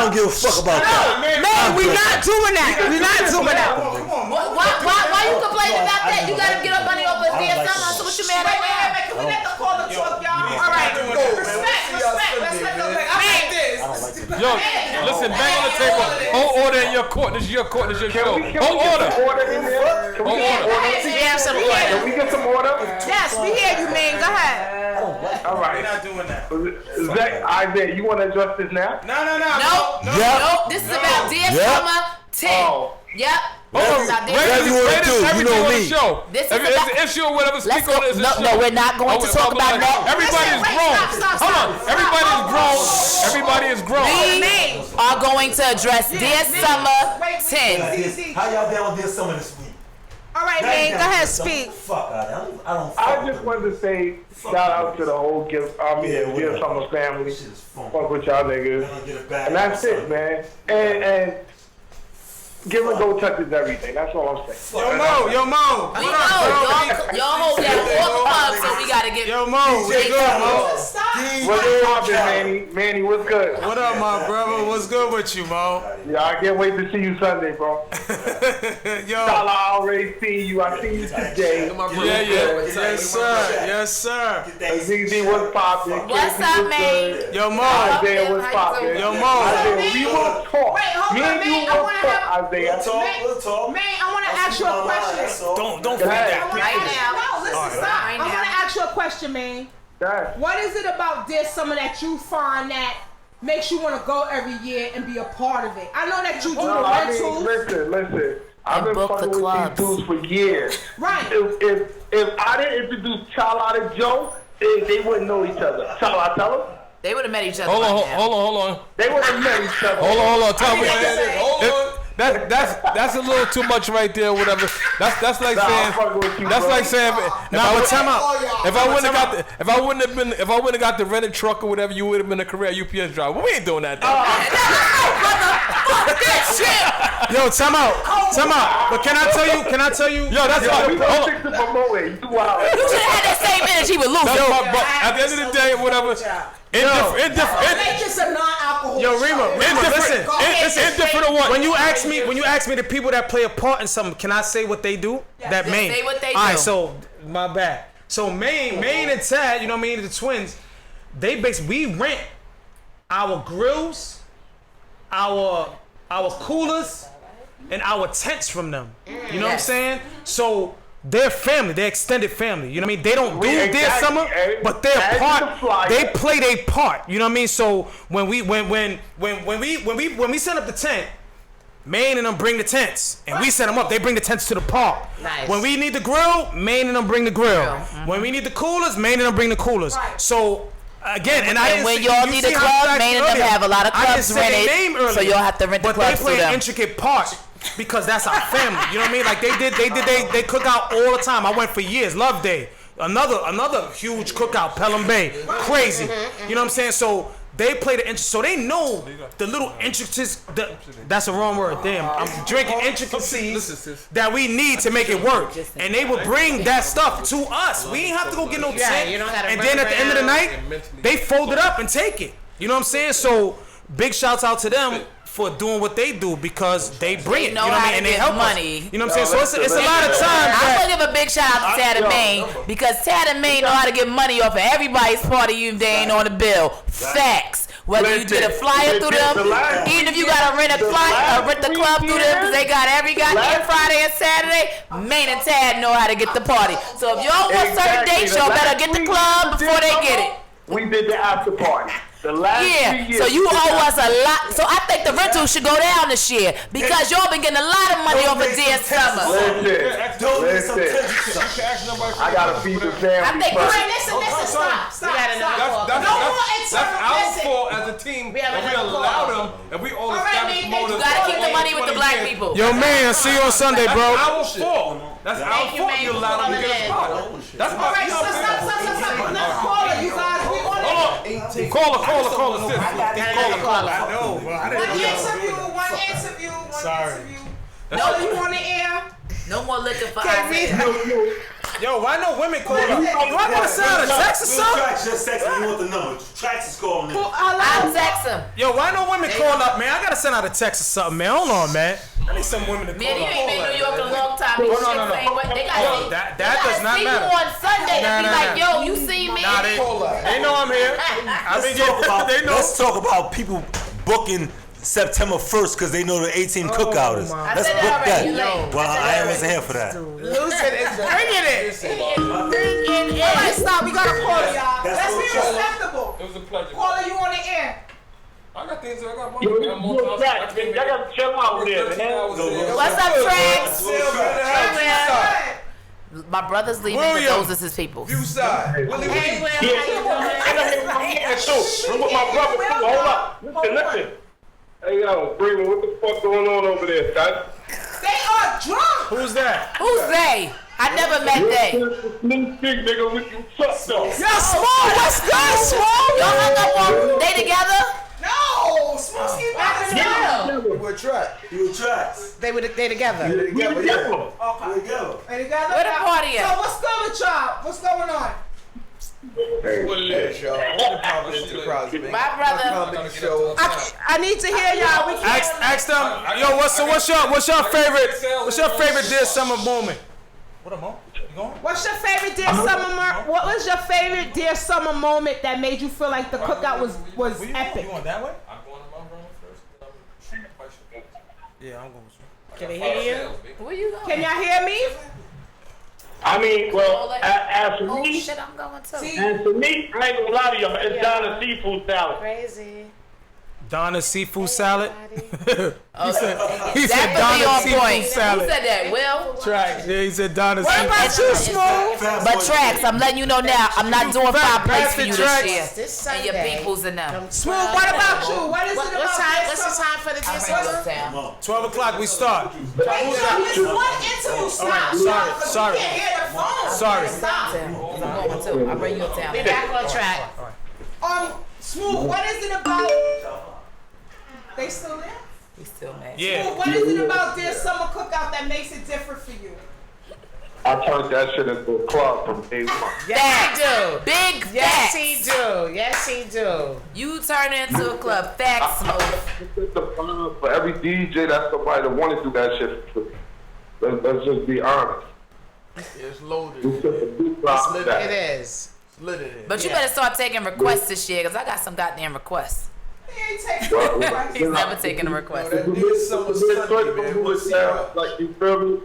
don't give a fuck about that. Man, we're not doing that. We're not doing that. Why you complaining about that? You gotta get up money off of Dear Summer. So what you mad at? Can we let the caller talk, y'all? All right. Respect. Let's let the Yo, listen, bang on the table. Hold order in your court. This is your court. This is your show. Hold order. Order in there? Can we get some order? We have some order. Can we get some order? Yes, we hear you, man. Go ahead. All right. We're not doing that. Zach, Isaiah, you want to address this now? Nope. This is about Dear Summer 10. Oh. Yep. Whatever you wanna do, you know me. This is If it's about- an issue or whatever, speak Let's on go. it. No, we're not going to talk about that. Everybody is grown. Hold on. Everybody is grown. We are going to address Dear Summer 10. How y'all down with this summer this week? All right, man. Go ahead, speak. Fuck out of it. I don't. I just wanted to say shout out to the whole Dear whatever. Summer family. Shit is fun. Fuck with y'all niggas. I'll get it back. And that's it, man. And give and go touches everything. That's all I'm saying. Yo, Mo. We know. Y'all hold down all the clubs, so we got to get. Yo, Mo. What's good, Mo? What's poppin', Manny? Manny, what's good? What up, my brother? What's good with you, Mo? Yeah, I can't wait to see you Sunday, bro. Yo. I already see you. I see you today. Yeah. Yes, sir. ZZ, what's poppin'? What's up, man? Yo, Mo. Isaiah, what's poppin'? Yo, Mo. Isaiah, we will want to talk. Wait, hold Me on, and man. you I want want to to talk, have. Isaiah. Let's talk. Man, I want to ask you a question. Don't Go forget ahead. that. Right now. No, listen, stop. Right I want to now. ask you a question, man. Go ahead. What is it about Dear Summer that you find that makes you want to go every year and be a part of it? I know that you do Well, the I mean, rentals. listen. I've been book the fucking with clubs. these dudes for years. Right. If I didn't introduce Charlotte and Joe, they wouldn't know each other. Charlotte, tell them. They would have met each other. Hold by on, now. hold on. They would have met each other. Hold on. Tell me. Hold on. That's a little too much right there. Whatever. That's like Nah, saying. I'm fucking with you, That's bro. like saying. Nah, but time out. If I wouldn't have got the rented truck or whatever, you would have been a career UPS driver. We ain't doing that. Yo, time out. But can I tell you? Yo, that's We why. gonna fix it for Moe. You wild. You should have had that same energy with Luke. That's why. But at the end of the day, whatever. Make this a non-alcohol. Yo, Rima, listen. Indifferent or what? When you ask me the people that play a part in something, can I say what they do? That Just Maine. say what they All right, do. so my bad. So Maine and Tad, you know what I mean, the twins, we rent our grills, our coolers, and our tents from them. You know what I'm saying? So they're family, they're extended family. You know what I mean? They don't do their Exactly. summer, but they're Add to the part. flyer. They play their part. You know what I mean? So when we set up the tent, Maine and them bring the tents, and we set them up. They bring the tents to the park. Nice. When we need the grill, Maine and them bring the grill. When we need the coolers, Maine and them bring the coolers. So again, and I And didn't when say- y'all you need see a how club, I Maine and them earlier. have a lot of I didn't clubs say their rented, name so earlier, y'all have to rent the but clubs they play through an them. intricate part because that's our family. You know what I mean? Like they cook out all the time. I went for years. Love Day. Another huge cookout, Pelham Bay. Crazy. You know what I'm saying? So they play the so they know the little intricacies. That's the wrong word. Damn, I'm drinking intricacies that we need to make it work. And they will bring that stuff to us. We ain't have to go get no tent. you don't gotta And run then at the end of the around. night, they fold it up and take it. You know what I'm saying? So big shouts out to them for doing what they do because they bring it. You know what I mean? And they help money. us. You know what I'm saying? So it's a lot of times I'm that gonna give a big shout out to Tad and Maine because Tad and Maine know how to get money off of everybody's party even if they ain't on the bill. Facts. Whether you get a flyer through them, even if you gotta rent a flyer, rent the club through them because they got every goddamn Friday and Saturday, Maine and Tad know how to get the party. So if y'all want certain dates, y'all better get the club before they get it. We did the after party. The last 3 Yeah, years. so you owe us a lot. So I think the rental should go down this year because y'all been getting a lot of money off of Dear Summer. Listen. I gotta feed the family. I think first. Listen, stop. That's our fault as a team. And we allow them, and we all established motors. You gotta keep the money with the black people. Yo, man, see you on Sunday, That's bro. our fault. That's our fault. You allowed them to get a spot. That's All right, our stop. Let's call it, you guys. We on it. Call her, sis. One interview. Sorry. No, you on the air? No more liquor for Can't Isaiah. Yo, why no women call up? Do I gotta send a text or something? Tracks just text me. You want the number? Tracks is calling in. I'll text him. Yo, why no women call up, man? I gotta send out a text or something, man. Hold on, man. I need some women to call Man, you up. ain't been in New York a long time. These No. chicks ain't what they got. Yo, that does not see matter. you on Sunday to be Nah. like, yo, you see me? Nah, they know I'm here. I've been getting, they know. Let's talk about people booking September 1st because they know the 18 cookout is. I Let's said that book already. that. You late. Well, I wasn't here for that. Listen, it's bringing it. Bring it All right, in. stop. We gotta call it, y'all. That's Let's what be y'all- respectable. It was a pleasure. Caller, you on the air? I got things. I got money. You I got more look back, time. man. Y'all gotta chill out there, man. What's up, Trax? Hey, My brother's leaving because those is his people. View side. Willie Hey, Willie. Will, Yeah. how you doing? I got him too. I'm with my brother too. Hold up. Listen. Hey, yo, Bremen, what the fuck going on over there, son? They are drunk. Who's that? Who's they? I never met they. Slim Thick, nigga, with you fucked up. Yo, Small, what's good, Small? Y'all hung up on they together? No, Smoothie back in the We're track. You tracks. They together. We together. Okay. Together. Hey, together. Where the party at? So what's good with y'all? What's going on? What it is, y'all. Enterprise, man. My brother. Comedy show. I need to hear y'all. We Ask them. Yo, what's your favorite Dear Summer moment? What am I? You going? What's your favorite Dear Summer? What was your favorite Dear Summer moment that made you feel like the cookout was epic? You going that way? I'm going to my room first. Yeah, I'm going with you. Can they hear you? Where you going? Can y'all hear me? I mean, well, as for Oh me, shit, I'm going too. as for me, I ain't gonna lie to y'all. It's down to seafood salad. Crazy. Donna's seafood salad. He said that Donna's on seafood point. salad. Who said that? Will? Trax. Yeah, he said Donna's What seafood about you, Smooth? But Trax, I'm letting you know now, I'm not doing five plates for you Trax. this year. This And your Sunday. peoples and them. Smooth, what about you? What is it What about time? this What's the summer? time for the Town. 12 o'clock we start. Wait, no, it's one interlude. Stop. Alright, y'all, 'cause sorry. We can't hear the phone. Sorry. Stop. I'm going too. I'll bring you a town. Be back on track. Smooth, what is it about? They still there? We still mad. Yeah. Smooth, what is it about this summer cookout that makes it different for you? I turned that shit into a club from day one. Yes, he do. Big Yes, facts. he do. Yes, he do. You turn it into a club. Facts, Smooth. It's the vibe for every DJ that's somebody that want to do that shit for free. Let's just be honest. It's loaded. It's just a big vibe It that. is. Lit it in. But you better start taking requests this year, because I got some goddamn requests. He ain't taking He's never taking a request. That is summer Sunday, man. We'll see y'all. Like, you feel me?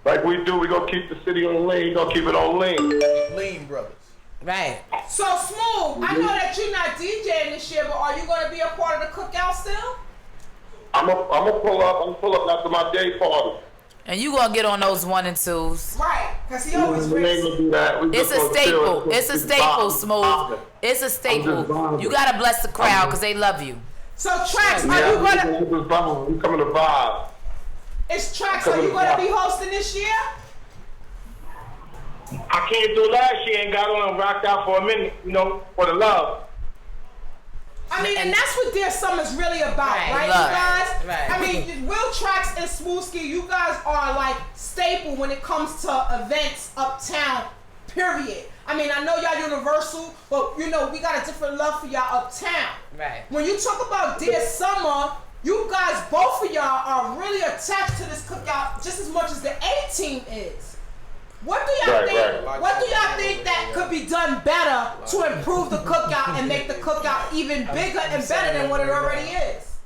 Like we do, we gonna keep the city on lane. We gonna keep it on lane. Lean Brothers. Right. So, Smooth, I know that you're not DJing this year, but are you going to be a part of the cookout still? I'm gonna pull up. I'm gonna pull up after my day party. And you gonna get on those 1 and 2s. Right, because he always We ain't gonna do that. We It's just a gonna chill. staple. It's a staple, Smooth. It's a staple. You gotta bless the crowd because they love you. So, Trax, are Yeah, you going to... we coming to vibe. It's Trax, are you going to be hosting this year? I can't do last year and got on and rocked out for a minute, you know, for the love. I mean, and that's what Dear Summer's really about, right, Love. you guys? Right. I mean, Will Trax and Smoothski, you guys are like staple when it comes to events uptown, period. I mean, I know y'all Universal, but you know, we got a different love for y'all uptown. Right. When you talk about Dear Summer, you guys, both of y'all are really attached to this cookout just as much as the A-Team is. What do y'all Right, think? right. What do y'all think that could be done better to improve the cookout and make the cookout even bigger and better than what it already is?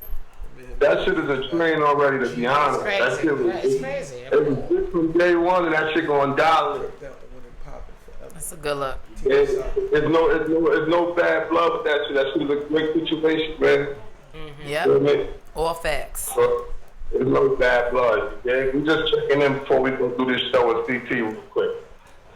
That shit is a train already, to be honest. It's That crazy. shit was, Right, it's crazy. it was good from day one, and that shit going dollar. That's a good look. It's no bad blood with that shit. That shit is a great situation, man. Yep. You know what I mean? All facts. So, there's no bad blood. Yeah, we just checking in before we go do this show with CT real quick.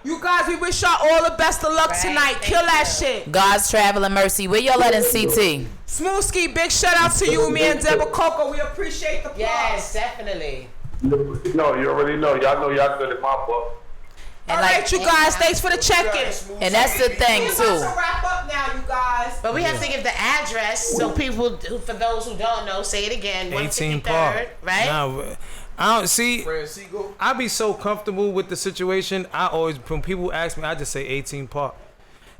You guys, we wish y'all all the best of luck tonight. Kill that shit. God's traveling mercy. Where y'all at in CT? Smoothski, big shout out to you, me and Deborah Coco. We appreciate the plug. Yes, definitely. No, you already know. Y'all know y'all good at my book. All right, you guys. Thanks for the check-in. And that's the thing We're about too. to wrap up now, you guys. But we have to give the address so people, for those who don't know, say it again. 18 153rd, Park. right? No, I don't see. Francisco. I be so comfortable with the situation. I always, when people ask me, I just say 18 Park.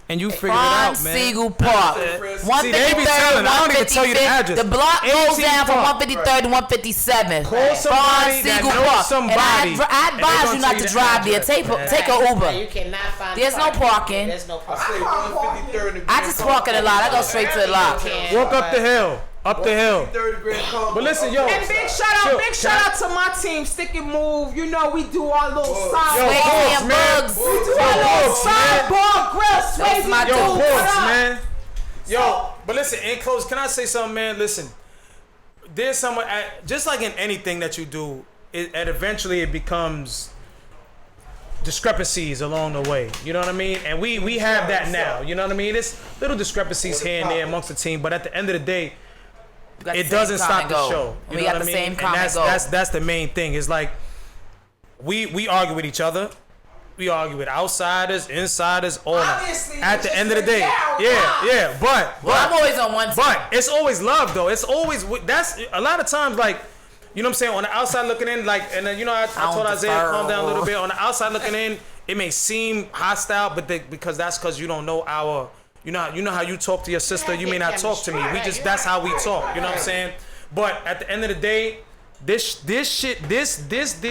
And you figure it out, man. Siegel Park. See, they be telling, I don't even tell you the 155th. address. The block goes 18 down from Park. 153rd to 157th. Call somebody that Siegel knows Park. somebody, And I and they advise gonna you not tell you to the drive there. address. Take an Right, Uber. you cannot find There's no parking. There's no I parking. say 153rd and I just park in the lot. I go straight to the lot. Walk up the hill. Up the hill. 153rd Grand Combo. But listen, yo. And big shout out to my team, Stick and Move. You know we do our little side. Yo, Swayze Bugs, and man. Bugs. We do our little Bugs, man. sideboard grill. Swayze my dude, Yo, what Bugs, up? man. Yo, but listen, in close, can I say something, man? Listen, there's someone, just like in anything that you do, it eventually it becomes discrepancies along the way. You know what I mean? And we have that now. You know what I mean? It's little discrepancies here and there amongst the team, but at the end of the day, it doesn't stop the show. You We know got what the I mean? same And common goal. that's the main thing. It's like we argue with each other. We argue with outsiders, insiders, all that. Obviously, At it's the just end of the day, down, yeah. But Well, I'm always on one team. but it's always love though. It's always that's a lot of times like. You know what I'm saying? On the outside looking in, like, and then, you know, I told Isaiah to calm down a little bit. On the outside looking in, it may seem hostile, but because you don't know our, you know how you talk to your sister, you may not talk to me. We just, that's how we talk. You know what I'm saying? But at the end of the day, this dear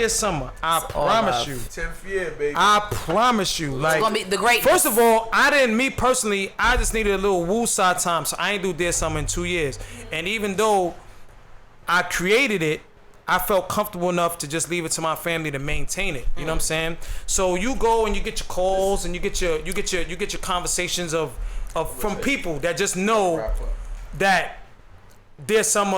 summer, I promise you. 10th year, baby. I promise you, like, gonna be the greatness. First of all, me personally, I just needed a little woo-side time, so I ain't do this summer in 2 years. And even though I created it, I felt comfortable enough to just leave it to my family to maintain it. You know what I'm saying? So you go and you get your calls and you get your conversations of from people that just know that there's some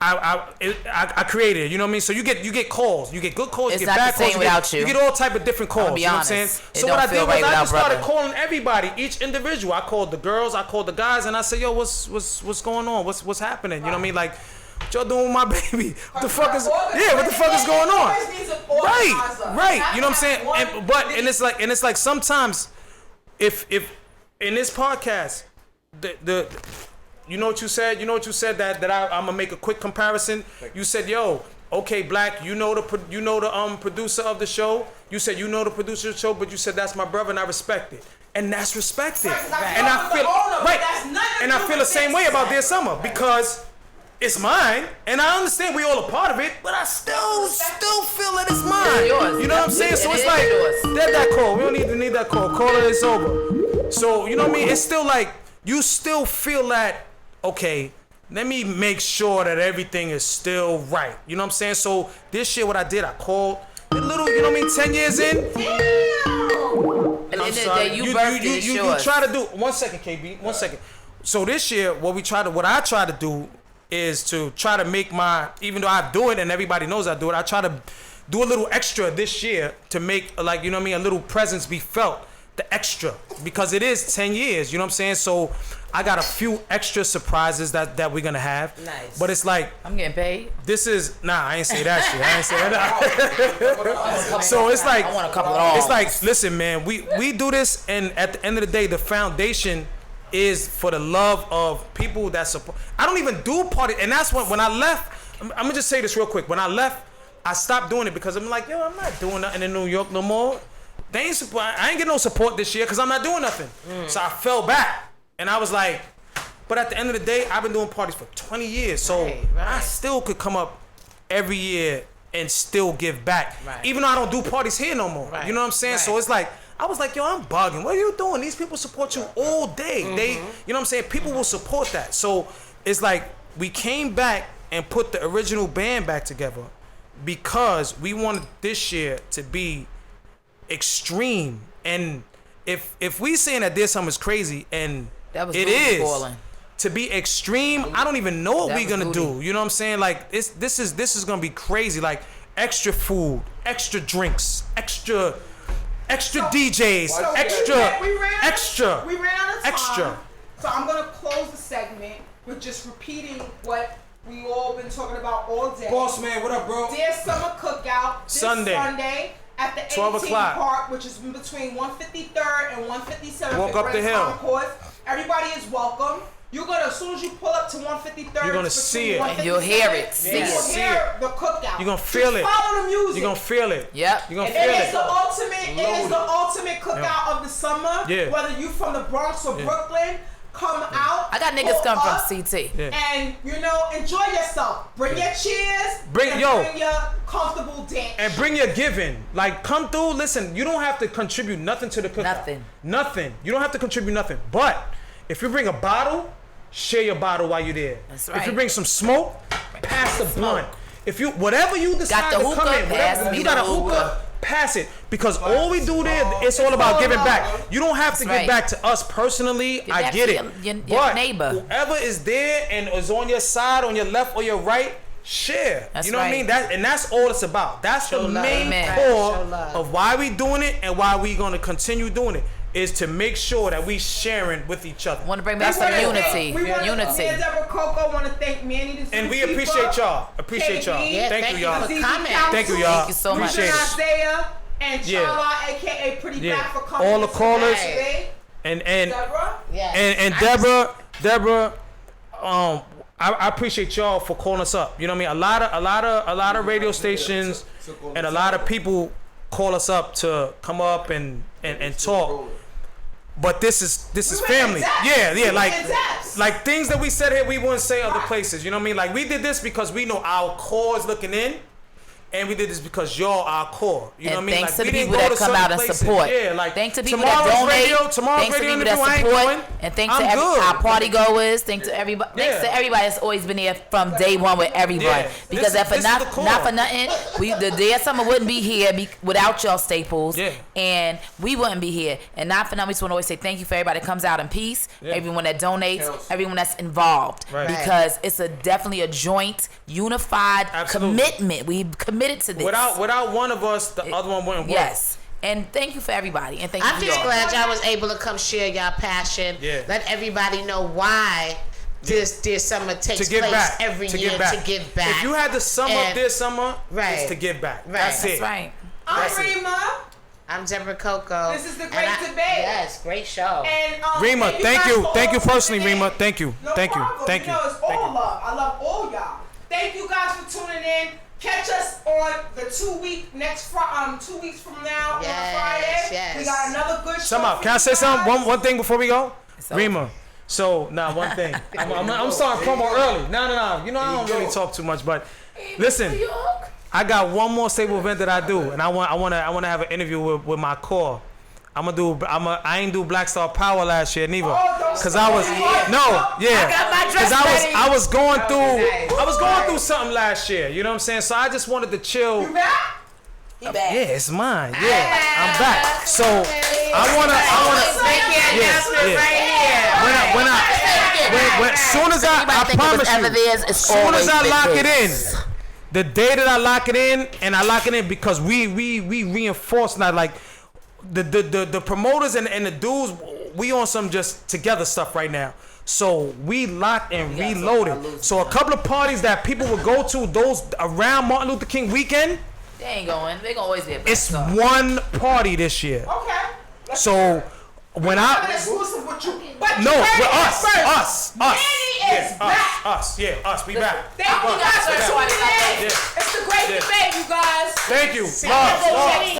I created it, you know what I mean? So you get calls, you get good calls, It's you get not bad the same calls, without you. get all type of different calls. I'll be you know honest. what I'm saying? It So don't what I feel did was right I without just started brother. calling everybody, each individual. I called the girls, I called the guys, and I said, yo, what's going on? What's happening? You know what I mean? Like, what y'all doing with my baby? What the fuck is what the fuck is going on? Right. You know what I'm saying? And it's like sometimes if in this podcast the you know what you said that I'm gonna make a quick comparison. You said, yo, okay, Black, you know the producer of the show. You said you know the producer of the show, but you said that's my brother and I respect it. And that's respected. And I feel the same way about Dear Summer because it's mine, and I understand we all a part of it, but I still feel that it's mine. You know what I'm saying? So it's like that call. We don't need that call. Call it, it's over. So you know what I mean? It's still like you still feel that, okay, let me make sure that everything is still right. You know what I'm saying? So this year what I did, I called a little, you know what I mean, 10 years in. I'm sorry. You try to do 1 second, KB. 1 second. So this year what I try to do is to try to make even though I do it and everybody knows I do it, I try to do a little extra this year to make, like, you know what I mean, a little presence be felt, the extra, because it is 10 years, you know what I'm saying? So I got a few extra surprises that we're gonna have. Nice. But it's like, I'm getting paid. this is, I ain't say that shit. I ain't say that. So it's like, I want a couple of all. It's like, listen, man, we do this, and at the end of the day, the foundation is for the love of people that support. I don't even do party, and that's when I left. I'm gonna just say this real quick. When I left, I stopped doing it because I'm like, yo, I'm not doing nothing in New York no more. They ain't support. I ain't get no support this year because I'm not doing nothing. So I fell back, and I was like, but at the end of the day, I've been doing parties for 20 years, so I still could come up every year and still give back, even though I don't do parties here no more. You know what I'm saying? So it's like, I was like, yo, I'm bugging. What are you doing? These people support you all day. They, you know what I'm saying? People will support that. So it's like we came back and put the original band back together because we wanted this year to be extreme. And if we saying that this summer is crazy, and it is balling. To be extreme, I don't even know what we're gonna do. You know what I'm saying? Like this is gonna be crazy. Like extra food, extra drinks, extra DJs, extra. We ran out of time. Extra. So I'm gonna close the segment with just repeating what we all been talking about all day. Boss man, what up, bro? Dear Summer Cookout this Sunday at the 12 18th o'clock. Park, which is in between 153rd and 157th. Walk up the hill. Concourse. Everybody is welcome. You're gonna, as soon as you pull up to 153rd, you're gonna see it. And you'll hear it. You will hear the cookout. You're gonna feel it. Follow the music. You're gonna feel it. Yep. You're gonna It feel is it. the ultimate cookout of the summer. Yeah. Whether you from the Bronx or Brooklyn, come out. I got niggas come up, from CT. And enjoy yourself. Bring your cheers. Bring your comfortable dance. And bring your giving. Like, come through. Listen, you don't have to contribute nothing to the cookout. Nothing. You don't have to contribute nothing. But if you bring a bottle, share your bottle while you're there. That's right. If you bring some smoke, pass the blunt. If you whatever you decide Got the to come hookah, in, pass whatever me you got a the hookah, hookah. pass it. Because all we do there, it's all about giving back. You don't have to give right. back to us personally. I back get to it. your But neighbor. whoever is there and is on your side, on your left or your right, share. That's you know what I mean? right. That's all it's about. That's the main Amen. core Show love. of why we doing it and why we gonna continue doing it. Is to make sure that we sharing with each other. Want to bring back some unity. Me and Deborah Coco want to thank Manny the And we Super appreciate Keeper, y'all. Appreciate y'all. KB, Thank you, y'all. for coming. Thank you, y'all. Thank you so much. Appreciate it. Isaiah and Yeah. Chala, aka Pretty Yeah. Black, for coming. All the callers. today. And Deborah. and Deborah, I appreciate y'all for calling us up. You know what I mean? A lot of radio stations and a lot of people call us up to come up and talk. But this is family. Yeah, like things that we said here we wouldn't say other places. You know what I mean? Like we did this because we know our core is looking in, And we did this because y'all are our core. You know what I mean? Thanks to we the didn't people go that to come certain out and places. support. Yeah, like thanks to people that donate. Tomorrow's thanks to radio people that interview, I ain't support. going. And thanks I'm to good. our party goers. Thanks to everybody. Yeah. Thanks to everybody that's always been there from day one with everyone. Yeah. Because This if for is not the core. for nothing, the Day of Summer wouldn't be here without y'all staples. Yeah. And we wouldn't be here. And not for nothing, we just want to always say thank you for everybody that comes out in peace. Yeah. Everyone that donates. Counts. Everyone that's involved. Right. Because it's definitely a joint, unified commitment. We committed to this. Without one of us, the other one wouldn't work. Yes. And thank you for everybody. And thank you I'm for just y'all. glad y'all was able to come share y'all passion. Yeah. Let everybody know why this Dear Summer takes To give place back. every To year give back. to give back. If you had to sum up And- this summer, Right. it's to give back. Right. That's That's it. right. I'm That's it. Rima. I'm Deborah Coco. This is the And great debate. Yes, great show. And Rima, thank guys you. for Thank you all personally, tuning in. Rima. Thank you. No Thank you. problem. Thank you. You know, it's all love. I love all y'all. Thank you guys for tuning in. Catch us on the 2 weeks from now on Friday. yes. We got another good show. Some up. for Can I you say something? guys. One thing before we go? Rima. So, one thing. I'm starting promo early. No. You know, I don't really talk too much, but listen. I got one more stable event that I do, and I want to have an interview with my core. I ain't do Black Star Power last year neither, cause I was I was going through something last year. You know what I'm saying? So I just wanted to chill. You back? He back. Yeah, it's mine. Yeah, I'm back. So I wanna Make your announcement right here. when soon as I promise you, soon as I lock it in, the day that I lock it in, and I lock it in because we reinforce not like the promoters and the dudes, we on some just together stuff right now. So we locked and reloaded. So a couple of parties that people would go to, those around Martin Luther King weekend, They ain't going. They gonna always be a Black it's Star. one party this year. Okay. So when I'm I exclusive with you. But no, you heard with it us, first. us, Manny is back. us, we back. Thank you guys for tuning in. Yeah. It's the great Yeah. debate, you guys. Thank you. Love.